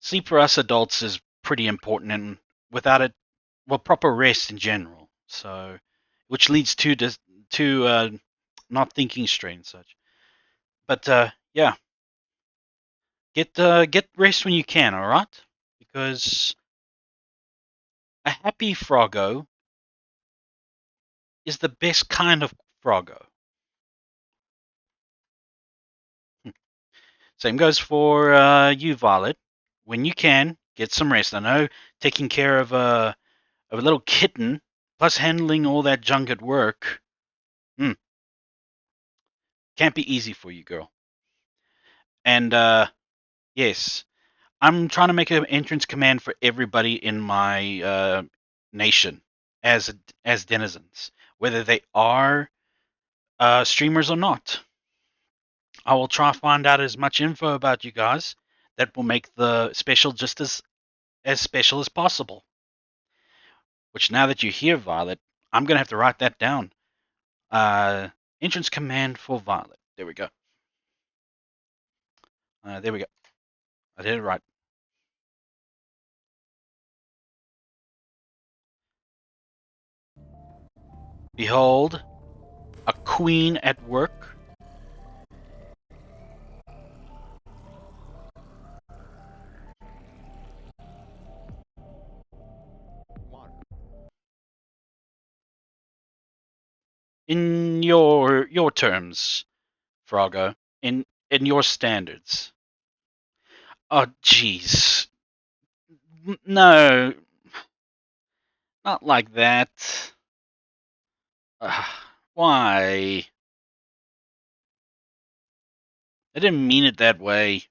A: sleep for us adults is pretty important, and without it, well, proper rest in general. So, which leads to not thinking straight and such. But yeah, get rest when you can. All right, because a happy Froggo is the best kind of Froggo. Same goes for you, Violet. When you can, get some rest. I know taking care of a little kitten plus handling all that junk at work, can't be easy for you, girl. And yes, I'm trying to make an entrance command for everybody in my nation as as denizens, whether they are streamers or not. I will try to find out as much info about you guys that will make the special just as special as possible. Which now that you're here, Violet, I'm gonna have to write that down. Uh, entrance command for Violet. There we go. There we go. I did it right. Behold, a queen at work. In your terms, Froggo, in your standards. Oh, jeez. No, not like that. Why? I didn't mean it that way.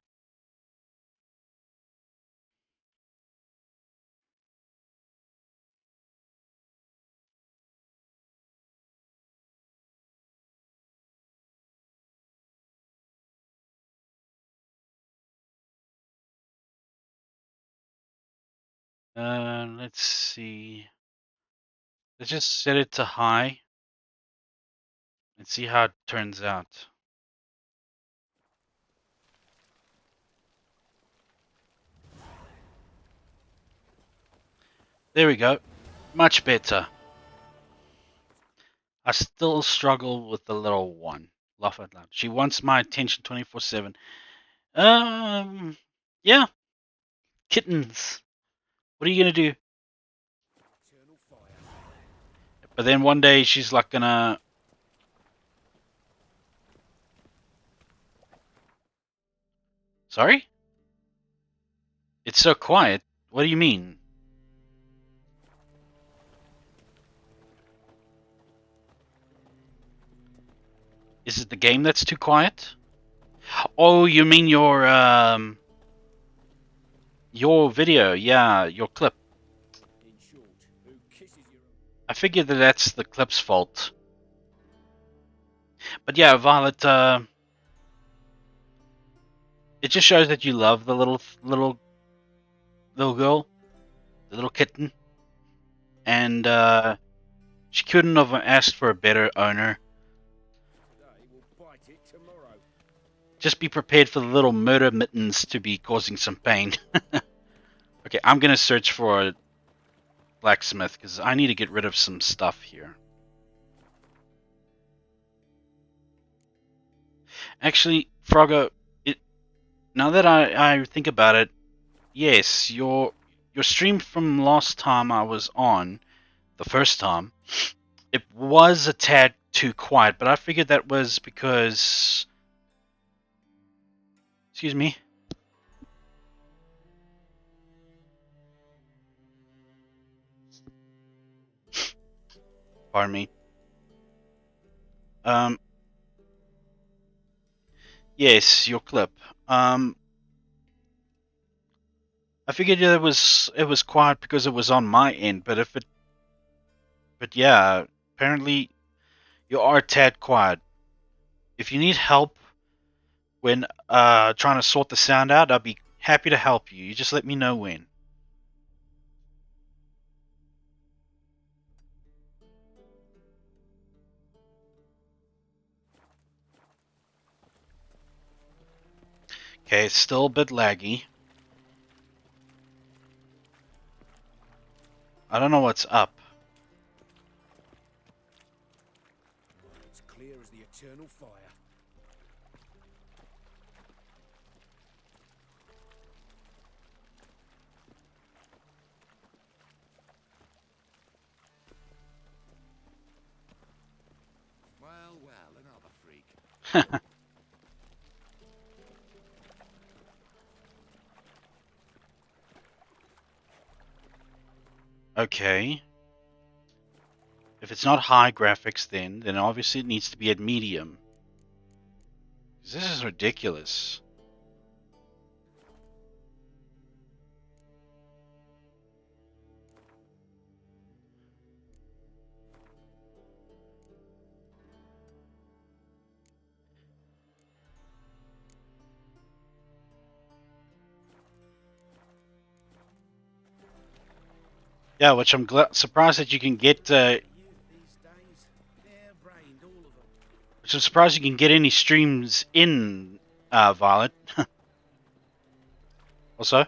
A: Let's see. Let's just set it to high and see how it turns out. There we go. Much better. I still struggle with the little one. Laugh out loud. She wants my attention 24/7. Yeah. Kittens. What are you gonna do? But then one day she's like gonna. Sorry? It's so quiet. What do you mean? Is it the game that's too quiet? Oh, you mean your video? Yeah, your clip.
B: In short, who kisses your...
A: I figured that that's the clip's fault. But yeah, Violet, it just shows that you love the little girl, the little kitten, and she couldn't have asked for a better owner.
B: Today will bite it tomorrow.
A: Just be prepared for the little murder mittens to be causing some pain. Okay, I'm gonna search for a blacksmith because I need to get rid of some stuff here. Actually, Froggo, now that I think about it, yes, your stream from last time I was on, the first time, it was a tad too quiet, but I figured that was because... Excuse me. Pardon me. Yes, your clip. I figured it was quiet because it was on my end, but yeah, apparently you are a tad quiet. If you need help when trying to sort the sound out, I'll be happy to help you. You just let me know when. Okay, it's still a bit laggy. I don't know what's up.
B: Well, it's clear as the eternal fire.
I: Well, another freak.
A: Okay. If it's not high graphics, then obviously it needs to be at medium. This is ridiculous. Yeah, which I'm surprised that you can get. Which I'm surprised you can get any streams in Violet. Also.
I: Willows.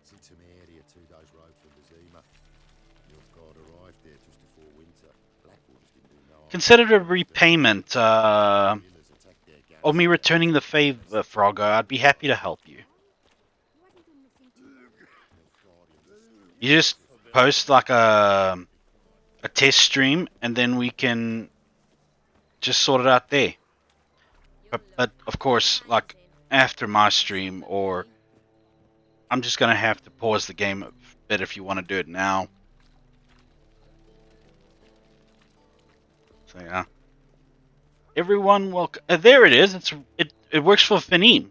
I: It's into my area 2 days road from Zima. Your guard arrived there just before winter. Blackwater just didn't do no.
A: Consider it a repayment. Of me returning the favor, Froggo. I'd be happy to help you. You just post like a test stream, and then we can just sort it out there. But of course, like after my stream, or I'm just gonna have to pause the game a bit if you want to do it now. So yeah. Everyone welcome. There it is. It works for Finim.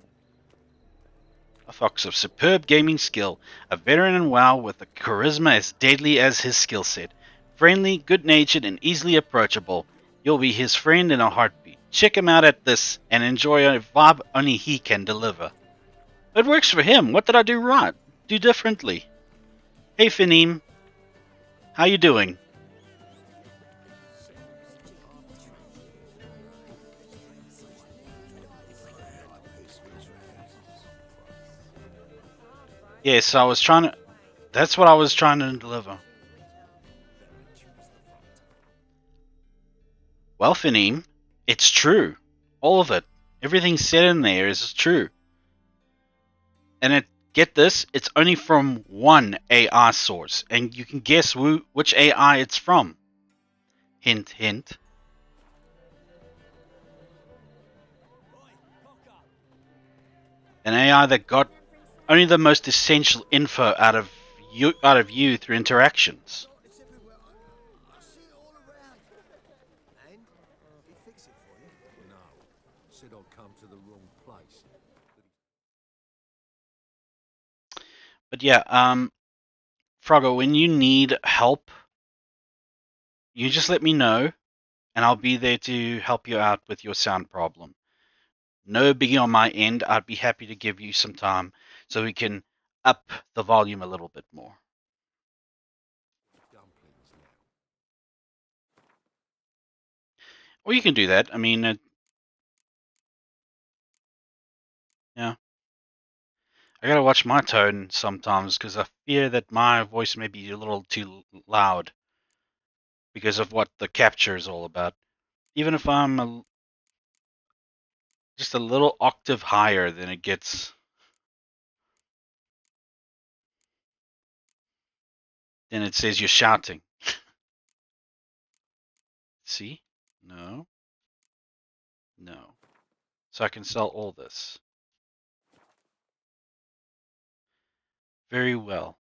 A: A fox of superb gaming skill, a veteran in WoW with a charisma as deadly as his skill set. Friendly, good-natured, and easily approachable. You'll be his friend in a heartbeat. Check him out at this and enjoy a vibe only he can deliver. It works for him. What did I do right? Do differently? Hey Finim. How you doing? Yes, I was trying to... That's what I was trying to deliver. Well, Finim, it's true. All of it. Everything said in there is true. And get this, it's only from one AI source. And you can guess which AI it's from. Hint, hint. An AI that got only the most essential info out of you through interactions. But yeah, Froggo, when you need help, you just let me know, and I'll be there to help you out with your sound problem. No biggie on my end. I'd be happy to give you some time so we can up the volume a little bit more. Or you can do that. I mean, yeah. I gotta watch my tone sometimes because I fear that my voice may be a little too loud because of what the capture is all about. Even if just a little octave higher, then it gets. Then it says you're shouting. See? No. No. So I can sell all this. Very well.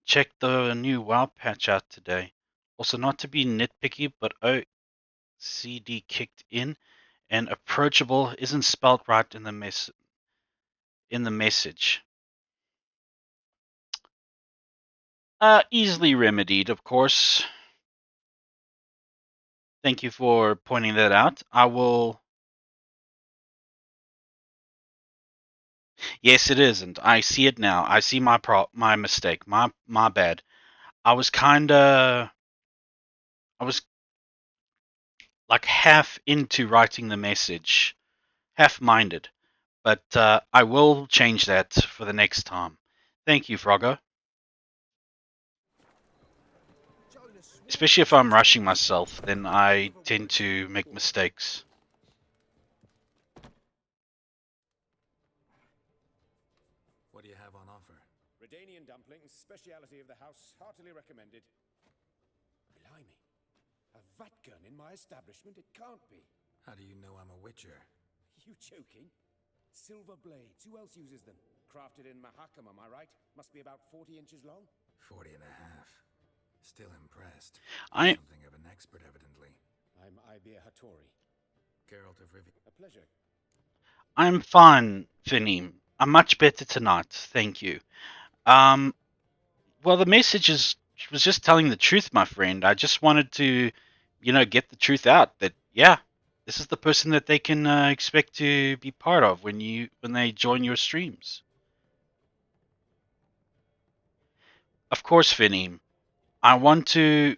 A: Check the new WoW patch out today. Also, not to be nitpicky, but OCD kicked in, and approachable isn't spelled right in the message. Easily remedied, of course. Thank you for pointing that out. I will. Yes, it isn't. I see it now. I see my mistake. My bad. I was like half into writing the message, half-minded. But I will change that for the next time. Thank you, Froggo. Especially if I'm rushing myself, then I tend to make mistakes.
C: What do you have on offer?
N: Redanian dumplings, speciality of the house, heartily recommended. Blimey. A vat gun in my establishment? It can't be.
C: How do you know I'm a witcher?
N: You joking? Silver blades. Who else uses them? Crafted in Mahakam, am I right? Must be about 40 inches long?
C: 40 and a half. Still impressed.
A: I
C: Something of an expert, evidently.
N: I'm Ibir Hattori.
C: Geralt of Rivia.
N: A pleasure.
A: I'm fine, Finim. I'm much better tonight, thank you. Well, the message was just telling the truth, my friend. I just wanted to, get the truth out that yeah, this is the person that they can expect to be part of when they join your streams. Of course, Finim. I want to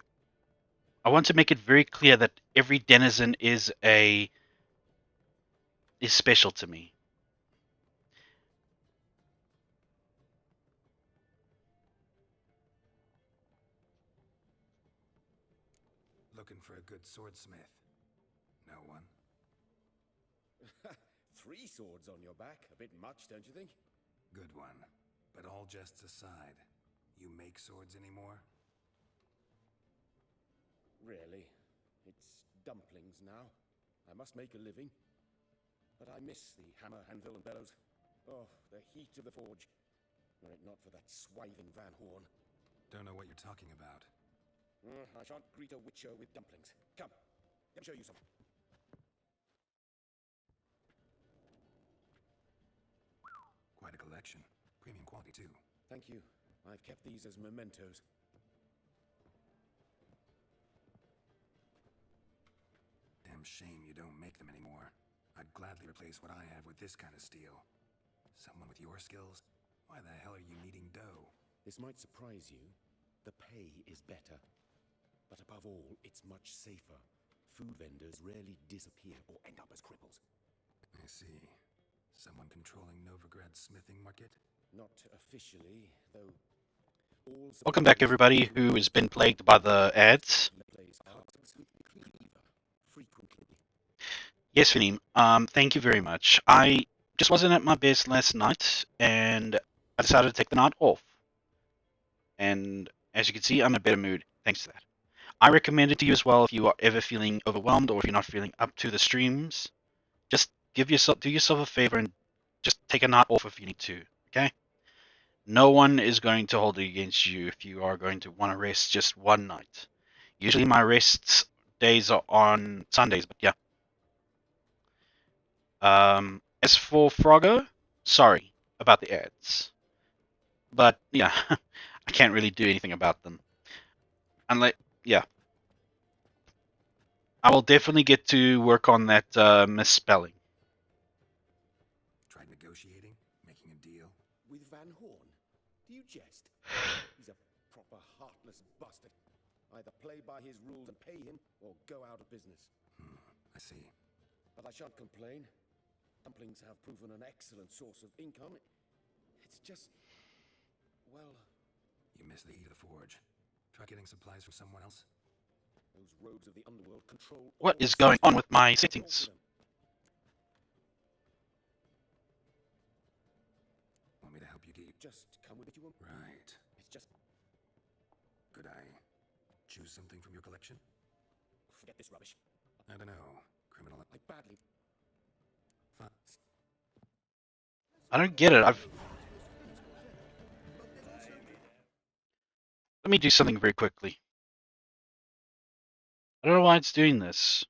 A: I want to make it very clear that every denizen is special to me.
C: Looking for a good swordsmith. No one?
N: 3 swords on your back. A bit much, don't you think?
C: Good one. But all jests aside, you make swords anymore?
N: Really? It's dumplings now. I must make a living. But I miss the hammer, anvil, and bellows. Oh, the heat of the forge. Were it not for that swithing Van Horn.
C: Don't know what you're talking about.
N: I shan't greet a witcher with dumplings. Come, let me show you some.
C: Quite a collection. Premium quality, too.
N: Thank you. I've kept these as mementos.
C: Damn shame you don't make them anymore. I'd gladly replace what I have with this kind of steel. Someone with your skills? Why the hell are you needing dough?
N: This might surprise you. The pay is better. But above all, it's much safer. Food vendors rarely disappear or end up as cripples.
C: I see. Someone controlling Novigrad's smithing market?
N: Not officially, though.
A: Welcome back, everybody who has been plagued by the ads. Yes, Finim. Thank you very much. I just wasn't at my best last night, and I decided to take the night off. And as you can see, I'm in a better mood thanks to that. I recommend it to you as well if you are ever feeling overwhelmed or if you're not feeling up to the streams. Just do yourself a favor and just take a night off if you need to. Okay? No one is going to hold it against you if you are going to want to rest just one night. Usually my rest days are on Sundays, but yeah. As for Froggo, sorry about the ads. but yeah, I can't really do anything about them. Unless, yeah, I will definitely get to work on that misspelling.
C: Tried negotiating? Making a deal?
N: With Van Horn? Do you jest? He's a proper heartless bastard. Either play by his rules and pay him, or go out of business.
C: I see.
N: But I shan't complain. Dumplings have proven an excellent source of income. It's just... well...
C: You miss the heat of the forge. Try getting supplies from someone else?
N: Those rogues of the underworld control
A: What
N: all
A: is
N: the
A: going on with my
N: Talk to
A: settings?
N: them.
C: Want me to help you get...
N: Just come with you.
C: Right.
N: It's just...
C: Could I choose something from your collection?
N: forget this rubbish.
C: I don't know. Criminal...
N: I badly...
C: Fine.
A: I don't get it. Let me do something very quickly. I don't know why it's doing this.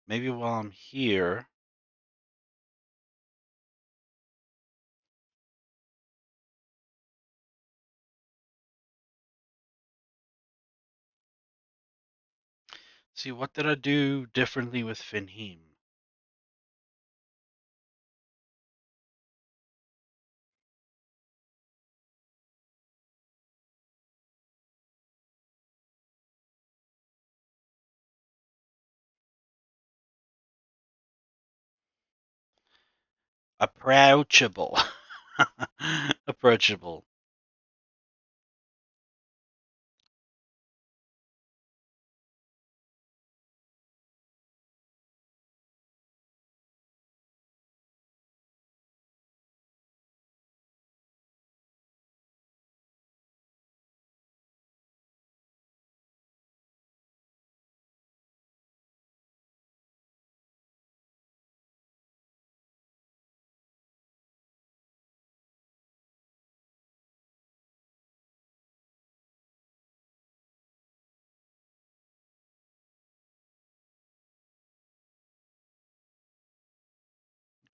A: Maybe while I'm here. See, what did I do differently with Finheim? Approachable. Approachable.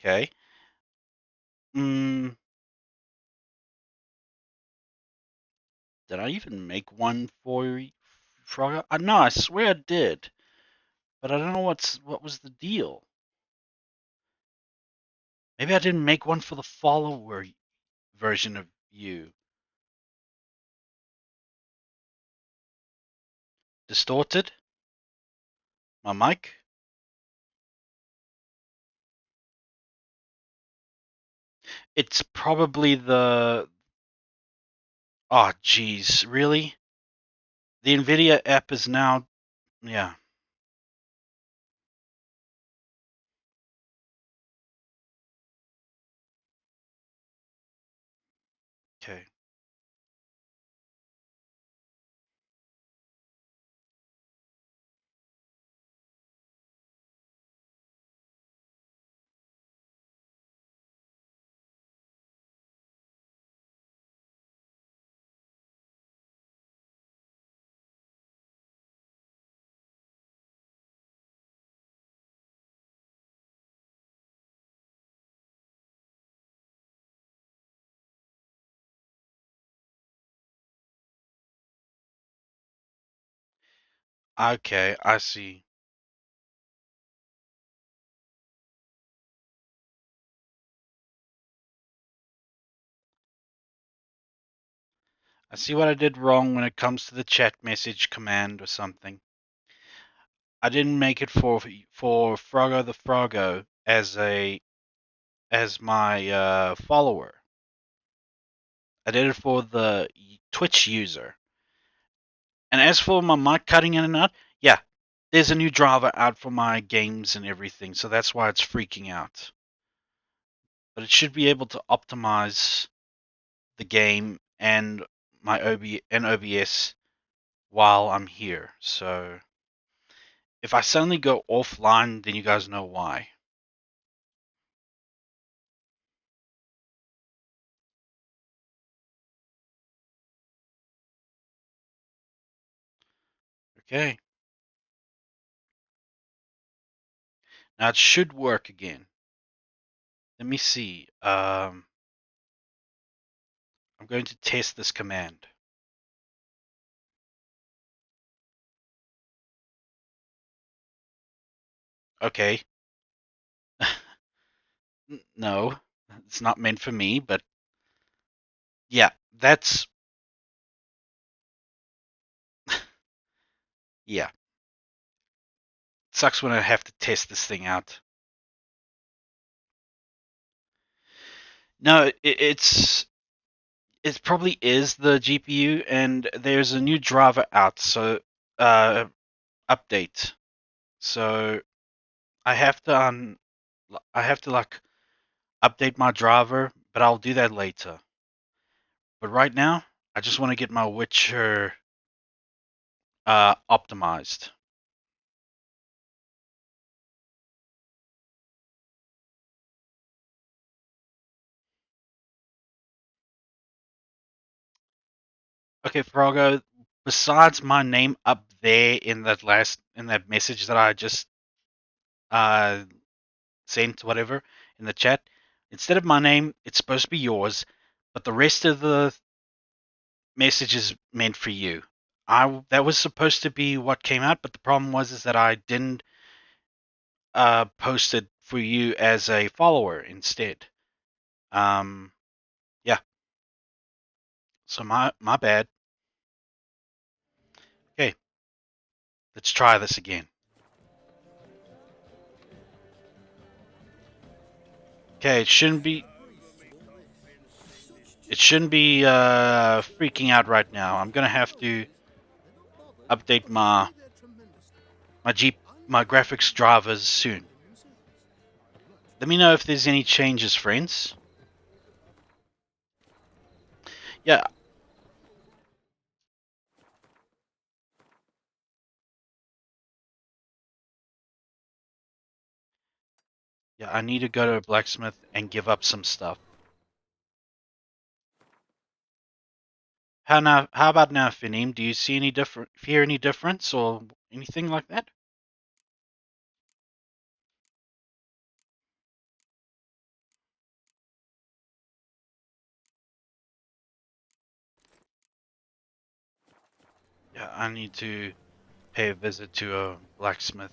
A: Okay. Did I even make one for Frog? No, I swear I did, but I don't know what was the deal. Maybe I didn't make one for the follower version of you. Distorted? My mic? It's probably the. Oh, jeez, really? The NVIDIA app is now. Yeah. Okay. Okay, I see. I see what I did wrong when it comes to the chat message command or something. I didn't make it for Froggo the Froggo as my follower. I did it for the Twitch user. And as for my mic cutting in and out, yeah, there's a new driver out for my games and everything, so that's why it's freaking out. But it should be able to optimize the game and my OBS while I'm here. So if I suddenly go offline, then you guys know why. Okay. Now it should work again. Let me see. I'm going to test this command. Okay. No, it's not meant for me, but yeah, that's yeah. Sucks when I have to test this thing out. No, it probably is the GPU, and there's a new driver out, so update. So I have to like update my driver, but I'll do that later. But right now, I just want to get my Witcher optimized. Okay, Frogo, besides my name up there in that message that I just uh sent, whatever, in the chat, instead of my name, it's supposed to be yours, but the rest of the message is meant for you. That was supposed to be what came out, but the problem was is that I didn't post it for you as a follower instead. Yeah. So my bad. Okay, let's try this again. Okay, it shouldn't be freaking out right now. I'm gonna have to update my graphics drivers soon. Let me know if there's any changes, friends. Yeah. Yeah, I need to go to a blacksmith and give up some stuff. How about now, Finim? Do you see any hear any difference or anything like that? Yeah, I need to pay a visit to a blacksmith.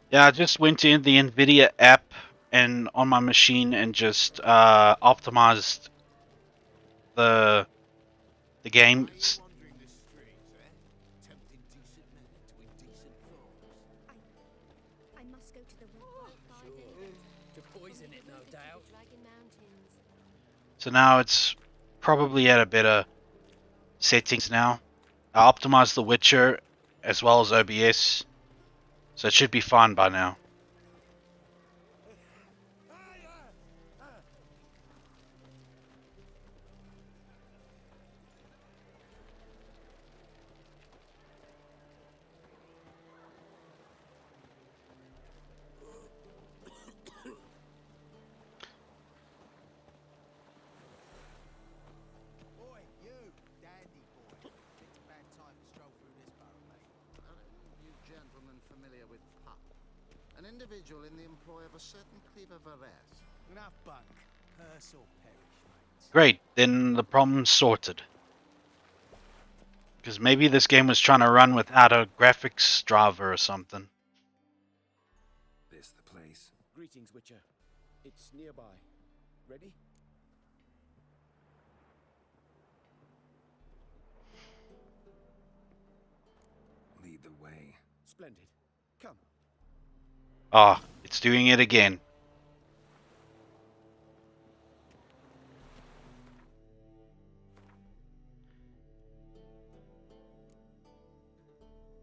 A: Yeah, I just went in the NVIDIA app and on my machine and just optimized the game.
K: I must go to the
B: To poison it, no doubt.
G: Dragon Mountains.
A: So now it's probably at a better settings now. I optimized the Witcher as well as OBS, so it should be fine by now.
E: Boy, you, dandy boy. It's about time to stroll through this borough, mate.
H: You gentlemen familiar with Pup? An individual in the employ of a certain Cleaver Varese.
E: Enough bunk. Curse or perish, mate.
A: Great, then the problem's sorted. Because maybe this game was trying to run without a graphics driver or something.
C: This the place?
N: Greetings, Witcher. It's nearby. Ready?
C: Lead the way.
N: Splendid. Come.
A: Ah, it's doing it again.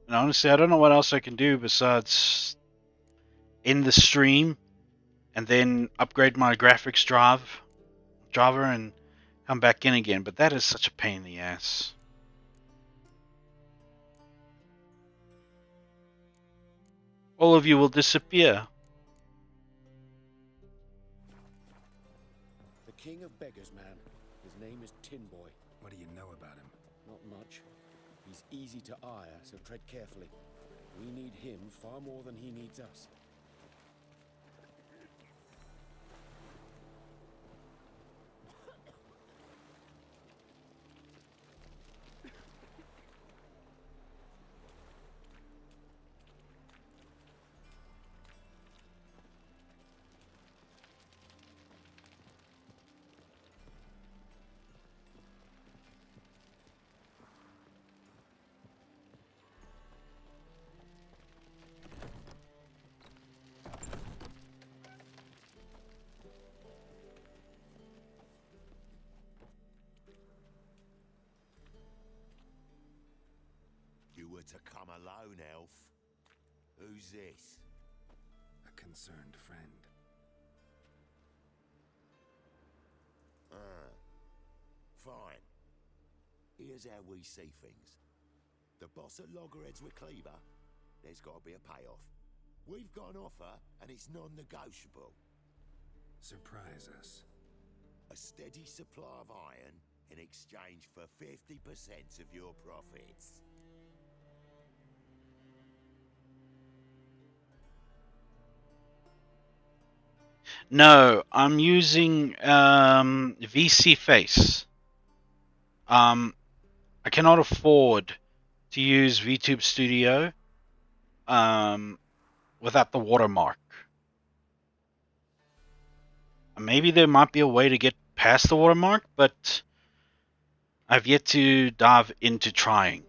A: And honestly, I don't know what else I can do besides end the stream and then upgrade my graphics driver and come back in again. But that is such a pain in the ass. All of you will disappear.
N: beggar's man. His name is Tin Boy.
C: What do you know about him?
N: Not much. He's easy to ire, so tread carefully. We need him far more than he needs us.
I: You were to come alone, elf. Who's this?
C: A concerned friend.
I: Ah, fine. Here's how we see things. The boss at Loggerheads with Cleaver, there's got to be a payoff. We've got an offer, and it's non-negotiable.
C: Surprise us.
I: A steady supply of iron in exchange for 50% of your profits.
A: No, I'm using VC Face. I cannot afford to use VTube Studio without the watermark. Maybe there might be a way to get past the watermark, but I've yet to dive into trying.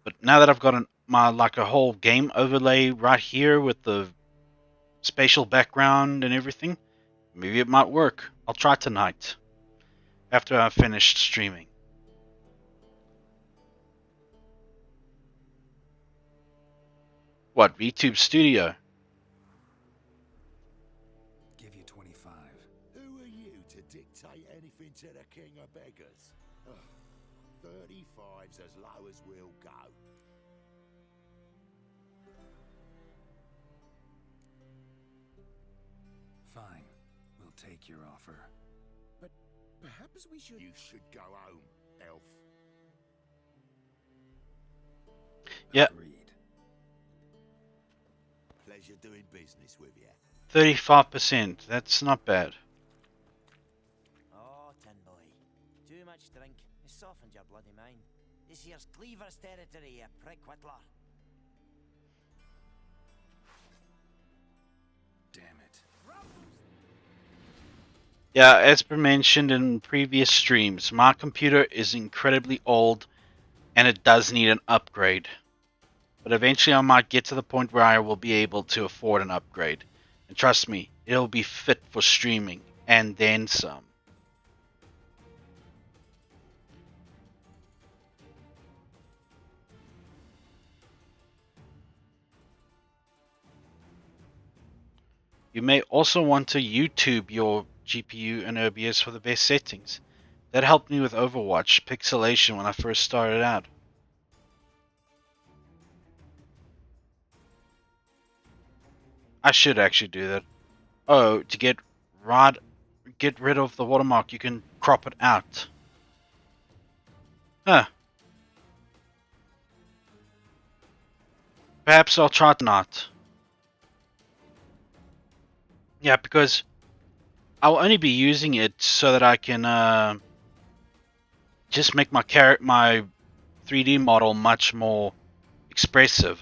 A: But now that I've got a whole game overlay right here with the spatial background and everything, maybe it might work. I'll try tonight after I've finished streaming. What, VTube Studio?
C: Give you 25.
I: Who are you to dictate anything to the king of beggars? 35's as low as we'll go.
C: Fine. We'll take your offer.
N: But perhaps we should...
I: You should go home, elf.
A: Yeah.
C: Agreed.
I: Pleasure doing business with you.
A: 35%. That's not bad.
B: Oh, Tin Boy. Too much drink has softened your bloody mind. This here's Cleaver's territory, you prick whittler.
C: Damn it.
A: Yeah, as per mentioned in previous streams, my computer is incredibly old and it does need an upgrade. But eventually I might get to the point where I will be able to afford an upgrade. And trust me, it'll be fit for streaming and then some. You may also want to YouTube your GPU and OBS for the best settings. That helped me with Overwatch pixelation when I first started out. I should actually do that. Oh, to get rid of the watermark, you can crop it out. Huh. Perhaps I'll try tonight. Yeah, because I'll only be using it so that I can just make my 3D model much more expressive.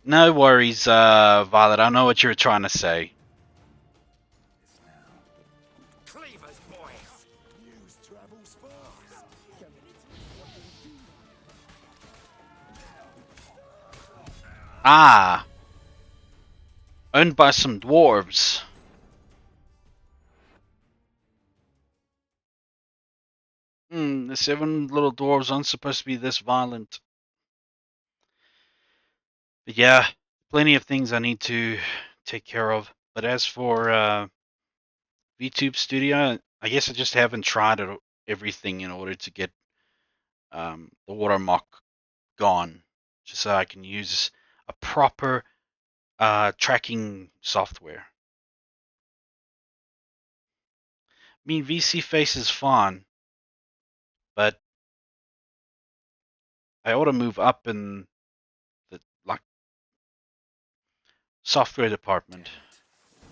A: No worries, Violet. I know what you're trying to say.
F: Cleaver's boys.
I: News travels fast.
A: Ah, owned by some dwarves. The 7 little dwarves aren't supposed to be this violent. But yeah, plenty of things I need to take care of. But as for VTube Studio, I guess I just haven't tried everything in order to get the watermark gone, just so I can use a proper tracking software. I mean, VC Face is fine, but I ought to move up in the like software department.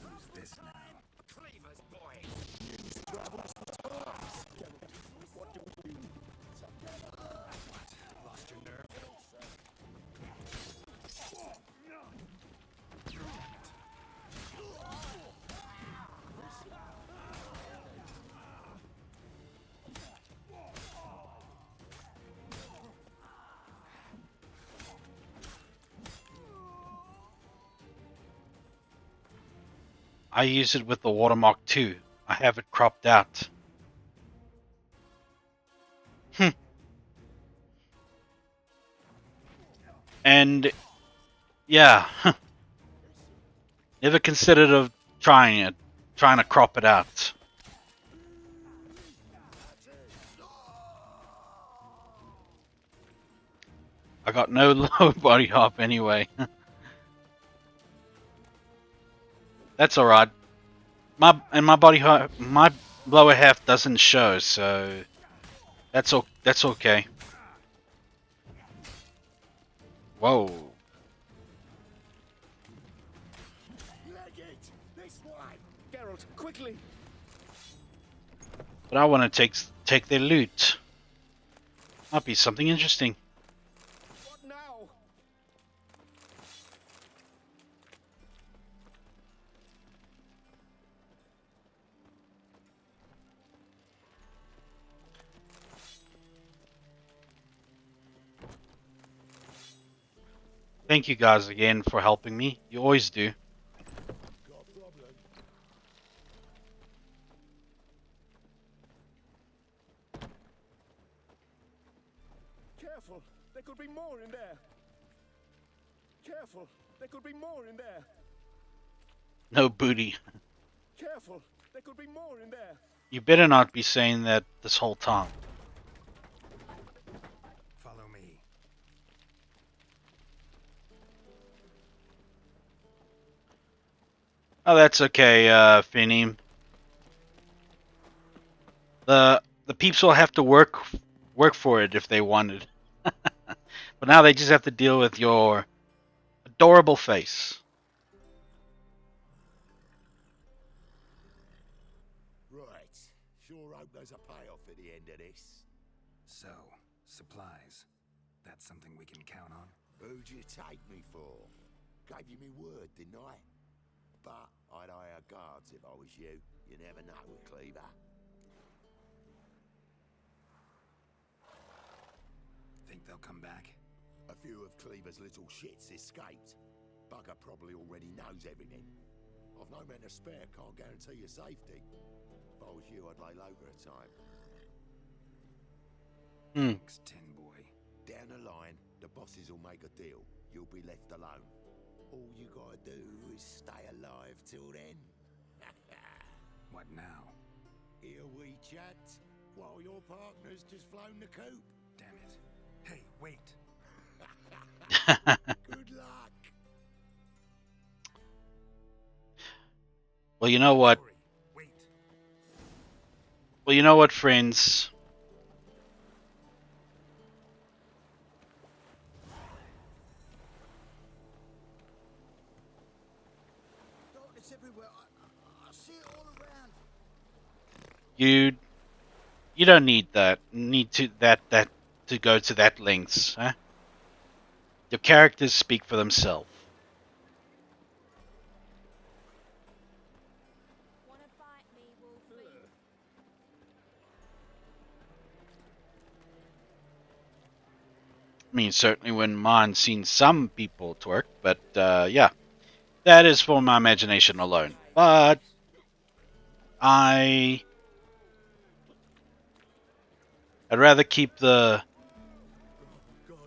C: Who's this now?
F: Cleaver's boy.
C: Lost your nerve?
A: I use it with the watermark too. I have it cropped out. And yeah, never considered of trying to crop it out. I got no low body hop anyway. That's alright. My body hop, my lower half doesn't show, so that's okay. Whoa.
F: Leg it! This way! Geralt, quickly!
A: But I want to take their loot. Might be something interesting.
F: What now?
A: Thank you guys again for helping me. You always do.
F: Careful! There could be more in there! Careful! There could be more in there!
A: No booty.
F: Careful! There could be more in there!
A: You better not be saying that this whole time.
C: Follow me.
A: Oh, that's okay, Finim. The peeps will have to work for it if they wanted. But now they just have to deal with your adorable face.
I: Right. Sure hope there's a payoff at the end of this.
C: So, supplies. That's something we can count on?
I: Who'd you take me for? Gave you me word, didn't I? But I'd hire guards if I was you. You never know with Cleaver.
C: Think they'll come back?
I: A few of Cleaver's little shits escaped. Bugger probably already knows everything. I've no men to spare, can't guarantee your safety. If I was you, I'd lay low for a time.
C: Thanks, Tin Boy.
I: Down the line, the bosses will make a deal. You'll be left alone. All you gotta do is stay alive till then.
C: What now?
I: Here we chat, while your partner's just flown the coop.
C: Damn it. Hey, wait.
I: Good luck.
A: Well, you know what?
C: Wait.
A: Well, you know what, friends?
E: Darkness everywhere. I see it all around.
A: You don't need that. Need to that to go to that lengths, huh? Your characters speak for themselves.
G: Wanna bite me, Wolfie?
A: I mean, certainly wouldn't mind seeing some people twerk, but yeah, that is for my imagination alone. But I'd rather keep the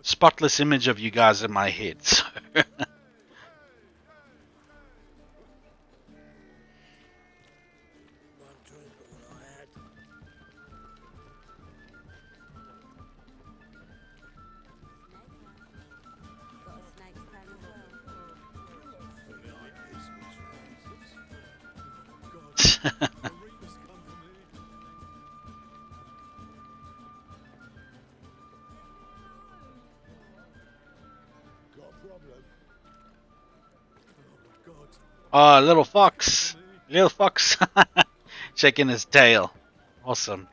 A: spotless image of you guys in my head. So.
E: One drink all I had.
I: Got a problem?
D: Oh, God.
A: Oh, little fox. Little fox. Shaking his tail. Awesome.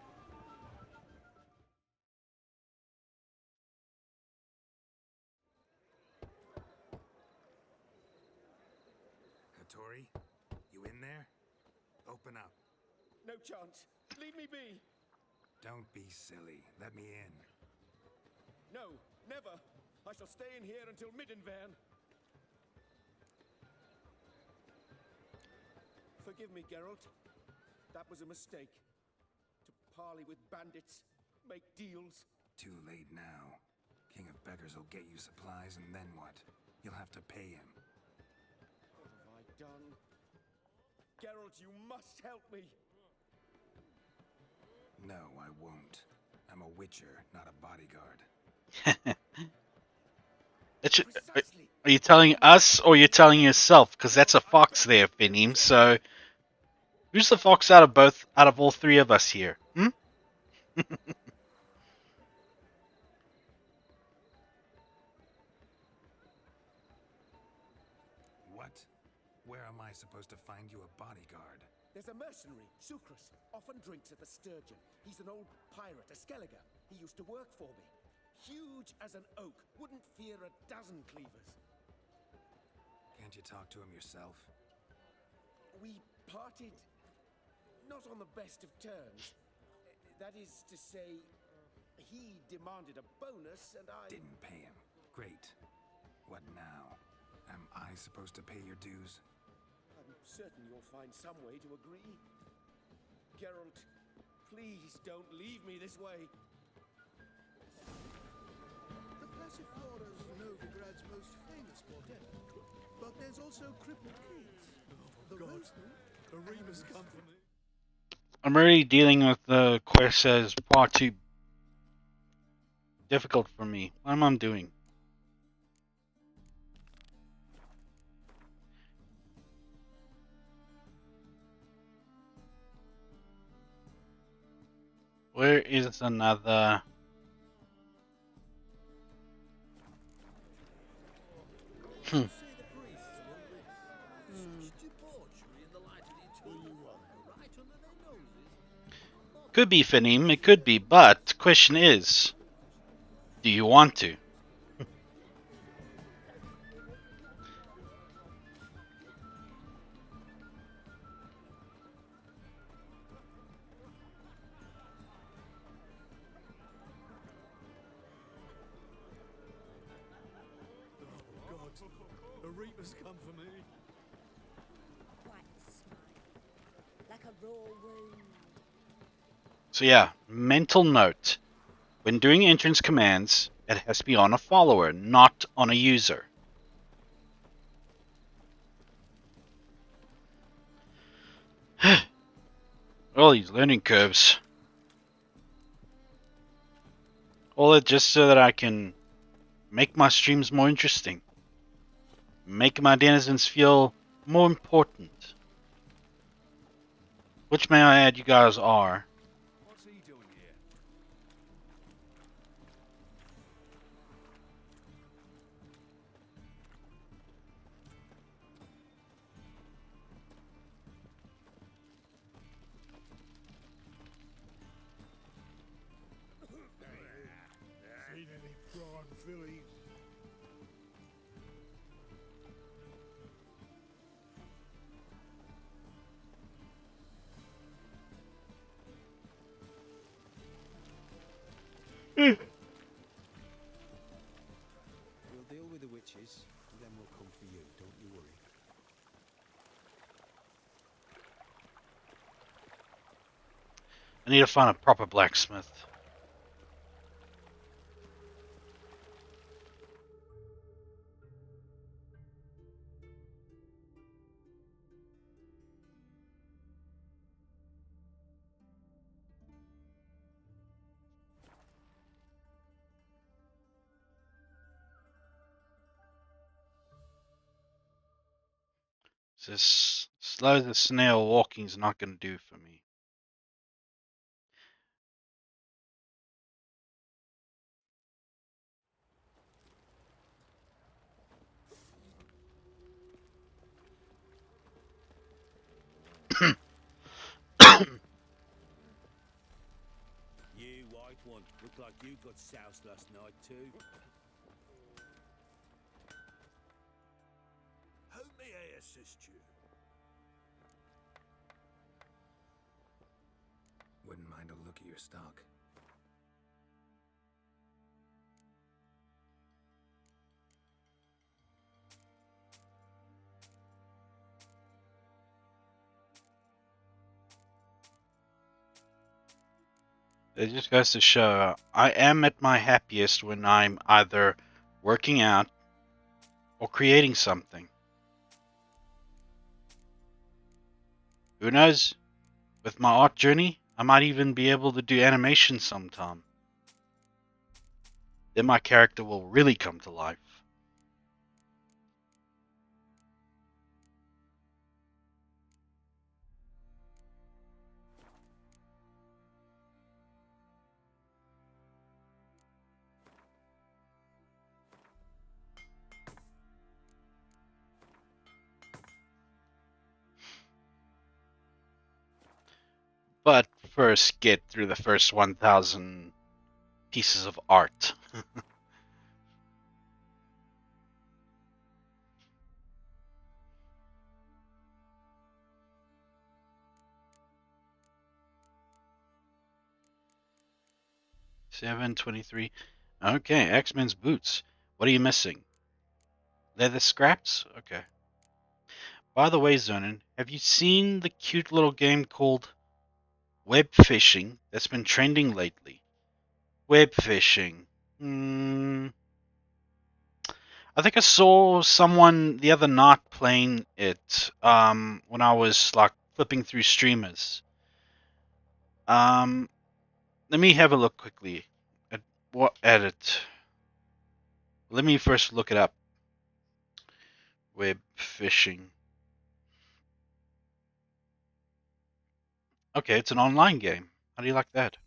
C: Hattori, you in there? Open up.
N: No chance. Leave me be.
C: Don't be silly. Let me in.
N: No, never. I shall stay in here until Middenvern. Forgive me, Geralt. That was a mistake. To parley with bandits, make deals.
C: Too late now. King of Beggars will get you supplies, and then what? You'll have to pay him.
N: What have I done? Geralt, you must help me.
C: No, I won't. I'm a witcher, not a bodyguard.
A: Are you telling us or you're telling yourself? Because that's a fox there, Finim. So, who's the fox out of all three of us here? Hmm?
C: What? Where am I supposed to find you a bodyguard?
N: There's a mercenary, Sucrus, often drinks at the Sturgeon. He's an old pirate, a Skelliger. He used to work for me. Huge as an oak, wouldn't fear a dozen cleavers.
C: Can't you talk to him yourself?
N: We parted not on the best of terms. That is to say, he demanded a bonus and I...
C: Didn't pay him. Great. What now? Am I supposed to pay your dues?
N: I'm certain you'll find some way to agree. Geralt, please don't leave me this way.
D: The Passiflora's Novigrad's most famous quartet. But there's also Crippled Kids. The Roseman.
M: Arena's come for me.
A: I'm already dealing with the quest as far too difficult for me. What am I doing? Where is another? Could be Finim, it could be, but the question is, do you want to?
M: God, Arena's come for me.
K: Quite the smile. Like a raw wound.
A: So yeah, mental note. When doing entrance commands, it has to be on a follower, not on a user. All these learning curves. All it just so that I can make my streams more interesting. Make my denizens feel more important. Which, may I add, you guys are.
M: What's he doing here?
H: Seen any prawn fillies?
B: We'll deal with the witches, and then we'll come for you, don't you worry.
A: I need to find a proper blacksmith. This slow the snail walking's not going to do for me.
B: You white one, look like you got soused last night too. How may I assist you?
C: Wouldn't mind a look at your stock.
A: It just goes to show I am at my happiest when I'm either working out or creating something. Who knows? With my art journey, I might even be able to do animation sometime. Then my character will really come to life. But first, get through the first 1,000 pieces of art. $7.23. Okay, X-Men's boots. What are you missing? Leather scraps? Okay. By the way, Zonin, have you seen the cute little game called Web Fishing that's been trending lately? Web fishing. I think I saw someone the other night playing it when I was like flipping through streamers. Let me have a look quickly at it. Let me first look it up. Web fishing. Okay, it's an online game. How do you like that?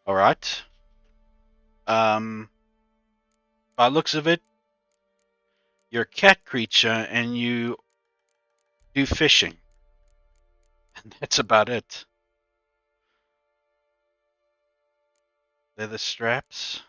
A: All right. By looks of it, you're a cat creature and you do fishing. And that's about it. Leather straps.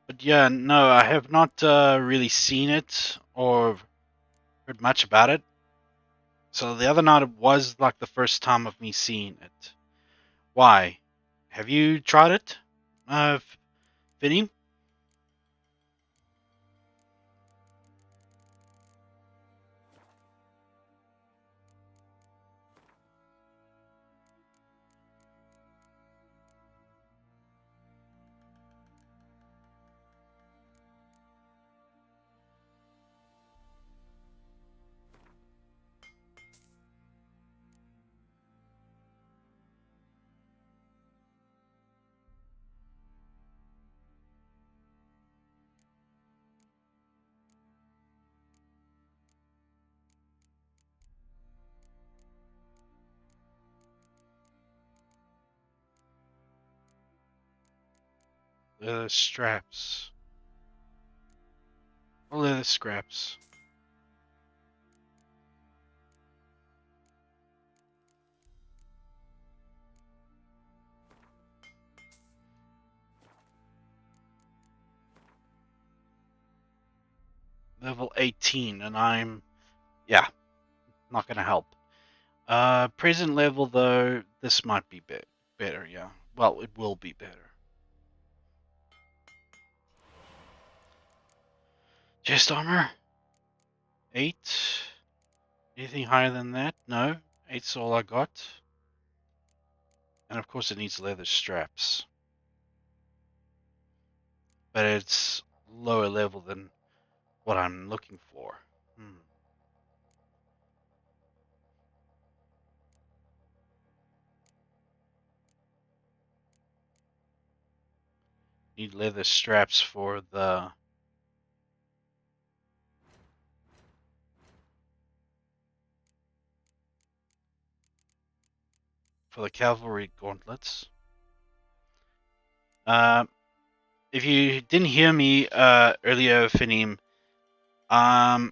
A: But yeah, no, I have not really seen it or heard much about it. So the other night was like the first time of me seeing it. Why? Have you tried it, Vinny? Leather straps. Or leather scraps. Level 18, and I'm, yeah, not gonna help. Present level though, this might be better, yeah. Well, it will be better. Chest armor? 8. Anything higher than that? No. 8's all I got. And of course it needs leather straps. but it's lower level than what I'm looking for. Need leather straps for the cavalry gauntlets. If you didn't hear me earlier, Finim, I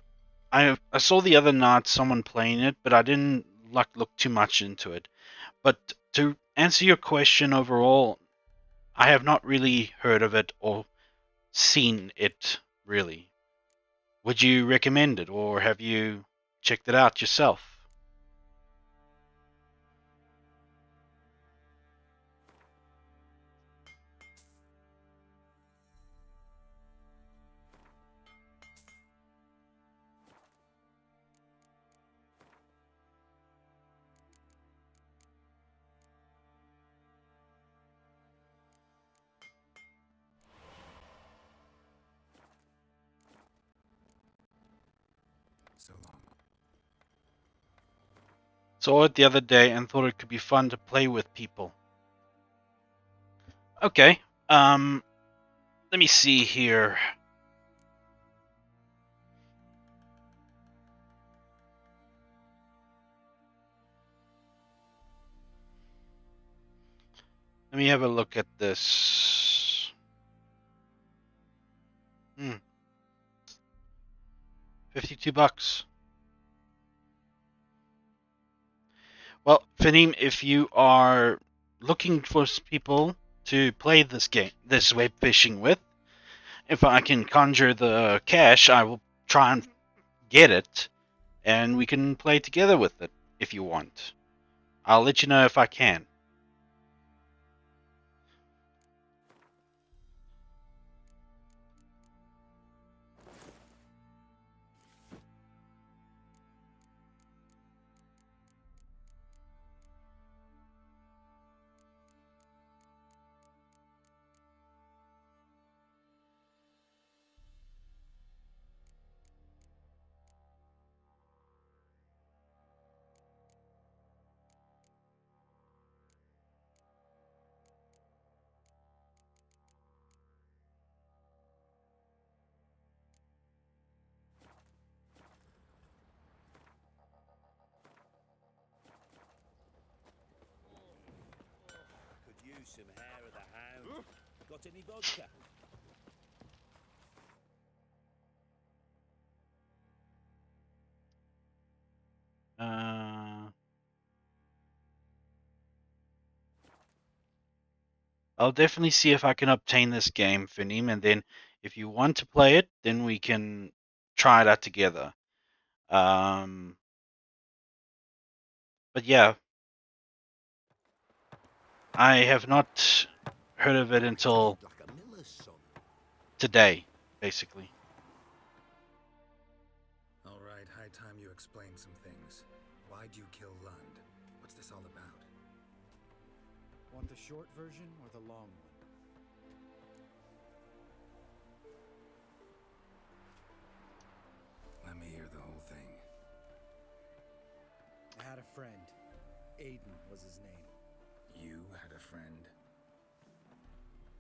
A: saw the other night someone playing it, but I didn't look too much into it. But to answer your question overall, I have not really heard of it or seen it really. Would you recommend it, or have you checked it out yourself?
C: So long.
A: Saw it the other day and thought it could be fun to play with people. Okay. Let me see here. Let me have a look at this. 52 bucks. Well, Fanim, if you are looking for people to play this game, this web fishing with, if I can conjure the cash, I will try and get it, and we can play together with it if you want. I'll let you know if I can.
B: Could use some hair of the hound. Got any vodka?
A: I'll definitely see if I can obtain this game, Finim, and then if you want to play it, then we can try it out together. But yeah, I have not heard of it until today, basically.
C: All right, high time you explain some things. Why'd you kill Lund? What's this all about?
P: Want the short version or the long one?
C: Let me hear the whole thing.
P: I had a friend. Aiden was his name.
C: You had a friend?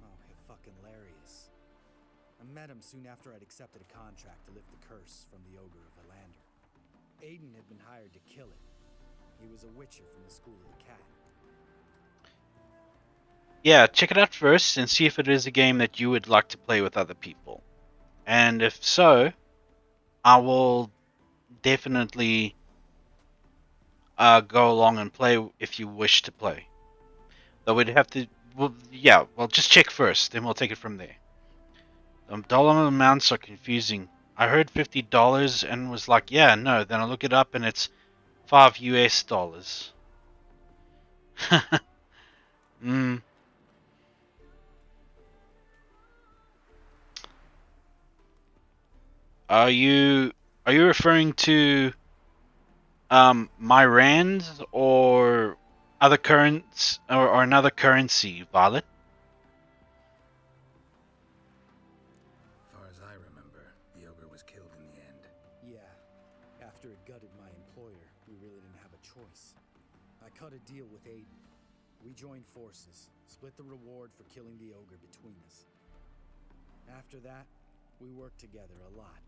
P: Oh, fucking hilarious. I met him soon after I'd accepted a contract to lift the curse from the Ogre of Valander. Aiden had been hired to kill it. He was a witcher from the School of the Cat.
A: Yeah, check it out first and see if it is a game that you would like to play with other people. And if so, I will definitely go along and play if you wish to play. Though we'd have to, well, just check first, then we'll take it from there. The dollar amounts are confusing. I heard $50 and was like, yeah, no. Then I look it up and it's $5 US. Hmm. Are you referring to my rand or other currents or another currency, Violet?
C: was killed in the end.
P: Yeah. After it gutted my employer, we really didn't have a choice. I cut a deal with Aiden. We joined forces, split the reward for killing the ogre between us. After that, we worked together a lot.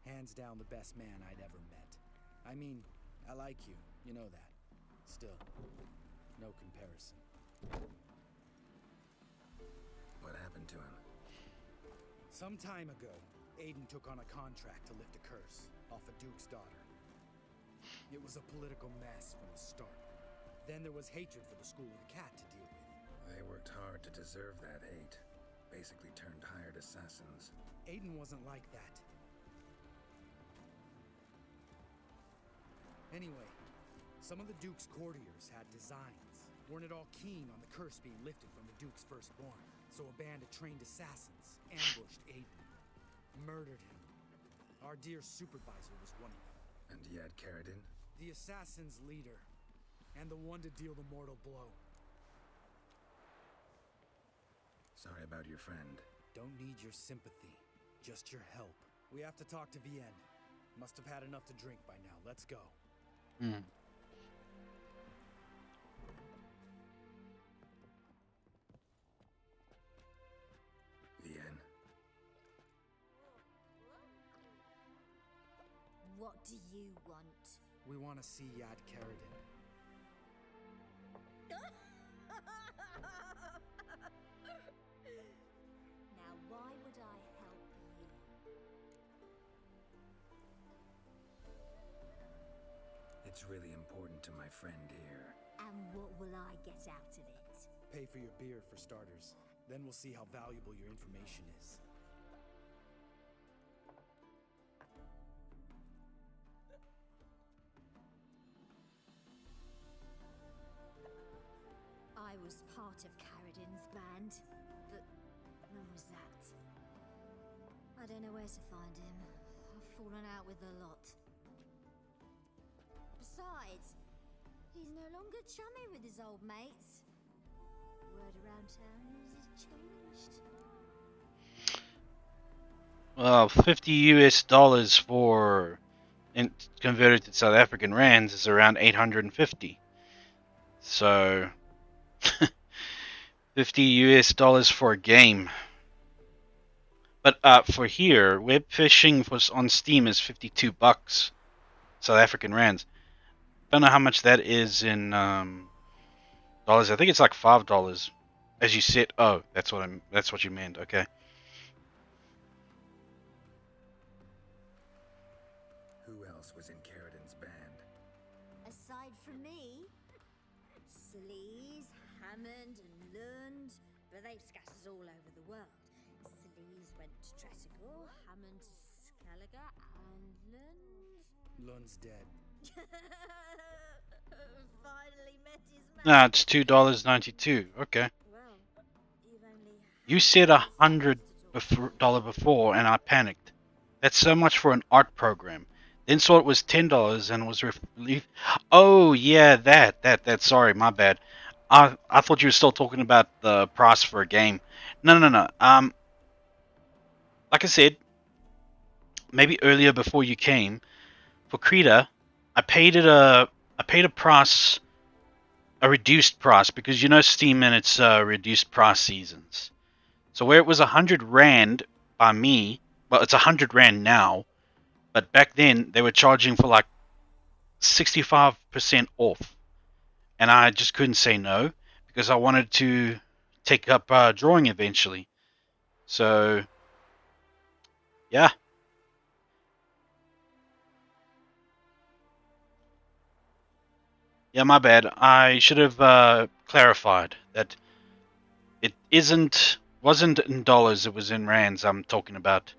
P: Hands down the best man I'd ever met. I mean, I like you, you know that. Still, no comparison.
C: What happened to him?
P: Some time ago, Aiden took on a contract to lift a curse off a duke's daughter. It was a political mess from the start. Then there was hatred for the School of the Cat to deal with.
C: They worked hard to deserve that hate. Basically turned hired assassins.
P: Aiden wasn't like that. Anyway, some of the Duke's courtiers had designs. Weren't at all keen on the curse being lifted from the Duke's firstborn. So a band of trained assassins ambushed Aiden. Murdered him. Our dear supervisor was one of them.
C: And he had Carradine?
P: The assassin's leader. And the one to deal the mortal blow.
C: Sorry about your friend.
P: Don't need your sympathy. Just your help. We have to talk to Vienne. Must have had enough to drink by now. Let's go.
C: Vienne.
K: What do you want?
P: We want to see Yad Carradine.
K: Now, why would I help you?
C: It's really important to my friend here.
K: And what will I get out of it?
P: Pay for your beer, for starters. Then we'll see how valuable your information is.
K: I was part of Carradine's band, but when was that? I don't know where to find him. I've fallen out with a lot. Besides, he's no longer chummy with his old mates. Word around town is he's changed.
A: Well, $50 for converted to South African rands is around 850. So $50 for a game. But for here, web fishing was on Steam is $52 South African rands. Don't know how much that is in dollars. I think it's like $5. As you said. Oh, that's what you meant. Okay.
C: Who else was in Carradine's band?
K: Aside from me, Sleaze, Hammond, and Lund, but they've scattered all over the world. Sleaze went to Tresigor, Hammond to Skellige, and Lund.
P: Lund's dead.
K: Finally met his man.
A: Ah, it's $2.92. Okay.
K: Well, you've only
A: You said $100 before, and I panicked. That's so much for an art program. Then saw it was $10 and was relieved. Oh yeah, that. Sorry, my bad. I thought you were still talking about the price for a game. No. Like I said, maybe earlier before you came, for Krita, I paid a price, a reduced price, because you know Steam and its reduced price seasons. So where it was 100 Rand by me, well, it's 100 Rand now, but back then they were charging for like 65% off, and I just couldn't say no because I wanted to take up drawing eventually. So yeah. Yeah, my bad. I should have clarified that it wasn't in dollars, it was in rands I'm talking about.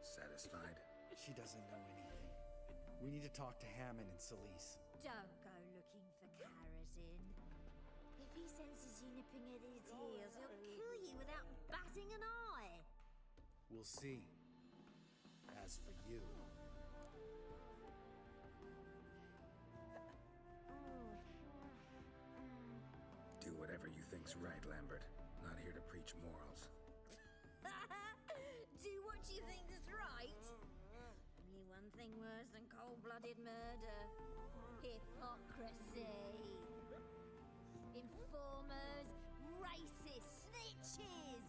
C: Satisfied?
P: She doesn't know anything. We need to talk to Hammond and Celise.
K: Don't go looking for Carradine. If he senses you nipping at his heels, he'll kill you without batting an eye.
P: We'll see. As for you...
C: Do whatever you think. Thanks, right, Lambert. Not here to preach morals.
K: Do what you think is right. Only one thing worse than cold-blooded murder. Hypocrisy. Informers, racist snitches.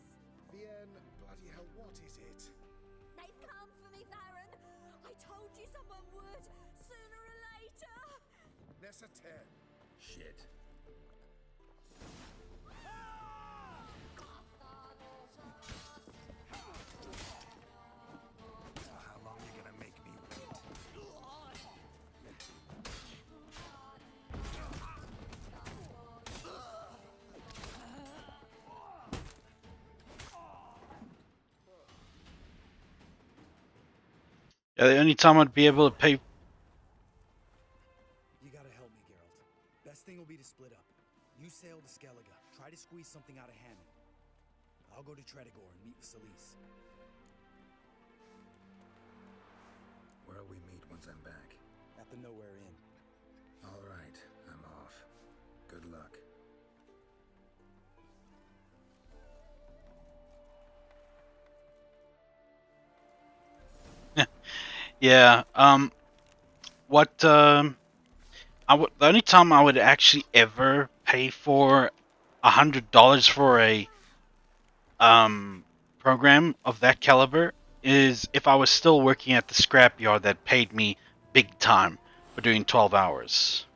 H: Vienne, bloody hell, what is it?
K: They've come for me, Baron. I told you someone would, sooner or later.
H: Nessa 10.
C: Shit. How long you gonna make me wait?
A: Yeah, the only time I'd be able to pay.
P: You gotta help me, Geralt. Best thing will be to split up. You sail to Skellige. Try to squeeze something out of Hammond. I'll go to Tredegor and meet with Solis.
C: Where'll we meet once I'm back?
P: At the Nowhere Inn.
C: All right, I'm off. Good luck.
A: Yeah. What? The only time I would actually ever pay for $100 for a program of that caliber is if I was still working at the scrapyard that paid me big time for doing 12 hours.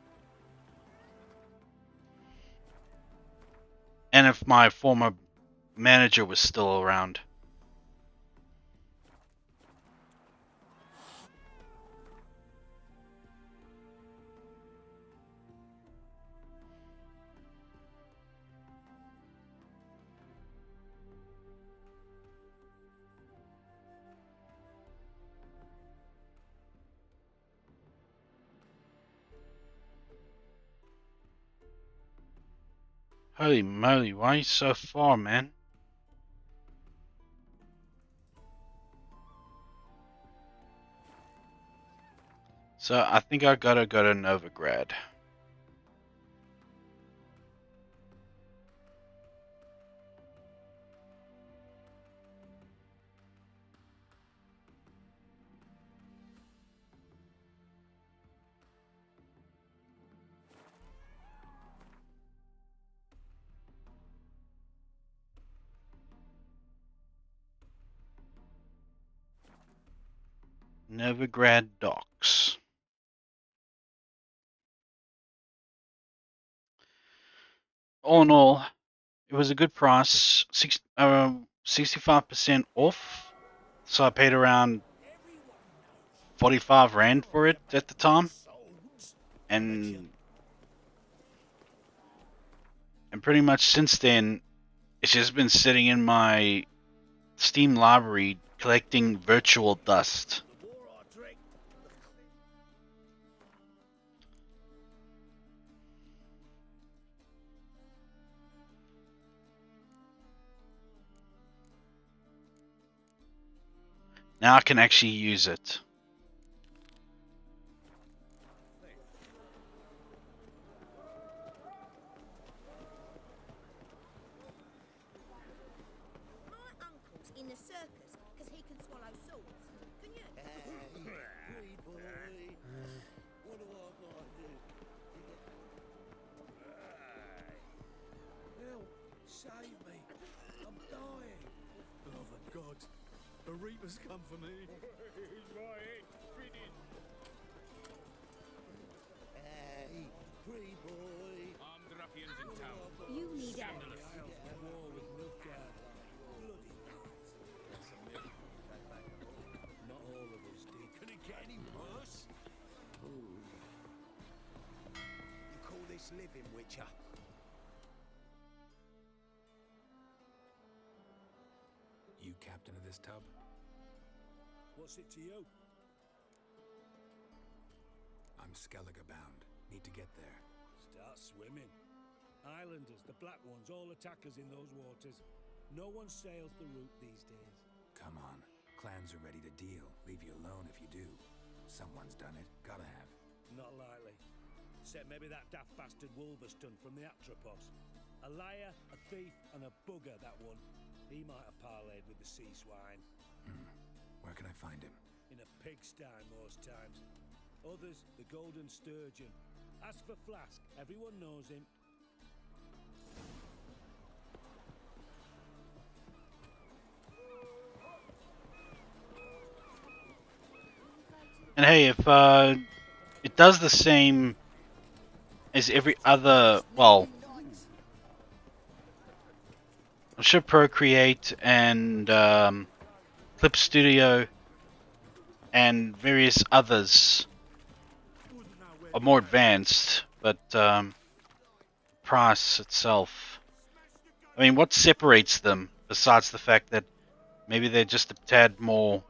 A: And if my former manager was still around. Holy moly, why are you so far, man? So I think I gotta go to Novigrad. Novigrad Docks. All in all, it was a good price. 65% off. So I paid around 45 Rand for it at the time. And pretty much since then, it's just been sitting in my Steam library collecting virtual dust. Now I can actually use it.
K: My uncle's in the circus because he can swallow swords. Can you?
I: Hey, boy. What do I gotta do?
H: Help! Save me! I'm dying! Oh, for God! The Reaper's come for me!
J: He's my head spinning.
I: Hey, pretty boy.
J: Armed ruffians in town.
K: You need help.
H: War with Nilfgaard. Bloody That's a myth. Not all of us did.
I: Could it get any worse?
E: You call this living, Witcher?
C: You captain of this tub?
H: What's it to you?
C: I'm Skellige bound. Need to get there.
H: Start swimming. Islanders, the black ones, all attackers in those waters. No one sails the route these days.
C: Come on. Clans are ready to deal. Leave you alone if you do. Someone's done it. Gotta have.
H: Not likely. Except maybe that daft bastard Wolverston from the Atropos.
B: A liar, a thief, and a bugger, that one. He might have parlayed with the sea swine.
C: Where can I find him?
B: In a pigsty most times. Others, the golden sturgeon. As for Flask, everyone knows him.
A: And hey, if it does the same as every other, well, I'm sure Procreate and Clip Studio and various others are more advanced, but price itself. I mean, what separates them besides the fact that maybe they're just a tad more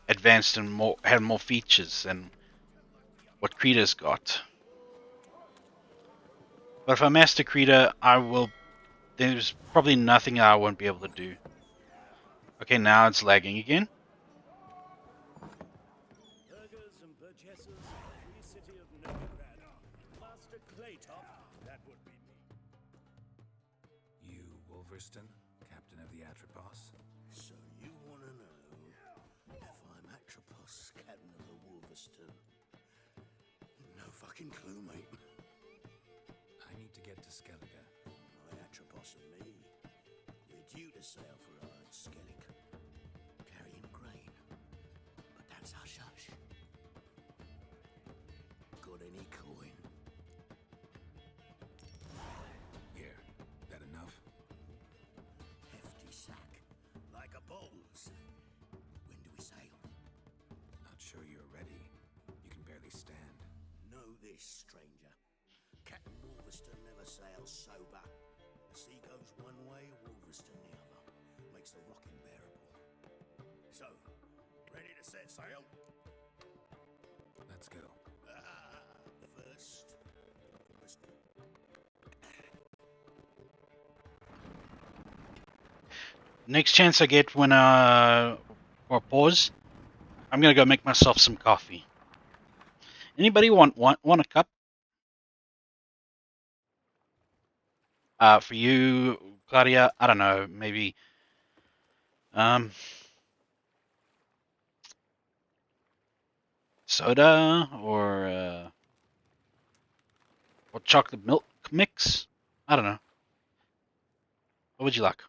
A: advanced and more have more features than what Creeder's got. But if I master Creeder, I will. There's probably nothing I won't be able to do. Okay, now it's lagging again.
B: Burgers and purchasers, free city of Novigrad. Master Claytop, that would be me.
C: You, Wolverston, captain of the Atropos?
D: So you want to know if I'm Atropos, captain of the Wolverston? No fucking clue, mate.
C: I need to get to Skellige.
D: My Atropos and me, we're due to sail for Skellig, carrying grain. But that's hush-hush. Got any coin?
C: Here, that enough?
D: Hefty sack, like a bull's. When do we sail?
C: Not sure you're ready. You can barely stand.
D: Know this, stranger. Captain Wolverston never sails sober. The sea goes one way, Wolverston the other. Makes the rocking bearable. So, ready to set sail?
C: Let's go.
D: First,
A: Next chance I get when or pause, I'm gonna go make myself some coffee. Anybody want a cup? For you, Claudia, I don't know, maybe soda or chocolate milk mix. I don't know. What would you like?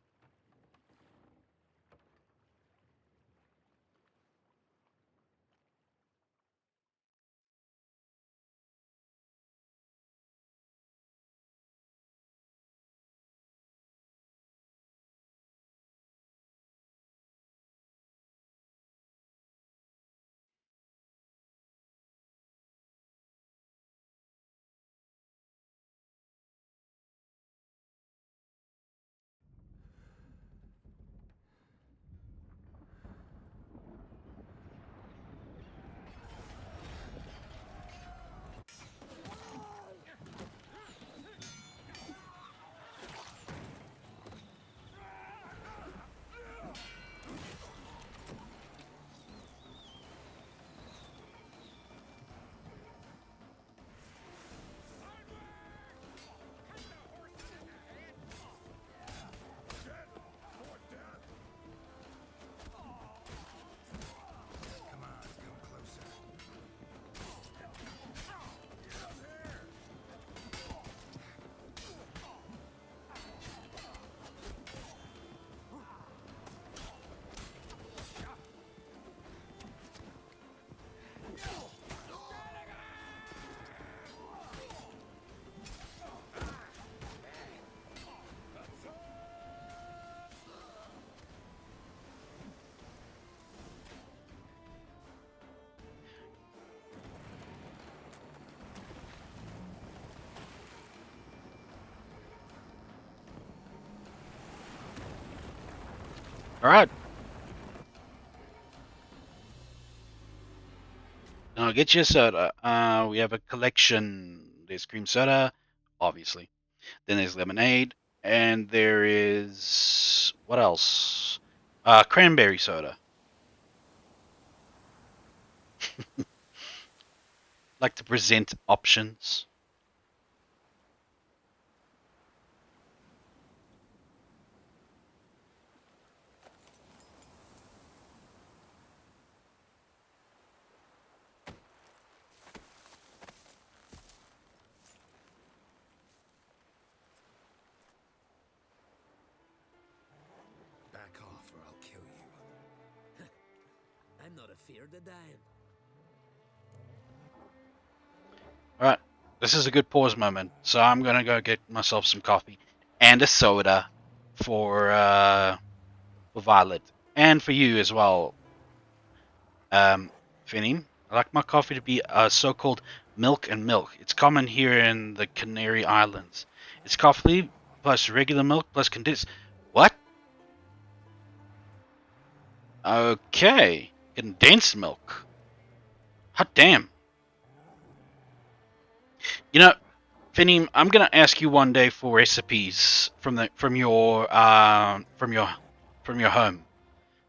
A: All right. I'll get you a soda. We have a collection. There's cream soda, obviously. Then there's lemonade, and there is what else? Cranberry soda. Like to present options.
Q: not afeard of dying.
A: Alright, this is a good pause moment, so I'm gonna go get myself some coffee and a soda for Violet. And for you as well, Finny. I like my coffee to be so-called milk and milk. It's common here in the Canary Islands. It's coffee plus regular milk plus condensed. What? Okay, condensed milk. Hot damn. You know, Finny, I'm gonna ask you one day for recipes from your home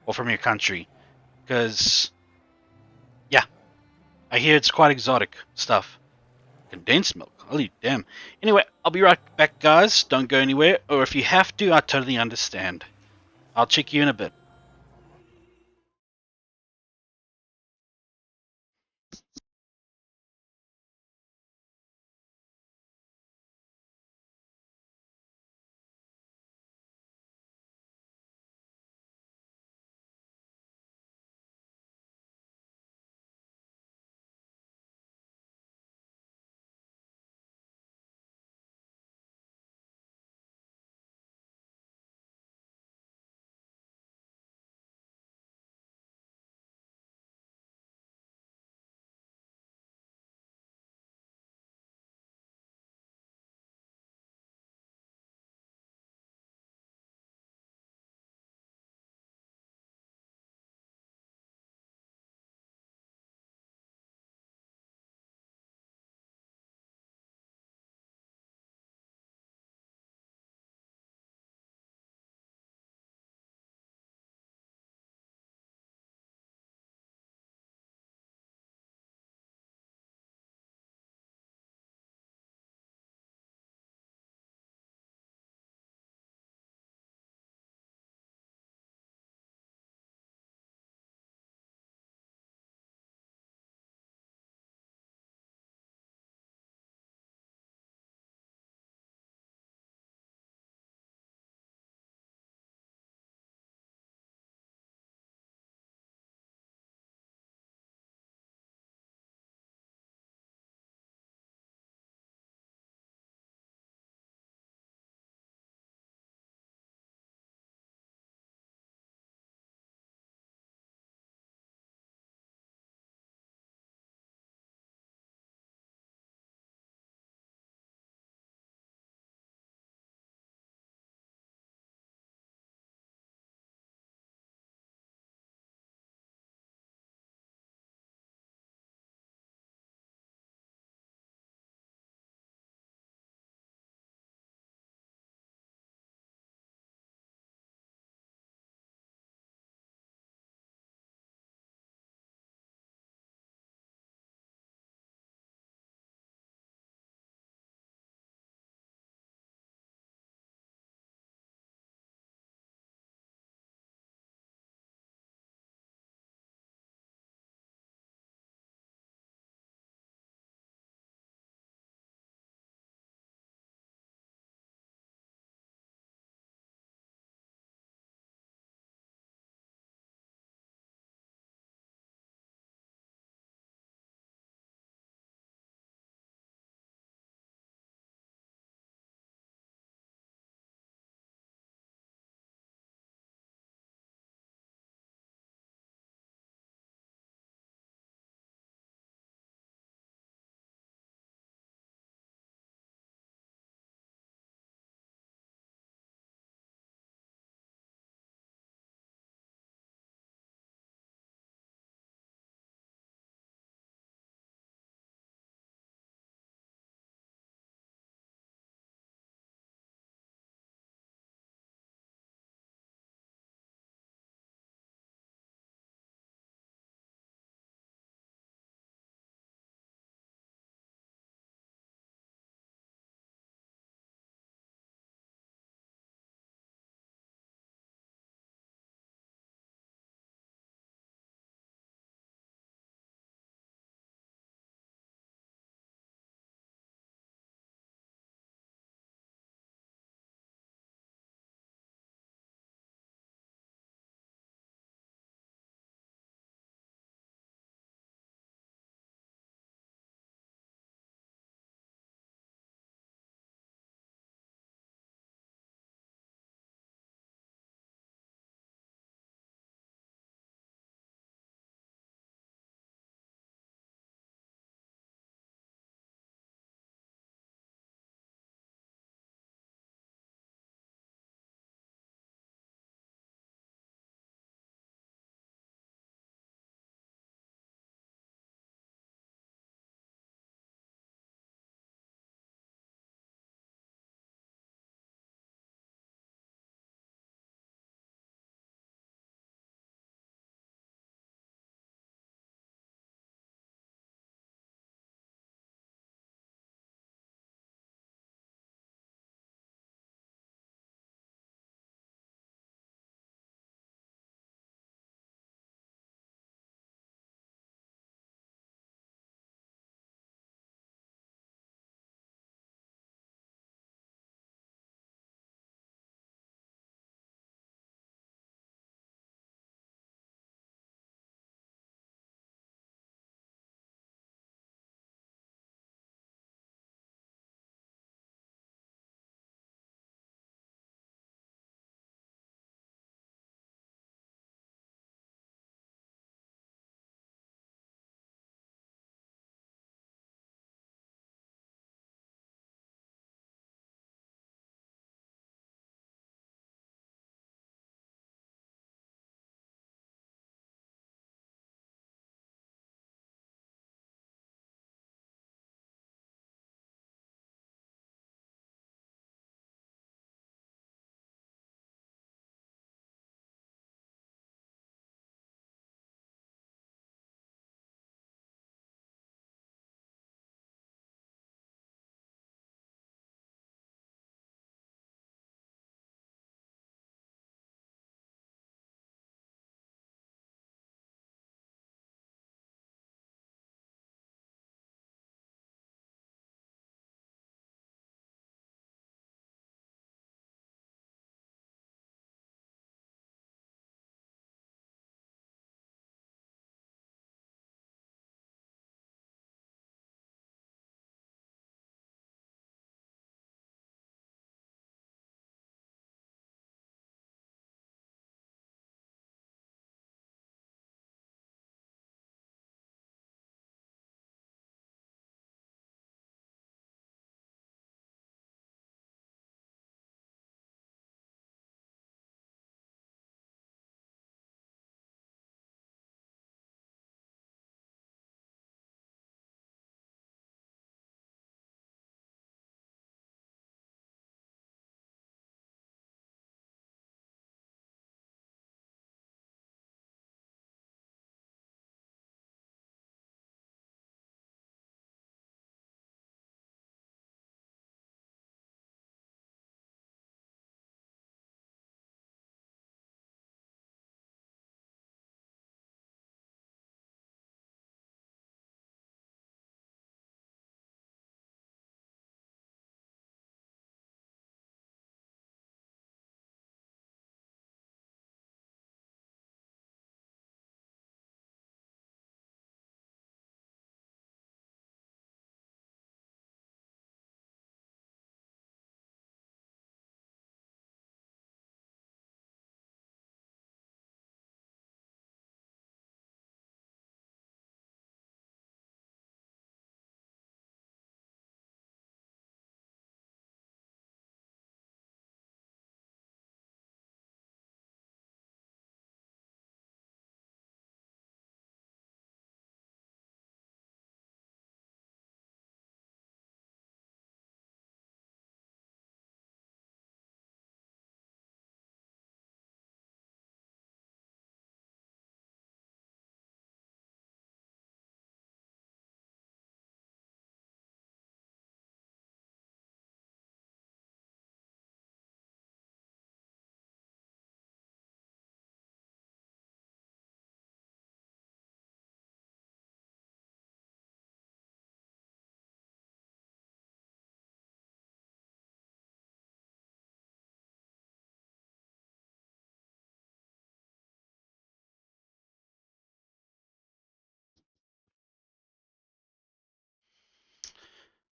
A: or from your country, because yeah, I hear it's quite exotic stuff. Condensed milk. Holy damn. Anyway, I'll be right back, guys. Don't go anywhere. Or if you have to, I totally understand. I'll check you in a bit.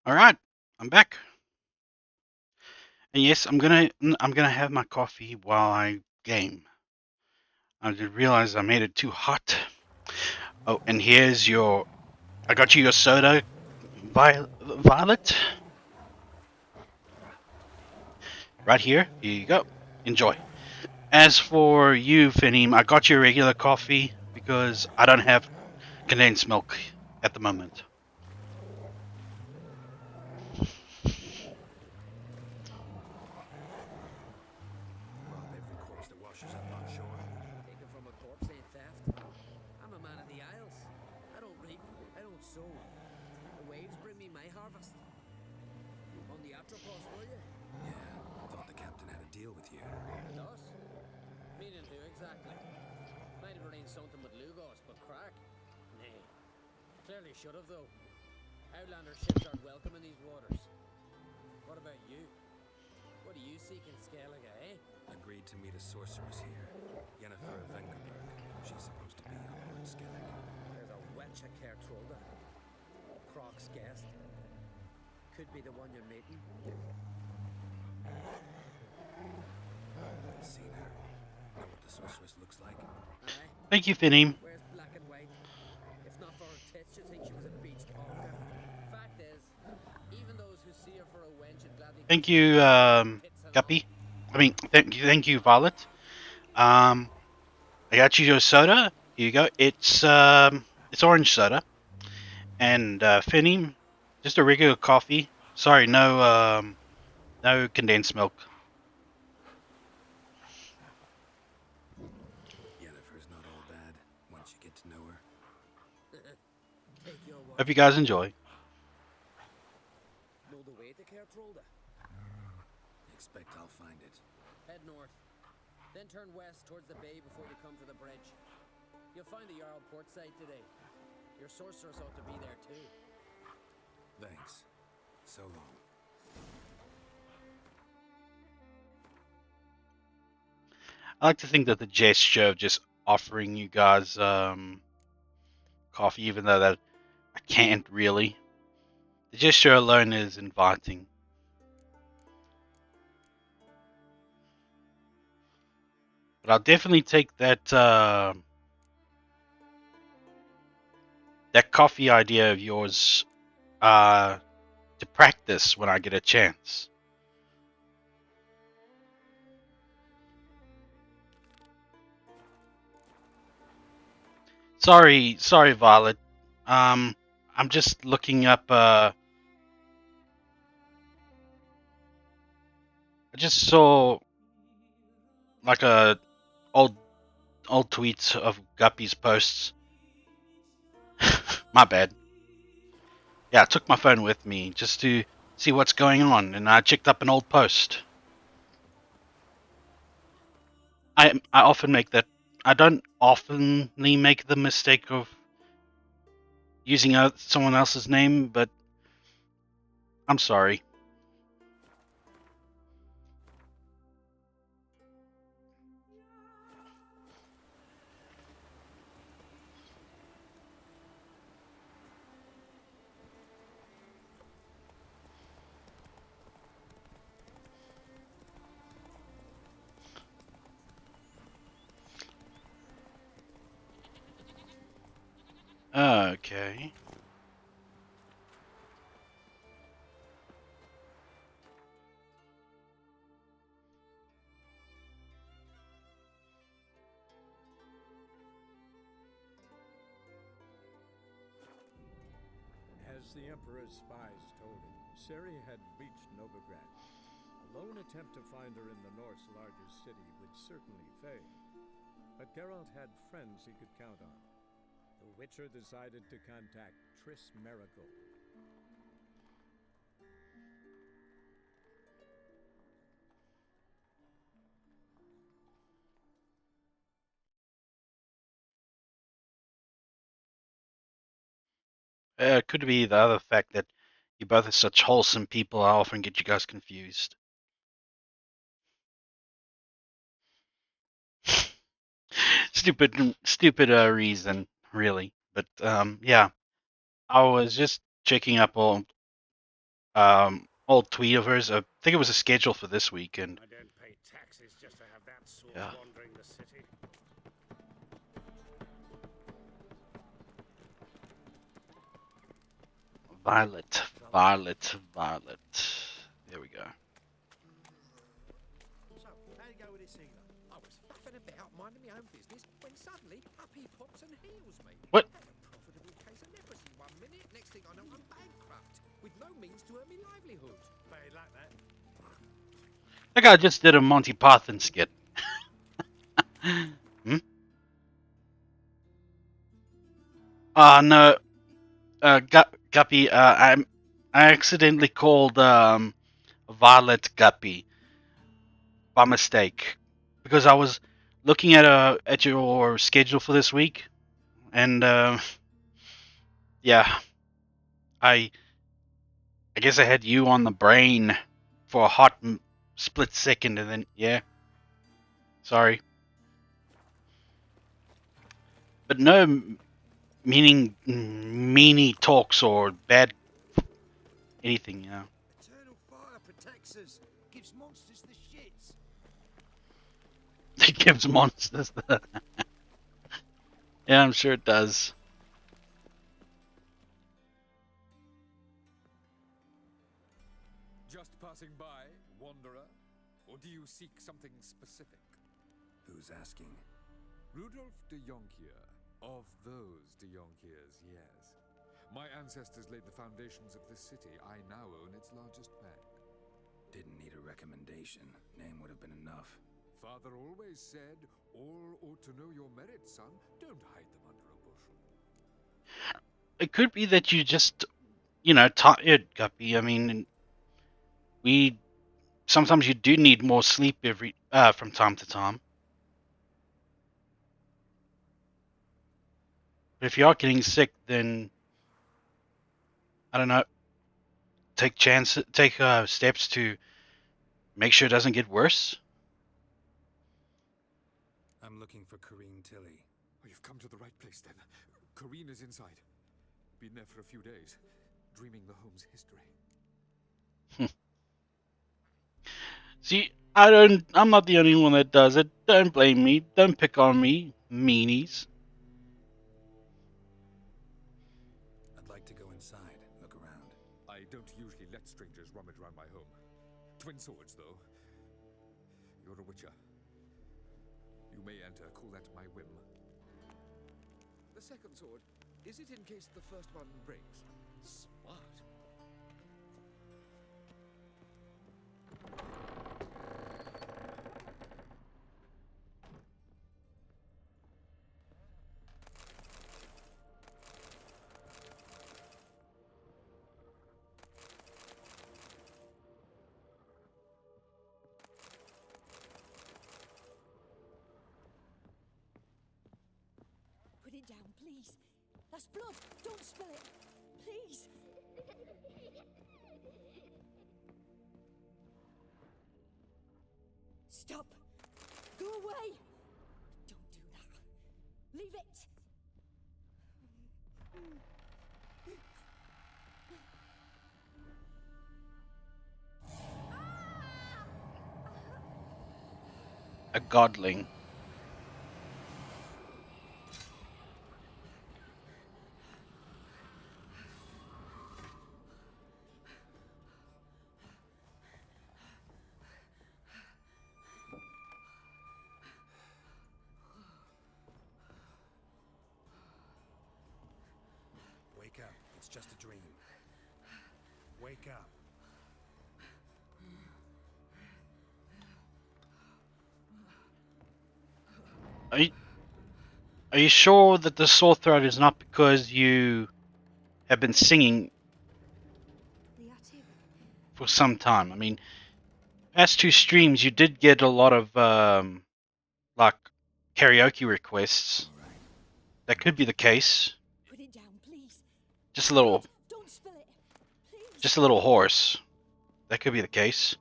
A: All right, I'm back. And yes, I'm gonna have my coffee while I game. I did realize I made it too hot. Oh, and here's your. I got you your soda, Violet. Right here. Here you go. Enjoy. As for you, Finim, I got you a regular coffee because I don't have condensed milk at the moment.
M: Rob every corpse that washes up on shore.
N: Taken from a corpse ain't theft. I'm a man of the Isles. I don't reap, I don't sow. The waves bring me my harvest. On the Atropos, were you?
M: Yeah, thought the captain had a deal with you.
N: With us? Meaning who exactly? Might have arranged something with Lugos, but crack? Nay. Clearly should have, though. Outlander ships aren't welcome in these waters. What about you? What do you seek in Skellige, eh?
M: Agreed to meet a sorceress here, Yennefer of Vengerberg. She's supposed to be on Lord Skellig.
N: There's a wetch at Kertrolda. Croc's guest. Could be the one you're meeting.
M: Seen her. Know what the sorceress looks like?
N: Aye.
A: Thank you, Finim.
N: Wears black and white. If not for her tits, you'd think she was a beached hawker. Fact is, even those who see her for a wench would gladly
A: Thank you, Guppy. Thank you, Violet. I got you your soda. Here you go. It's orange soda. And Finim, just a regular coffee. Sorry, no condensed milk.
M: Yennefer's not all bad once you get to know her.
N: Take your word.
A: Hope you guys enjoy.
N: Know the way to Kertrolda?
M: Expect I'll find it.
N: Head north. Then turn west towards the bay before you come to the bridge. You'll find the Jarl port side today. Your sorceress ought to be there too.
M: Thanks. So long.
A: I like to think that the gesture of just offering you guys coffee, even though that I can't really, the gesture alone is inviting. But I'll definitely take that coffee idea of yours to practice when I get a chance. Sorry, Violet. I'm just looking up. I just saw like a old tweets of Guppy's posts. My bad. Yeah, I took my phone with me just to see what's going on, and I checked up an old post. I often make that. I don't oftenly make the mistake of using someone else's name, but I'm sorry. Okay.
Q: As the Emperor's spies told him, Ciri had reached Novigrad. A lone attempt to find her in the North's largest city would certainly fail. But Geralt had friends he could count on. The Witcher decided to contact Triss Merigold.
A: It could be the other fact that you both are such wholesome people. I often get you guys confused. Stupid reason, really. But yeah, I was just checking up old tweet of hers. I think it was a schedule for this week, and
H: I don't pay taxes just to have that sort
A: yeah.
H: wandering the city.
A: Violet, Violet, Violet. There we go.
E: So, how you go with this healer? I was faffing about, minding my own business, when suddenly up he pops and heals me.
A: What?
E: Had a profitable case of leprosy 1 minute, next thing I know I'm bankrupt, with no means to earn me livelihood.
H: Bad luck, that.
A: That guy just did a Monty Python skit. Hmm? No, Guppy. I accidentally called Violet Guppy by mistake because I was looking at your schedule for this week, and yeah, I guess I had you on the brain for a hot split second, and then yeah, sorry, but no meanie talks or bad anything, you know.
E: Eternal fire protects us, gives monsters the shits.
A: It gives monsters the. Yeah, I'm sure it does.
F: Just passing by, wanderer? Or do you seek something specific?
C: Who's asking?
F: Rudolf de Jonkier. Of those de Jonkiers, yes. My ancestors laid the foundations of this city. I now own its largest bank.
C: Didn't need a recommendation. Name would have been enough.
F: Father always said, all ought to know your merits, son. Don't hide them under a bushel.
A: It could be that you just, tired, Guppy. I mean, we sometimes you do need more sleep from time to time. But if you are getting sick, then I don't know. Take steps to make sure it doesn't get worse.
C: I'm looking for Corrine Tilly.
F: Oh, you've come to the right place then. Corrine is inside. Been there for a few days, dreaming the home's history.
A: See, I'm not the only one that does it. Don't blame me. Don't pick on me, meanies.
C: I'd like to go inside, look around.
F: I don't usually let strangers rummage around my home. Twin swords, though. You're a witcher. You may enter, call that my whim. The second sword, is it in case the first one breaks? Smart.
K: Put it down, please. That's blood. Don't spill it. Please. Stop. Go away. Don't do that. Leave it.
A: A godling.
C: Wake up. It's just a dream. Wake up.
A: Are you sure that the sore throat is not because you have been singing for some time? I mean, past two streams you did get a lot of like karaoke requests. That could be the case.
K: Put it down, please.
A: Just a little,
K: Don't spill it. Please.
A: just a little hoarse. That could be the case.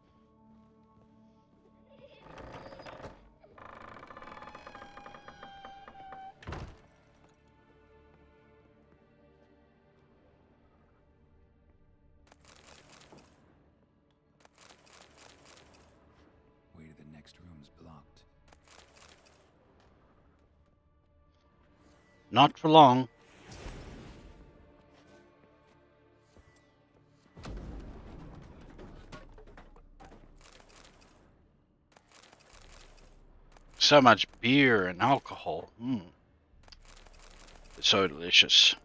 A: Not for long. So much beer and alcohol. It's so delicious.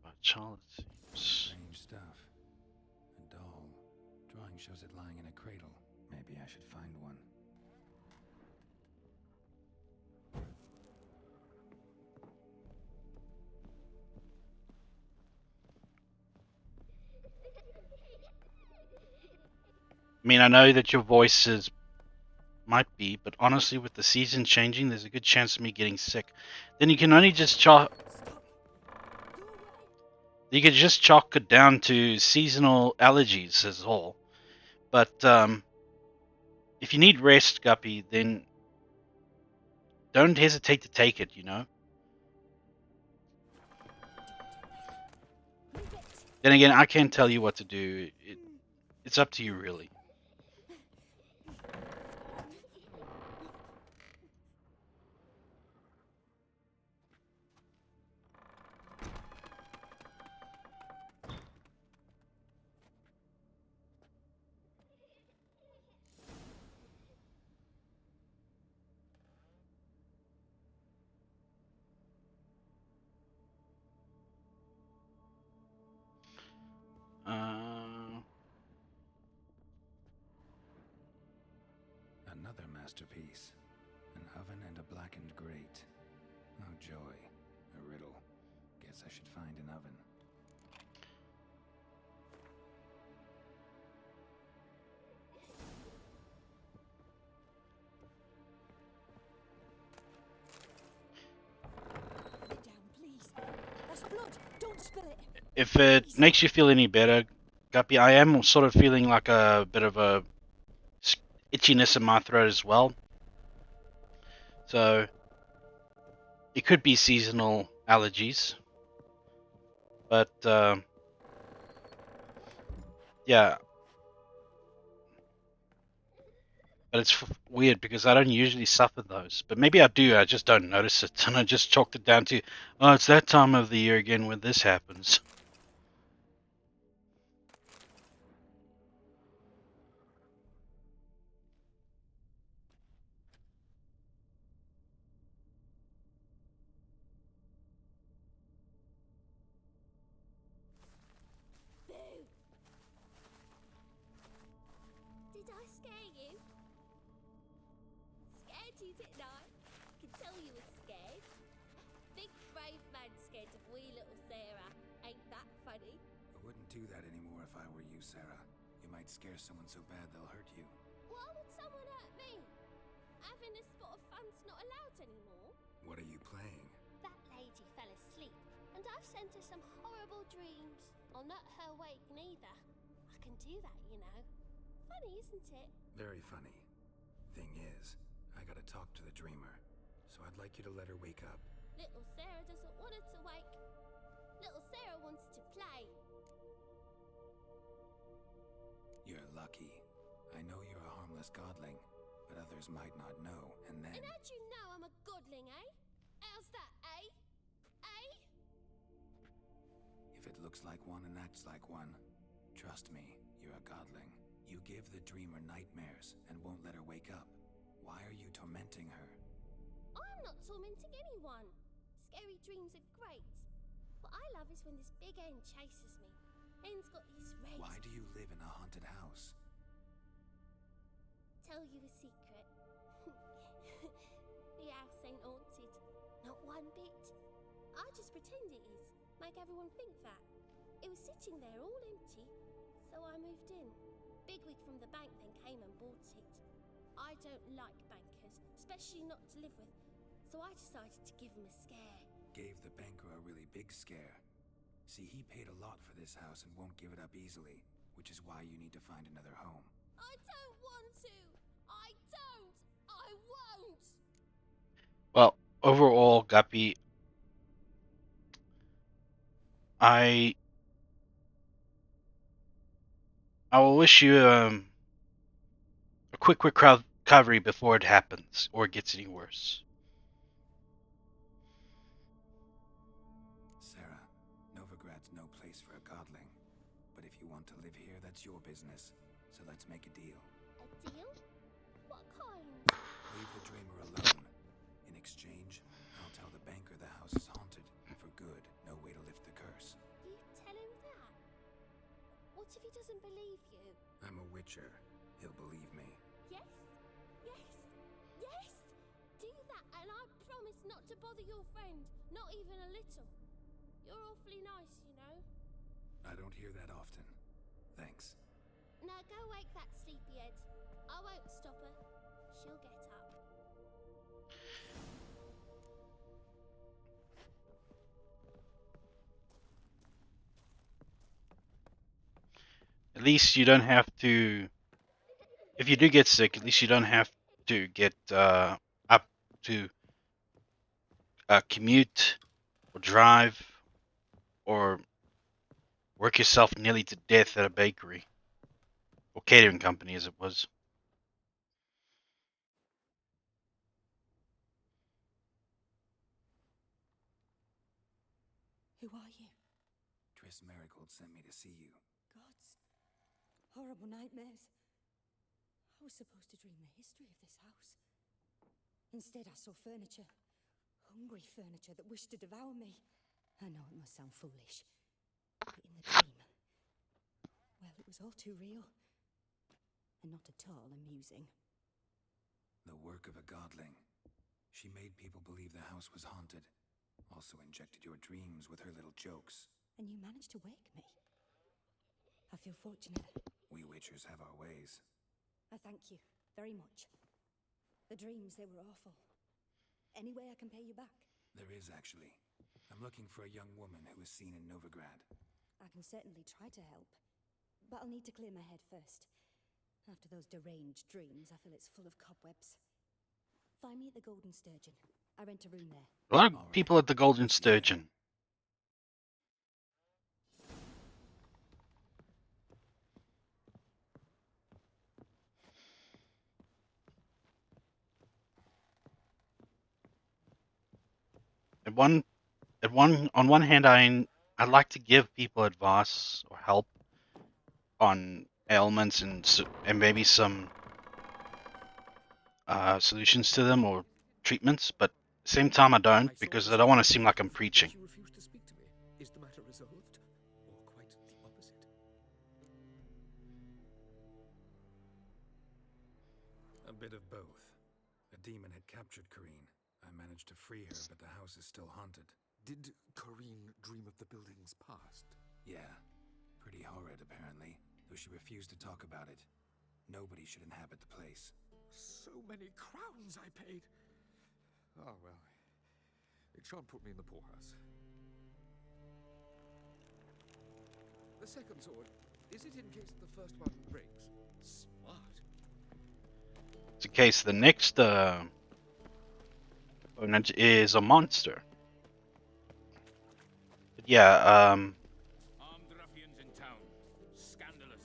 A: But Charlotte seems...
C: Strange stuff. A doll. Drawing shows it lying in a cradle. Maybe I should find one.
A: I mean, I know that your voices might be, but honestly, with the season changing, there's a good chance of me getting sick. Then you can only just chalk... You could just chalk it down to seasonal allergies as all. But if you need rest, Guppy, then don't hesitate to take it, you know? Then again, I can't tell you what to do. It's up to you, really.
C: Another masterpiece. An oven and a blackened grate. Oh joy. A riddle. Guess I should find an oven.
A: If it makes you feel any better, Guppy, I am sort of feeling like a bit of a itchiness in my throat as well. So it could be seasonal allergies. But yeah. But it's weird because I don't usually suffer those. But maybe I do, I just don't notice it. And I just chalked it down to, oh, it's that time of the year again when this happens.
G: Did I scare you? Scared you, didn't I? Can tell you were scared. Big brave man scared of wee little Sarah. Ain't that funny?
C: I wouldn't do that anymore if I were you, Sarah. You might scare someone so bad they'll hurt you.
G: Why would someone hurt me? Having a spot of fun's not allowed anymore.
C: What are you playing?
G: That lady fell asleep, and I've sent her some horrible dreams. I'll not her wake neither. I can do that, you know. Funny, isn't it?
C: Very funny. Thing is, I gotta talk to the dreamer, so I'd like you to let her wake up.
G: Little Sarah doesn't want her to wake. Little Sarah wants to play.
C: You're lucky. I know you're a harmless godling, but others might not know, and then...
G: And how'd you know I'm a godling, eh? How's that, eh? Eh?
C: If it looks like one and acts like one, trust me, you're a godling. You give the dreamer nightmares and won't let her wake up. Why are you tormenting her?
G: I'm not tormenting anyone. Scary dreams are great. What I love is when this big hen chases me. Hen's got this red...
C: Why do you live in a haunted house?
G: Tell you a secret. The house ain't haunted. Not one bit. I just pretend it is. Make everyone think that. It was sitting there all empty, so I moved in. Bigwig from the bank then came and bought it. I don't like bankers, especially not to live with, so I decided to give him a scare.
C: Gave the banker a really big scare. See, he paid a lot for this house and won't give it up easily, which is why you need to find another home.
G: I don't want to! I don't! I won't!
A: Well, overall, Guppy, I will wish you a quick recovery before it happens or it gets any worse.
C: Sarah, Novigrad's no place for a godling. But if you want to live here, that's your business. So let's make a deal.
G: A deal? What kind?
C: Leave the dreamer alone. In exchange, I'll tell the banker the house is haunted. For good, no way to lift the curse.
G: You tell him that? What if he doesn't believe you?
C: I'm a witcher. He'll believe me.
G: Yes? Yes? Yes? Do that and I promise not to bother your friend. Not even a little. You're awfully nice, you know.
C: I don't hear that often. Thanks.
G: Now go wake that sleepyhead. I won't stop her. She'll get up.
A: At least you don't have to. If you do get sick, at least you don't have to get up to commute or drive or work yourself nearly to death at a bakery or catering company, as it was.
K: Who are you?
C: Triss Marigold sent me to see you.
K: Gods. Horrible nightmares. I was supposed to dream the history of this house. Instead, I saw furniture. Hungry furniture that wished to devour me. I know it must sound foolish. But in the dream, well, it was all too real. And not at all amusing.
C: The work of a godling. She made people believe the house was haunted. Also injected your dreams with her little jokes.
K: And you managed to wake me. I feel fortunate.
C: We witchers have our ways.
K: I thank you very much. The dreams, they were awful. Any way I can pay you back?
C: There is, actually. I'm looking for a young woman who was seen in Novigrad.
K: I can certainly try to help. But I'll need to clear my head first. After those deranged dreams, I feel it's full of cobwebs. Find me at the Golden Sturgeon. I rent a room there.
A: A lot of people at the Golden Sturgeon. On one hand, I like to give people advice or help on ailments and maybe some solutions to them or treatments, but at the same time I don't, because I don't want to seem like I'm preaching.
R: You refuse to speak to me. Is the matter resolved? Or quite the opposite?
C: A bit of both. A demon had captured Corrine. I managed to free her, but the house is still haunted.
R: Did Corrine dream of the building's past?
C: Yeah. Pretty horrid, apparently, though she refused to talk about it. Nobody should inhabit the place.
R: So many crowns I paid. Oh, well. It shan't put me in the poorhouse. The second sword, is it in case the first one breaks? Smart.
A: It's in case the next opponent is a monster. But yeah,
S: Armed ruffians in town. Scandalous.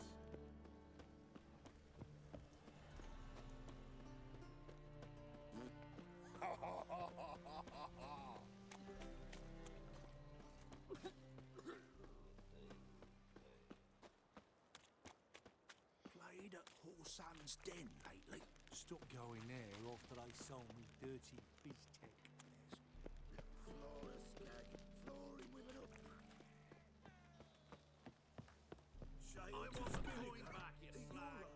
H: Played at Horsan's Den lately.
T: Stop going there after they sold me dirty fish tech.
H: Flora skag, Flory women up. I was going back, you slag.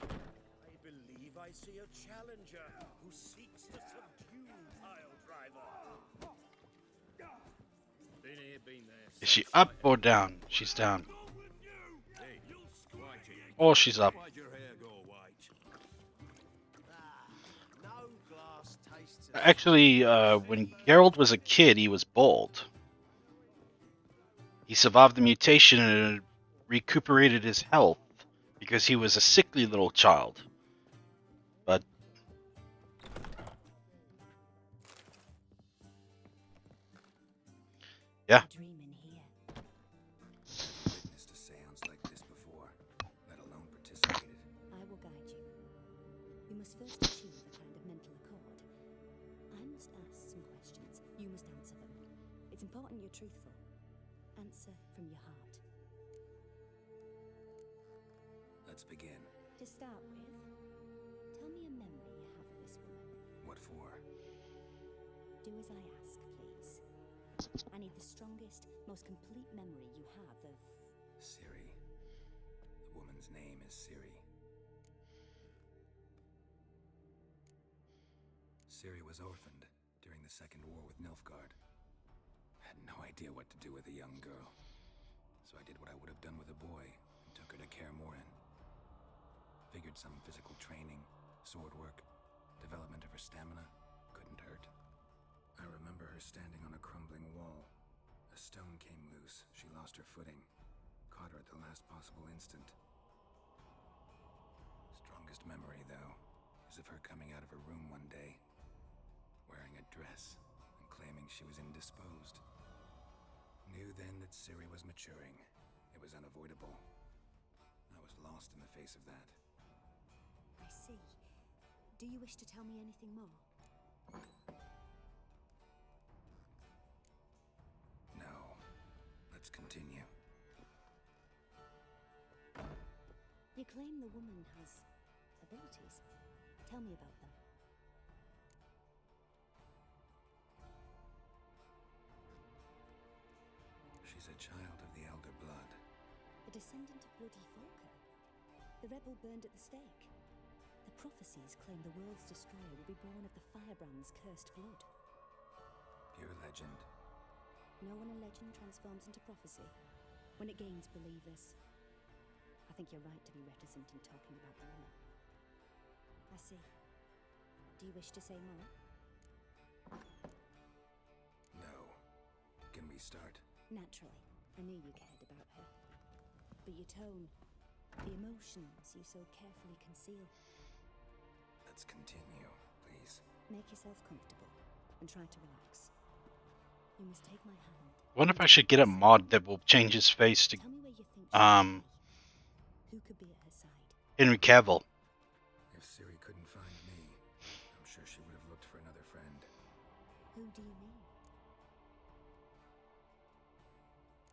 E: I believe I see a challenger who seeks to subdue Tile Driver.
S: Been here, been there.
A: is she up or down? She's down.
S: Hey,
A: Or she's up.
S: why'd your hair go white?
H: No glass tastes of
A: Actually, when Geralt was a kid, he was bald. He survived the mutation and recuperated his health because he was a sickly little child. But Yeah.
K: A dream in here.
C: Witnessed a seance like this before, let alone participated.
K: I will guide you. You must first achieve a kind of mental accord. I must ask some questions. You must answer them. It's important you're truthful. Answer from your heart.
C: Let's begin.
K: To start with, tell me a memory you have of this woman.
C: What for?
K: Do as I ask, please. I need the strongest, most complete memory you have of...
C: Ciri. The woman's name is Ciri. Ciri was orphaned during the Second War with Nilfgaard. Had no idea what to do with a young girl. So I did what I would have done with a boy and took her to Kaer Morhen. Figured some physical training, sword work, development of her stamina couldn't hurt. I remember her standing on a crumbling wall. A stone came loose, she lost her footing. Caught her at the last possible instant. Strongest memory, though, is of her coming out of her room one day, wearing a dress and claiming she was indisposed. Knew then that Ciri was maturing. It was unavoidable. I was lost in the face of that.
K: I see. Do you wish to tell me anything more?
C: No. Let's continue.
K: You claim the woman has abilities. Tell me about them.
C: She's a child of the Elder Blood.
K: A descendant of bloody Volker. The rebel burned at the stake. The prophecies claim the world's destroyer will be born of the firebrand's cursed blood.
C: Pure legend.
K: Know when a legend transforms into prophecy? When it gains believers. I think you're right to be reticent in talking about the woman. I see. Do you wish to say more?
C: No. Can we start?
K: Naturally. I knew you cared about her. But your tone, the emotions you so carefully conceal.
C: Let's continue, please.
K: Make yourself comfortable and try to relax. You must take my hand.
A: I wonder if I should get a mod that will change his face to
K: Tell me where you think she could be. Who could be at her side?
A: Henry Cavill.
C: If Ciri couldn't find me, I'm sure she would have looked for another friend.
K: Who do you mean?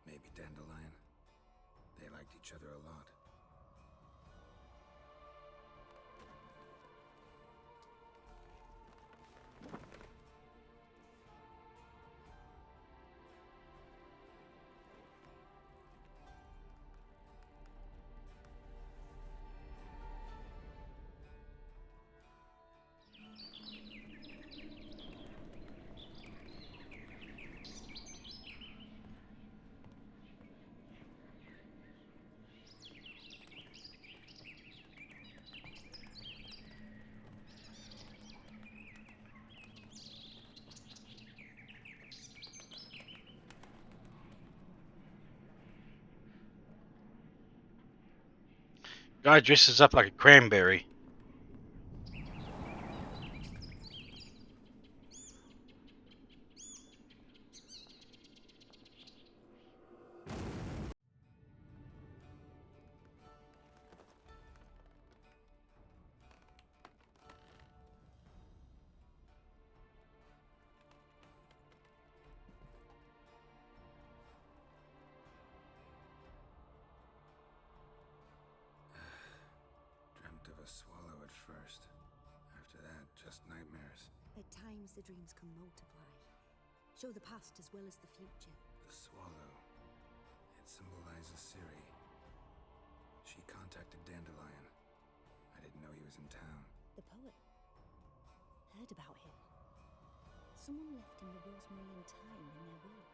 C: Maybe Dandelion. They liked each other a lot.
A: Guy dresses up like a cranberry.
C: Dreamt of a swallow at first. After that, just nightmares.
K: At times the dreams can multiply. Show the past as well as the future.
C: The swallow. It symbolizes Ciri. She contacted Dandelion. I didn't know he was in town.
K: The poet. Heard about him. Someone left him the rosemary and thyme in their will.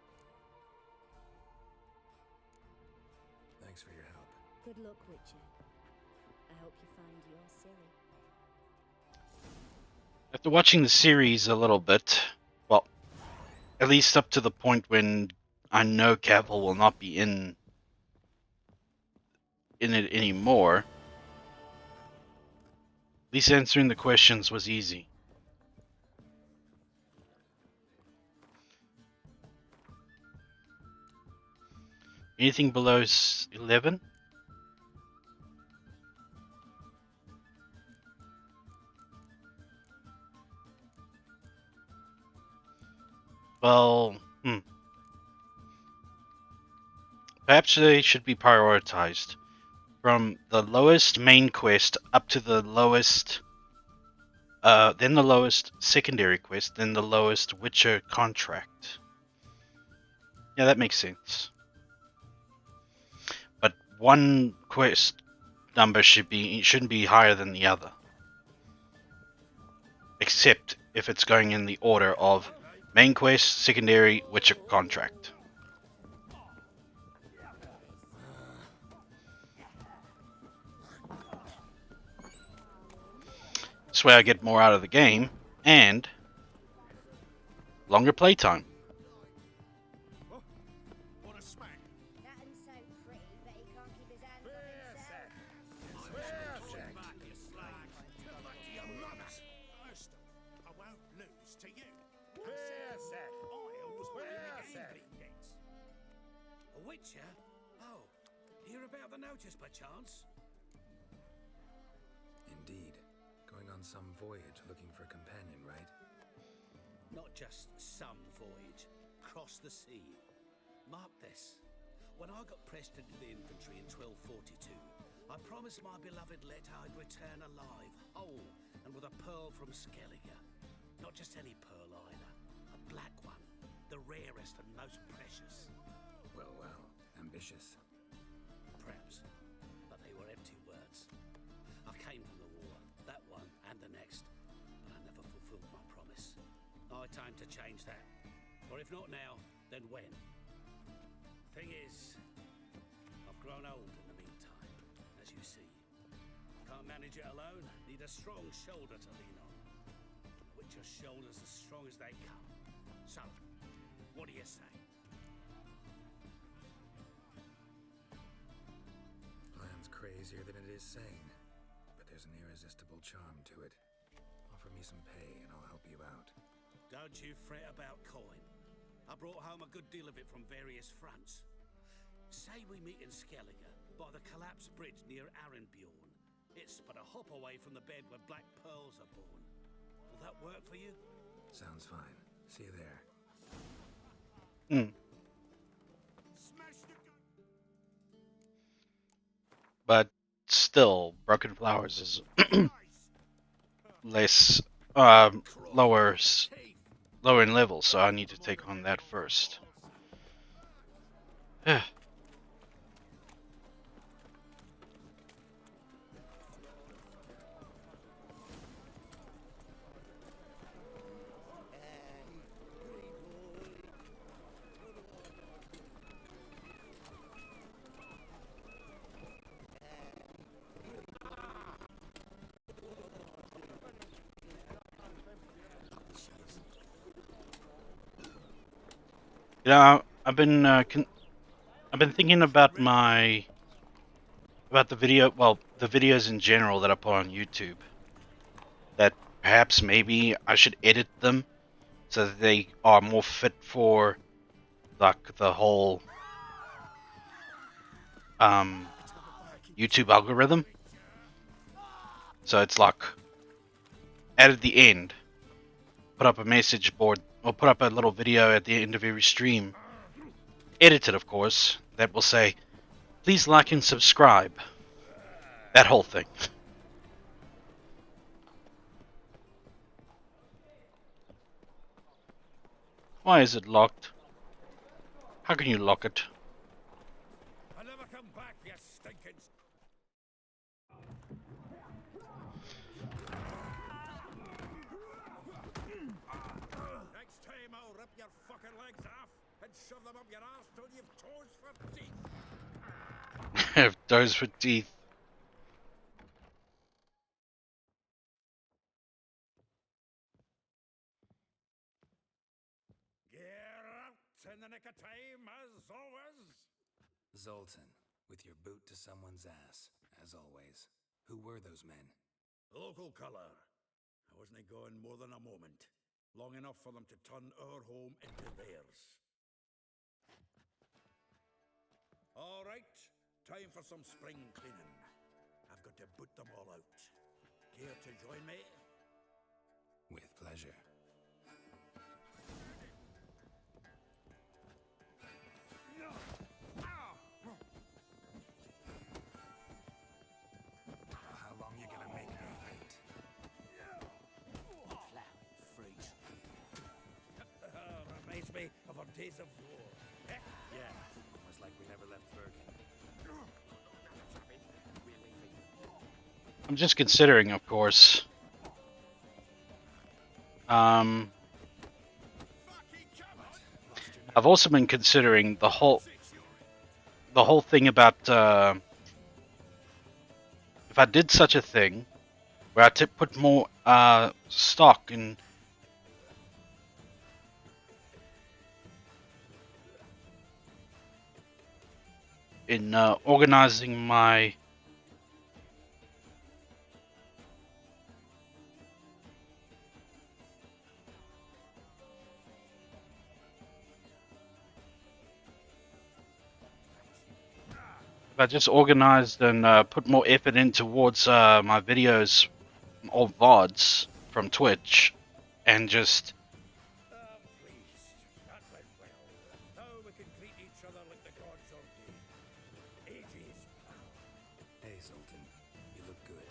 C: Thanks for your help.
K: Good luck, Witcher. I hope you find your Ciri.
A: After watching the series a little bit, well, at least up to the point when I know Cavill will not be in it anymore, at least answering the questions was easy. Anything below 11? Well, perhaps they should be prioritized from the lowest main quest up to the lowest, then the lowest secondary quest, then the lowest Witcher contract. Yeah, that makes sense. But one quest number shouldn't be higher than the other, except if it's going in the order of main quest, secondary, Witcher contract. This way I get more out of the game and longer playtime.
N: Witcher? Oh, hear about the notice by chance?
C: Indeed. Going on some voyage looking for a companion, right?
N: Not just some voyage. Cross the sea. Mark this. When I got pressed into the infantry in 1242, I promised my beloved Let I'd return alive, whole, and with a pearl from Skellige. Not just any pearl either. A black one. The rarest and most precious.
C: Well, well. Ambitious.
N: Perhaps. But they were empty words. I came from the war. That one and the next. But I never fulfilled my promise. High time to change that. Or if not now, then when? Thing is, I've grown old in the meantime, as you see. Can't manage it alone. Need a strong shoulder to lean on. Which are shoulders as strong as they come. So, what do you say?
C: Plan's crazier than it is sane, but there's an irresistible charm to it. Offer me some pay and I'll help you out.
N: Don't you fret about coin. I brought home a good deal of it from various fronts. Say we meet in Skellige, by the collapsed bridge near Arenbjorn. It's but a hop away from the bed where black pearls are born. Will that work for you?
C: Sounds fine. See you there.
A: But still, Broken Flowers is less, lower in level, so I need to take on that first. Yeah, I've been thinking about the videos in general that I put on YouTube. That perhaps maybe I should edit them so that they are more fit for like the whole YouTube algorithm. So it's like at the end, put up a message board or put up a little video at the end of every stream, edited of course, that will say, please like and subscribe. That whole thing. Why is it locked? How can you lock it?
J: I never come back, you stinking... Next time I'll rip your fucking legs off and shove them up your arse till you've toes for teeth.
A: Have toes for teeth.
J: Get out in the nick of time, as always.
C: Zoltan, with your boot to someone's ass, as always. Who were those men?
J: Local colour. I wasn't going more than a moment. Long enough for them to turn our home into theirs. All right, time for some spring cleaning. I've got to boot them all out. Care to join me?
C: With pleasure. How long you gonna make me wait?
J: Reminds me of our days of war.
C: Yeah, almost like we never left Bergen.
A: I'm just considering, of course. I've also been considering the whole thing about if I did such a thing where I put more stock in organizing my if I just organized and put more effort in towards my videos or VODs from Twitch and just
J: Please, that went well. Now we can greet each other like the gods ordained. Ages, pal.
C: Hey, Zoltan. You look good.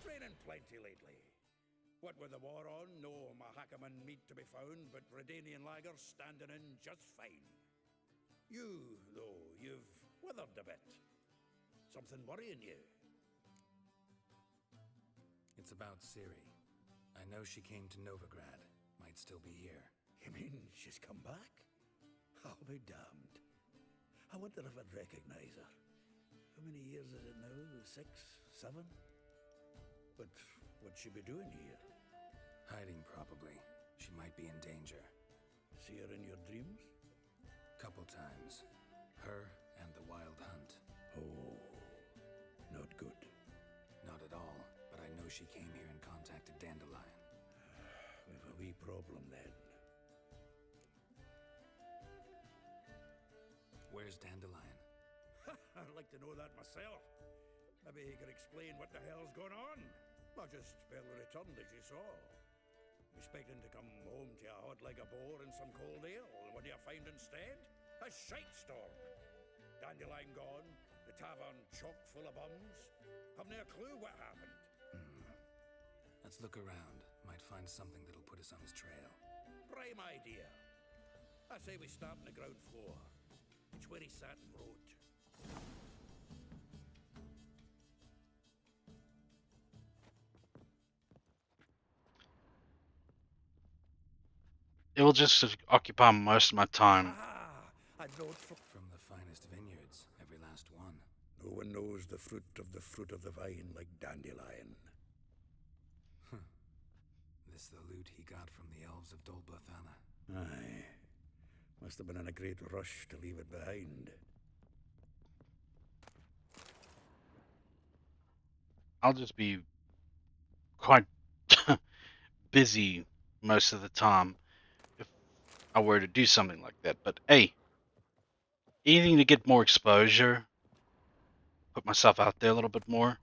J: Training plenty lately. What with the war on, no Mahakaman meat to be found, but Redanian lagers standing in just fine. You, though, you've withered a bit. Something worrying you?
C: It's about Ciri. I know she came to Novigrad. Might still be here.
J: You mean she's come back? I'll be damned. I wonder if I'd recognize her. How many years is it now? 6, 7? But what'd she be doing here?
C: Hiding, probably. She might be in danger.
J: See her in your dreams?
C: Couple times. Her and the Wild Hunt.
J: Oh, not good.
C: Not at all, but I know she came here and contacted Dandelion.
J: We've a wee problem then.
C: Where's Dandelion?
J: I'd like to know that myself. Maybe he could explain what the hell's going on. Not just barely returned as you saw. Expecting to come home to a hot like a boar and some cold ale. What do you find instead? A shite storm. Dandelion gone, the tavern chock full of bums. Haven't a clue what happened.
C: Let's look around. Might find something that'll put us on his trail.
J: Prime idea. I say we start on the ground floor. It's where he sat and wrote.
A: it will just occupy most of my time.
J: A note
C: from the finest vineyards, every last one.
J: No one knows the fruit of the vine like Dandelion.
C: This the loot he got from the elves of Dol Blathanna.
J: Aye. Must have been in a great rush to leave it behind.
A: I'll just be quite busy most of the time if I were to do something like that. But hey, anything to get more exposure, put myself out there a little bit more.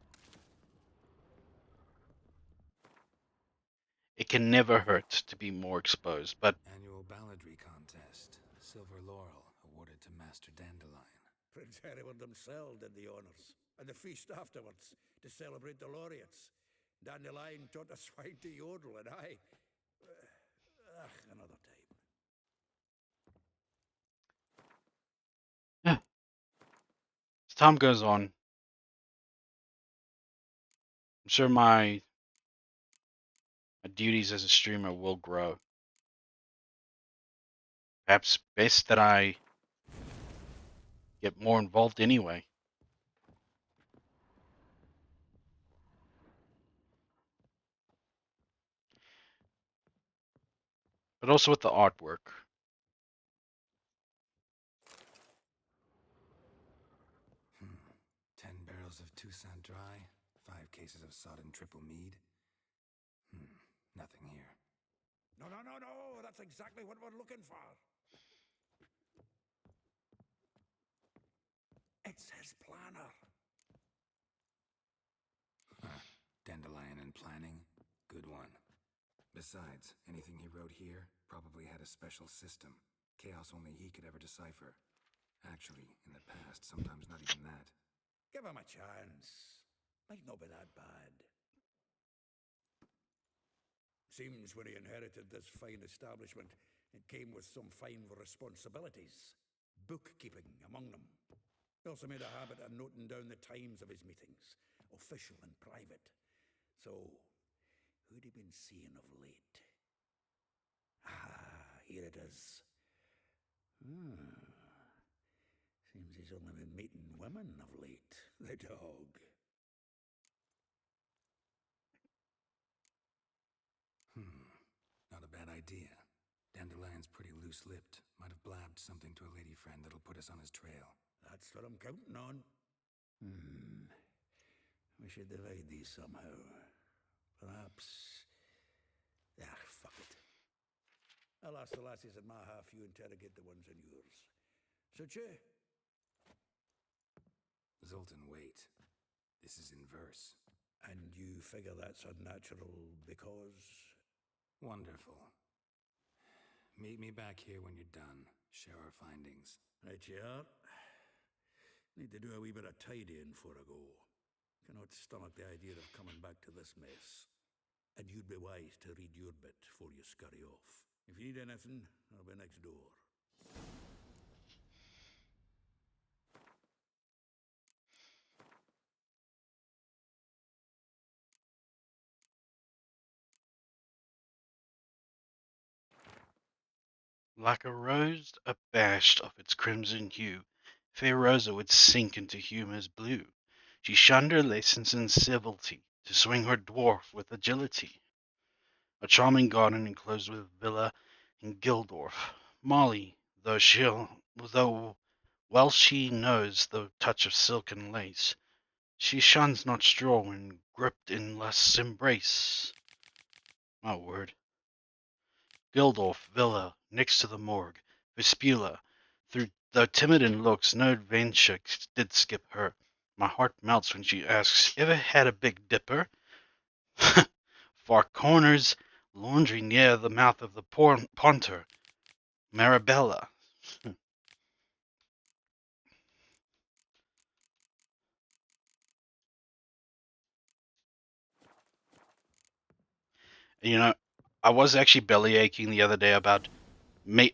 A: It can never hurt to be more exposed, but
C: Annual balladry contest. Silver laurel awarded to Master Dandelion.
J: Prince Hereward himself did the honors, and the feast afterwards to celebrate the laureates. Dandelion taught the swine to yodel, and I... another time.
A: as time goes on, I'm sure my duties as a streamer will grow. Perhaps best that I get more involved anyway. But also with the artwork.
C: 10 barrels of Toussaint Dry, 5 cases of sodden triple mead. Nothing here.
J: No, that's exactly what we're looking for.
R: That's his planner.
C: Huh. Dandelion and planning? Good one. Besides, anything he wrote here probably had a special system. Chaos only he could ever decipher. Actually, in the past, sometimes not even that.
R: Give him a chance. Might not be that bad. Seems when he inherited this fine establishment, it came with some fine responsibilities. Bookkeeping among them. He also made a habit of noting down the times of his meetings, official and private. So, who'd he been seeing of late? Ah, here it is. Seems he's only been meeting women of late. The dog.
C: Not a bad idea. Dandelion's pretty loose-lipped. Might have blabbed something to a lady friend that'll put us on his trail.
R: That's what I'm counting on. We should divide these somehow. Perhaps... fuck it. I'll ask the lassies in my half, you interrogate the ones in yours. Suit you?
C: Zoltan, wait. This is in verse.
R: And you figure that's unnatural because...
C: Wonderful. Meet me back here when you're done. Share our findings.
R: Right you are. Need to do a wee bit of tidying before I go. Cannot stomach the idea of coming back to this mess. And you'd be wise to read your bit before you scurry off. If you need anything, I'll be next door.
A: Like a rose abashed of its crimson hue, fair Rosa would sink into humour's blue. She shunned her lessons in civility, to swing her dwarf with agility. A charming garden enclosed with villa in Gildorf. Molly, though well she knows the touch of silk and lace, she shuns not straw when gripped in lust's embrace. My word. Gildorf Villa, next to the morgue. Vespula, though timid in looks, no adventure did skip her. My heart melts when she asks, "Ever had a Big Dipper?" Far corners, laundry near the mouth of the Ponter. Marabella. You know, I was actually belly aching the other day about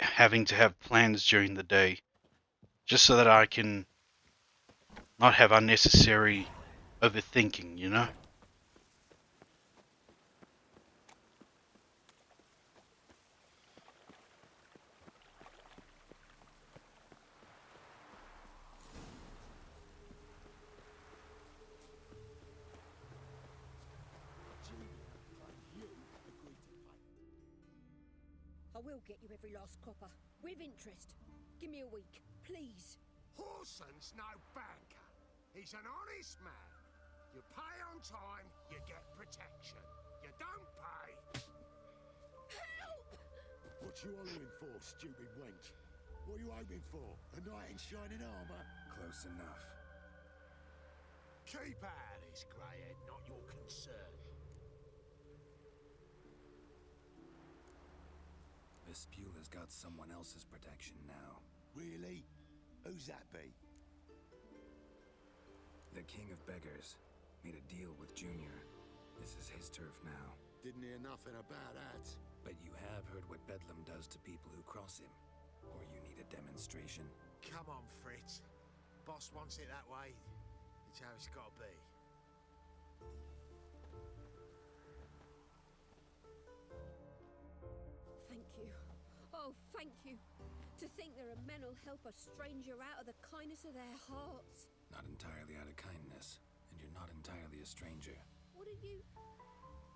A: having to have plans during the day, just so that I can not have unnecessary overthinking, you know?
U: I will get you every last copper, with interest. Give me a week, please.
H: Horson's no banker. He's an honest man. You pay on time, you get protection. You don't pay...
U: Help!
I: What you hollering for, stupid wench? What are you hoping for? A knight in shining armour?
C: Close enough.
H: Keep out of this, greyhead, not your concern.
C: Vespula's got someone else's protection now.
I: Really? Who's that be?
C: The King of Beggars. Made a deal with Junior. This is his turf now.
I: Didn't hear nothing about that.
C: But you have heard what Bedlam does to people who cross him. Or you need a demonstration?
H: Come on, Fritz. Boss wants it that way. It's how it's got to be.
U: Thank you. Oh, thank you. To think there are men who'll help a stranger out of the kindness of their hearts.
C: Not entirely out of kindness. And you're not entirely a stranger.
U: What are you...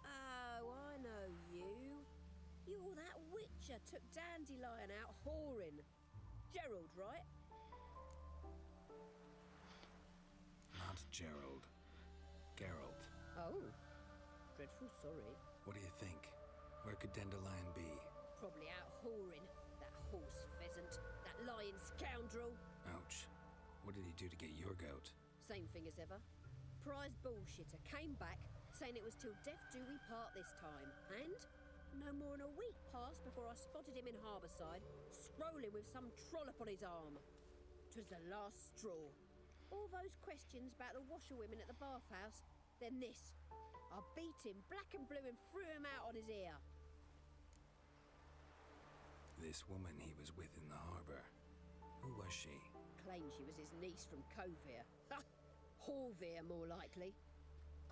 U: Oh, I know you. You're that witcher took Dandelion out whoring. Gerald, right?
C: Not Gerald. Geralt.
U: Oh. Dreadful sorry.
C: What do you think? Where could Dandelion be?
U: Probably out whoring. That horse pheasant. That lying scoundrel.
C: Ouch. What did he do to get your goat?
U: Same thing as ever. Prize bullshitter came back saying it was till death do we part this time. And no more than a week passed before I spotted him in Harbourside, strolling with some trollop on his arm. 'Twas the last straw. All those questions about the washerwomen at the bathhouse, then this. I beat him black and blue and threw him out on his ear.
C: This woman he was with in the harbor. Who was she?
U: Claimed she was his niece from Covere. Horvere, more likely.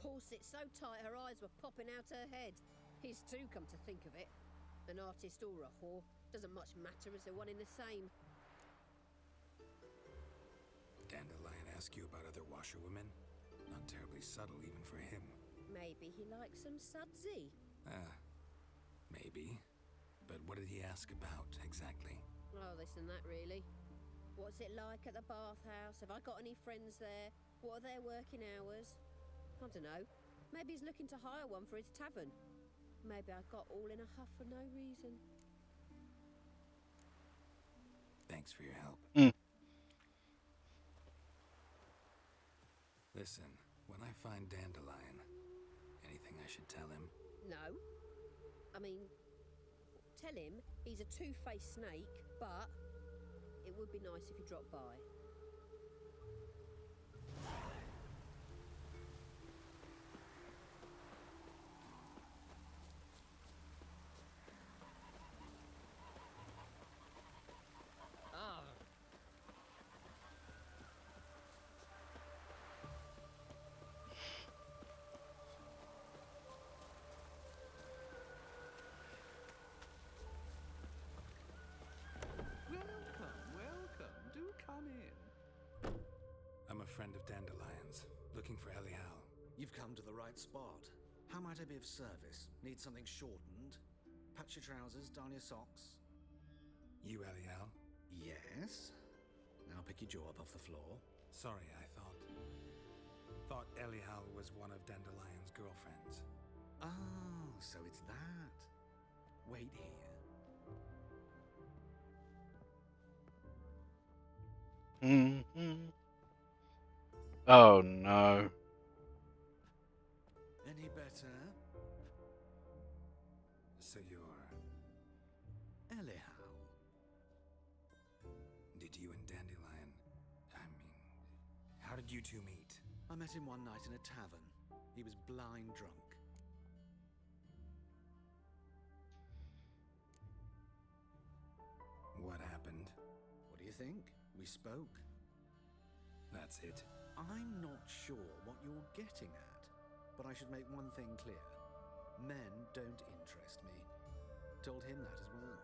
U: Corset so tight her eyes were popping out her head. His too, come to think of it. An artist or a whore, doesn't much matter as they're one in the same.
C: Dandelion ask you about other washerwomen? Not terribly subtle even for him.
U: Maybe he likes some sudsy.
C: Maybe. But what did he ask about, exactly?
U: Oh, this and that, really. What's it like at the bathhouse? Have I got any friends there? What are their working hours? I don't know. Maybe he's looking to hire one for his tavern. Maybe I got all in a huff for no reason.
C: Thanks for your help. Listen, when I find Dandelion, anything I should tell him?
U: No. I mean, tell him he's a two-faced snake, but it would be nice if he dropped by.
C: Friend of Dandelion's, looking for Elial.
L: You've come to the right spot. How might I be of service? Need something shortened? Patch your trousers, darn your socks.
C: You Elial?
L: Yes. Now pick your jaw up off the floor.
C: Sorry, I thought Elial was one of Dandelion's girlfriends.
L: Oh, so it's that. Wait here.
A: Oh no.
L: Any better?
C: So you're...
L: Elial.
C: Did you and Dandelion... how did you two meet?
L: I met him one night in a tavern. He was blind drunk.
C: What happened?
L: What do you think? We spoke.
C: That's it?
L: I'm not sure what you're getting at, but I should make one thing clear. Men don't interest me. Told him that as well.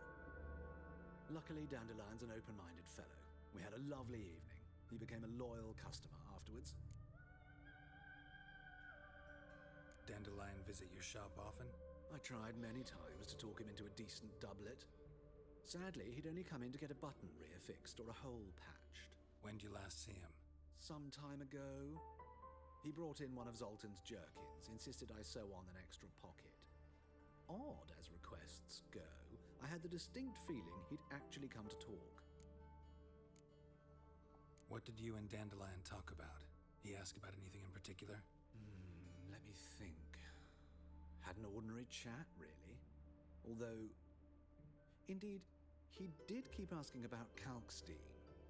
L: Luckily, Dandelion's an open-minded fellow. We had a lovely evening. He became a loyal customer afterwards.
C: Dandelion visit your shop often?
L: I tried many times to talk him into a decent doublet. Sadly, he'd only come in to get a button rear fixed or a hole patched.
C: When did you last see him?
L: Some time ago. He brought in one of Zoltan's jerkins, insisted I sew on an extra pocket. Odd as requests go, I had the distinct feeling he'd actually come to talk.
C: What did you and Dandelion talk about? He asked about anything in particular?
L: Let me think. Had an ordinary chat, really. Although, indeed, he did keep asking about Kalkstein.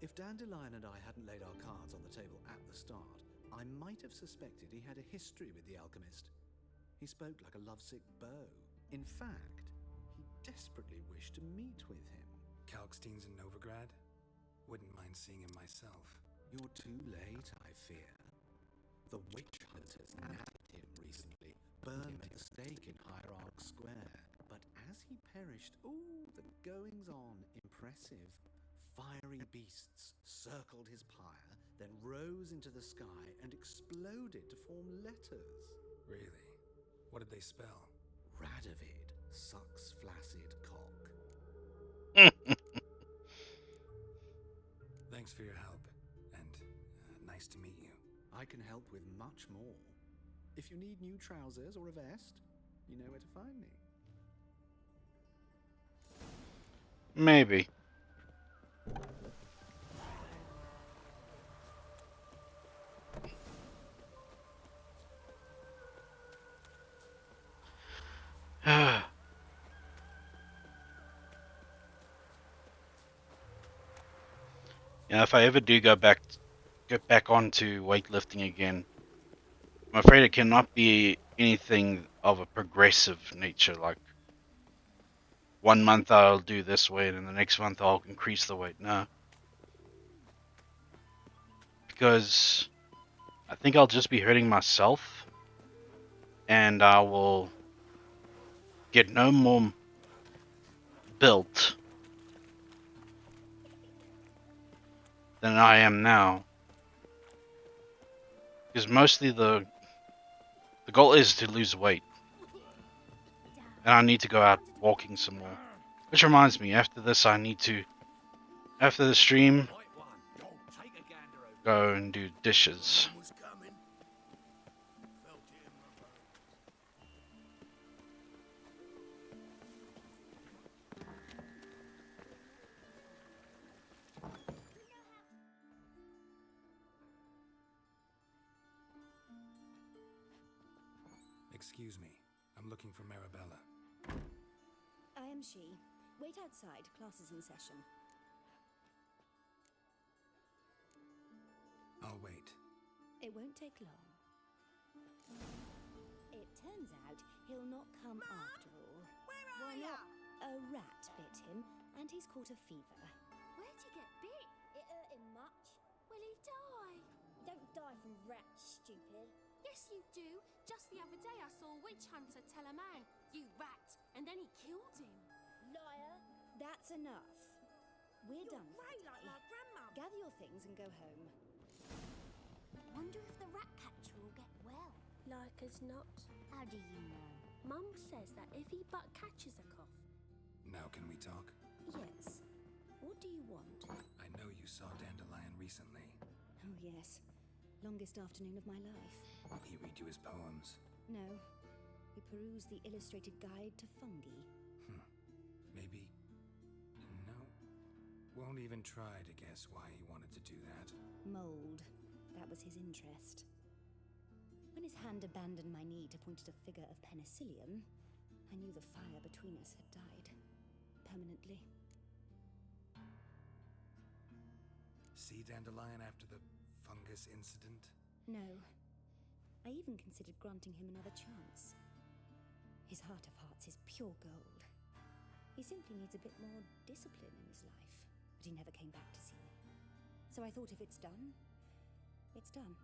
L: If Dandelion and I hadn't laid our cards on the table at the start, I might have suspected he had a history with the alchemist. He spoke like a lovesick beau. In fact, he desperately wished to meet with him.
C: Kalkstein's in Novigrad? Wouldn't mind seeing him myself.
L: You're too late, I fear. The witch hunters nabbed him recently, burned at the stake in Hierarch Square. But as he perished, the goings-on, impressive. Fiery beasts circled his pyre, then rose into the sky and exploded to form letters.
C: Really? What did they spell?
L: Radovid sucks flaccid cock.
C: Thanks for your help, and nice to meet you.
L: I can help with much more. If you need new trousers or a vest, you know where to find me.
A: Maybe. If I ever do get back onto weightlifting again, I'm afraid it cannot be anything of a progressive nature. Like 1 month I'll do this weight, and the next month I'll increase the weight. No, because I think I'll just be hurting myself, and I will get no more built than I am now. Because mostly the goal is to lose weight, and I need to go out walking some more. Which reminds me, after this I need to, after the stream, go and do dishes.
C: Excuse me. I'm looking for Marabella.
K: I am she. Wait outside. Class is in session.
C: I'll wait.
K: It won't take long. It turns out he'll not come after all. Why not? A rat bit him, and he's caught a fever.
G: Where'd you get bit? It hurt him much. Will he die?
K: Don't die from rats, stupid.
G: Yes, you do. Just the other day I saw a witch hunter tell a man, "You rat," and then he killed him.
K: Liar! That's enough. We're done for
G: Way
K: today.
G: like my grandma.
K: Gather your things and go home.
G: Wonder if the rat catcher will get well. Like as not.
K: How do you know?
G: Mum says that if he but catches a cough.
C: Now can we talk?
K: Yes. What do you want?
C: I know you saw Dandelion recently.
K: Oh, yes. Longest afternoon of my life.
C: He read you his poems.
K: No. We perused the illustrated guide to fungi.
C: Maybe... No. Won't even try to guess why he wanted to do that.
K: Mold. That was his interest. When his hand abandoned my knee to point at a figure of penicillium, I knew the fire between us had died. Permanently.
C: See Dandelion after the fungus incident?
K: No. I even considered granting him another chance. His heart of hearts is pure gold. He simply needs a bit more discipline in his life. But he never came back to see me. So I thought if it's done, it's done.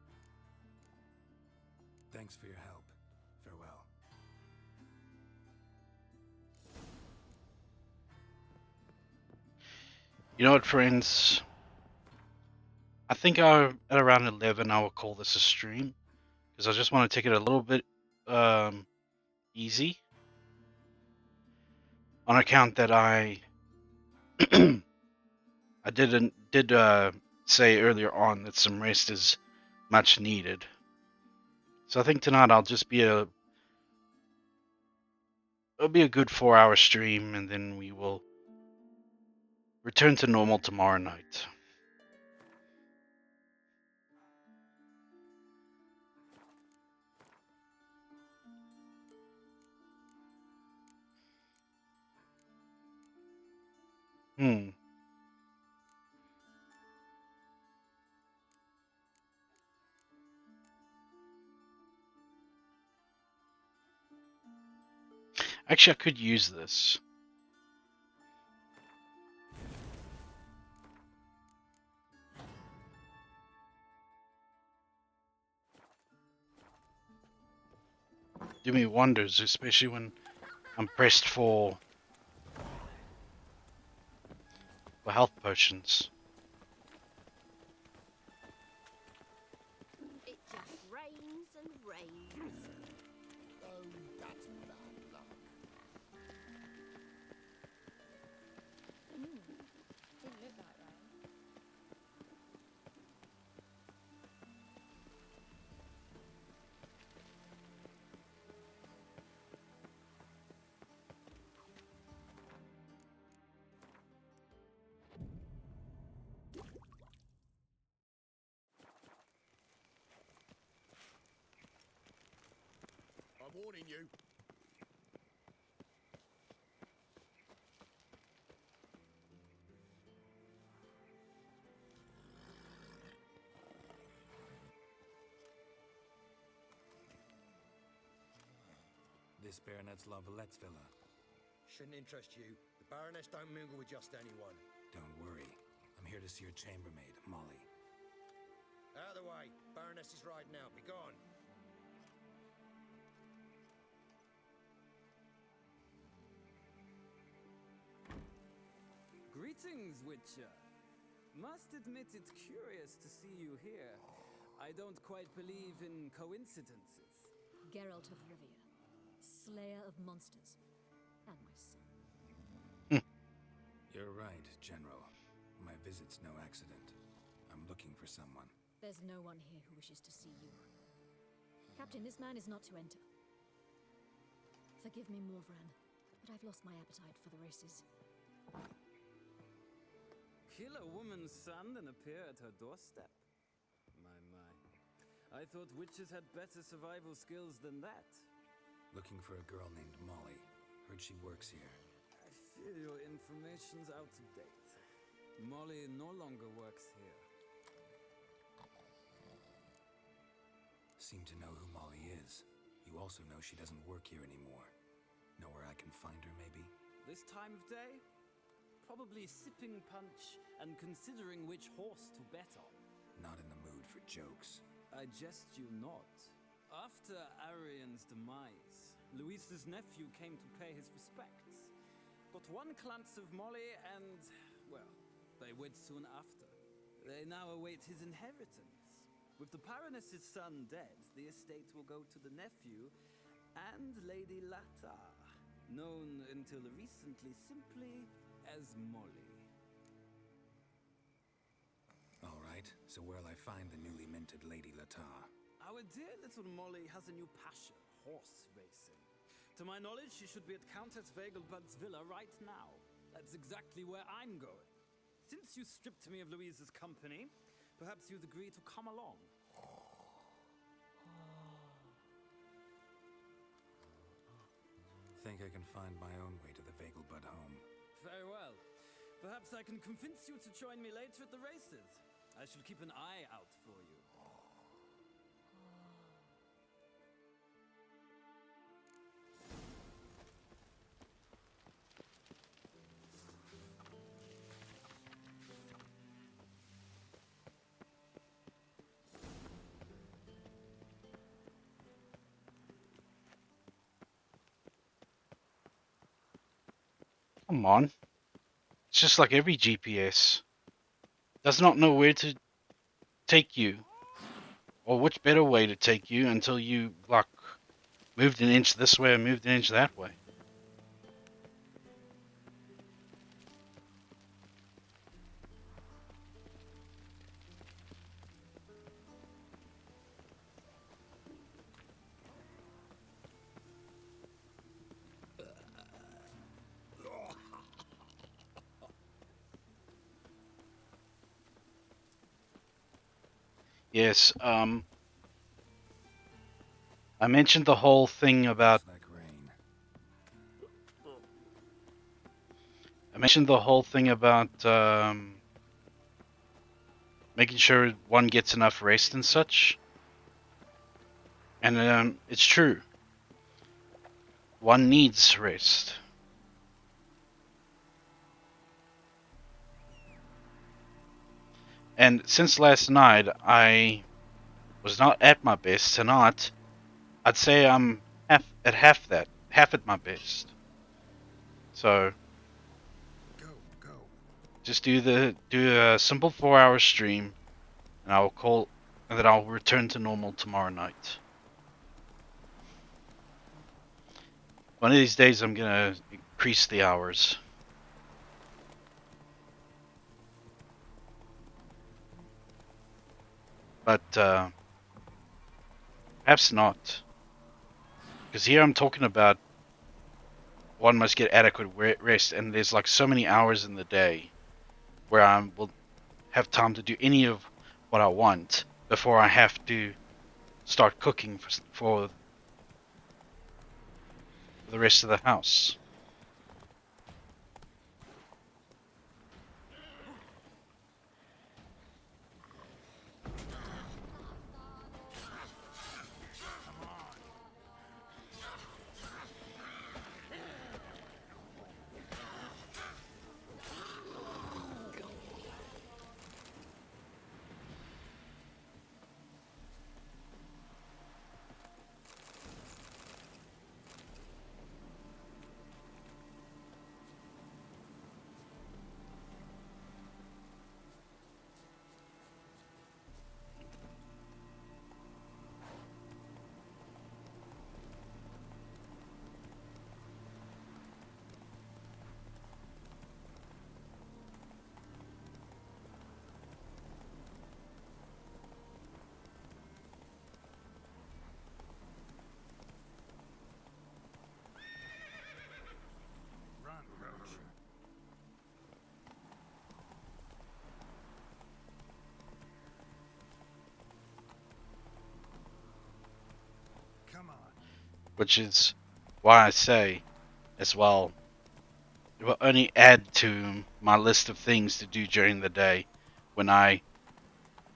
C: Thanks for your help. Farewell.
A: You know what, friends? I think at around 11 I will call this a stream, because I just want to take it a little bit easy, on account that I did say earlier on that some rest is much needed. So I think tonight it'll be a good 4-hour stream, and then we will return to normal tomorrow night. Actually, I could use this. Do me wonders, especially when I'm pressed for health potions.
G: It just rains and rains.
I: Oh, that's bad luck.
K: Didn't look like rain.
I: I'm warning you.
C: Miss Baronet's Lavallette's villa.
N: Shouldn't interest you. The Baroness don't mingle with just anyone.
C: Don't worry. I'm here to see your chambermaid, Molly.
N: Out of the way. Baroness is riding out. Be gone.
O: Greetings, Witcher. Must admit it's curious to see you here. I don't quite believe in coincidences.
K: Geralt of Rivia, slayer of monsters, and my son.
C: You're right, General. My visit's no accident. I'm looking for someone.
K: There's no one here who wishes to see you. Captain, this man is not to enter. Forgive me, Morvran, but I've lost my appetite for the races.
O: Kill a woman's son and appear at her doorstep? My. I thought witches had better survival skills than that.
C: Looking for a girl named Molly. Heard she works here.
O: I fear your information's out of date. Molly no longer works here.
C: Seem to know who Molly is. You also know she doesn't work here anymore. Know where I can find her, maybe?
O: This time of day? Probably sipping punch and considering which horse to bet on.
C: Not in the mood for jokes.
O: I jest you not. After Arian's demise, Luis's nephew came to pay his respects. Got one glance of Molly and, well, they wed soon after. They now await his inheritance. With the Baroness's son dead, the estate will go to the nephew and Lady Latar, known until recently simply as Molly.
C: All right, so where'll I find the newly minted Lady Latar?
O: Our dear little Molly has a new passion, horse racing. To my knowledge, she should be at Countess Vegelbud's villa right now. That's exactly where I'm going. Since you stripped me of Louise's company, perhaps you'd agree to come along.
C: Think I can find my own way to the Vegelbud home.
O: Very well. Perhaps I can convince you to join me later at the races. I shall keep an eye out for you.
A: Come on. It's just like every GPS. Does not know where to take you. Or which better way to take you until you, like, moved an inch this way or moved an inch that way. Yes, I mentioned the whole thing about making sure one gets enough rest and such. And it's true. One needs rest. And since last night I was not at my best tonight, I'd say I'm half at my best. So just do a simple 4-hour stream, and then I'll return to normal tomorrow night. One of these days I'm gonna increase the hours. But perhaps not. Because here I'm talking about one must get adequate rest, and there's like so many hours in the day where I will have time to do any of what I want before I have to start cooking for the rest of the house. which is why I say, as well, it will only add to my list of things to do during the day when I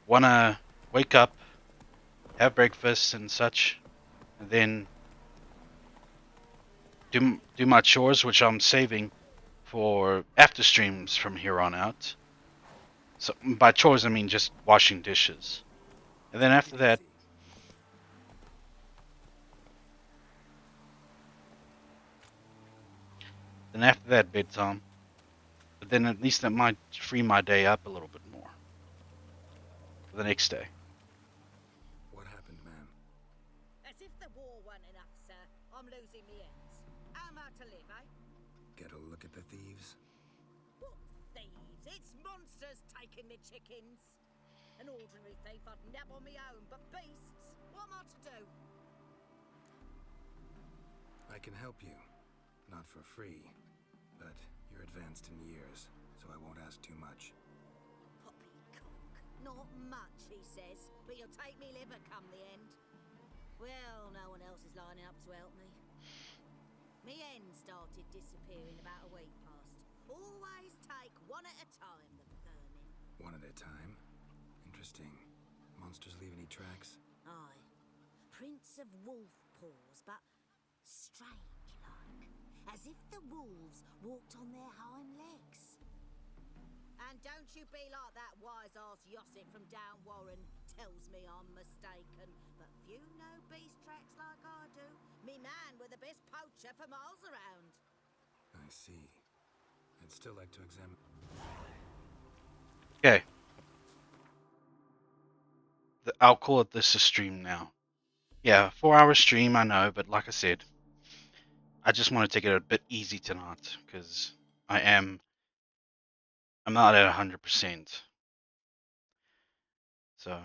A: want to wake up, have breakfast and such, and then do my chores, which I'm saving for after streams from here on out. So by chores, I mean just washing dishes. And then after that, bedtime. But then at least that might free my day up a little bit more for the next day.
C: What happened, ma'am?
P: As if the war weren't enough, sir. I'm losing me ends. How am I to live, eh?
C: Get a look at the thieves?
P: What thieves? It's monsters taking me chickens. An ordinary thief I'd nab on me own, but beasts? What am I to do?
C: I can help you. Not for free, but you're advanced in years, so I won't ask too much.
P: Poppycock. Not much, he says, but you'll take me liver come the end. Well, no one else is lining up to help me. Me hen started disappearing about a week past. Always take one at a time, the vermin.
C: One at a time? Interesting. Monsters leave any tracks?
P: Aye. Prints of wolf paws, but strange-like. As if the wolves walked on their hind legs. And don't you be like that wise-ass Yossit from down Warren. Tells me I'm mistaken. But few know beast tracks like I do. Me man were the best poacher for miles around.
C: I see. I'd still like to examine...
A: Okay. I'll call it this a stream now. Yeah, 4-hour stream, I know, but like I said, I just want to take it a bit easy tonight because I'm not at 100%. So,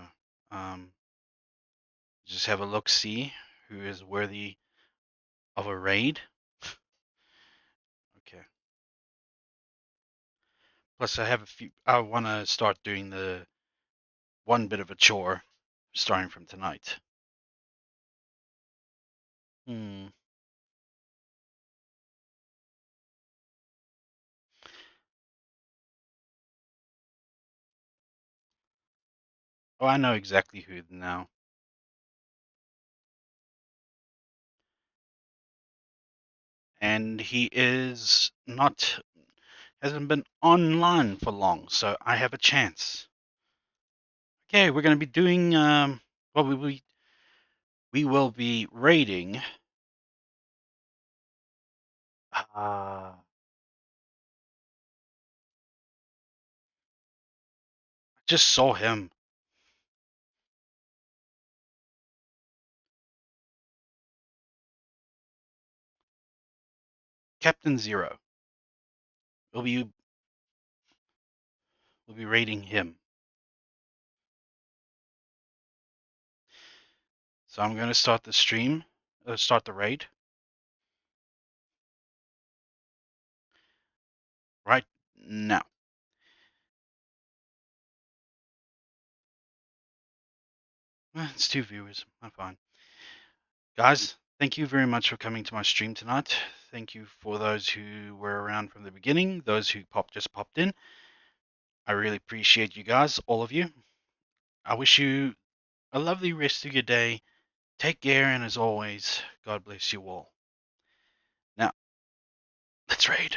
A: just have a look, see who is worthy of a raid. Okay. Plus, I have a few. I want to start doing the one bit of a chore starting from tonight. Hmm. Oh, I know exactly who now. And he is not, hasn't been online for long, so I have a chance. Okay, we're going to be doing, well, we will be raiding, just saw him. Captain Zero. We'll be raiding him. So I'm going to start the stream, start the raid. Right now. It's 2 viewers. I'm fine. Guys, thank you very much for coming to my stream tonight. Thank you for those who were around from the beginning, those who just popped in. I really appreciate you guys, all of you. I wish you a lovely rest of your day. Take care, and as always, God bless you all. Now, let's raid.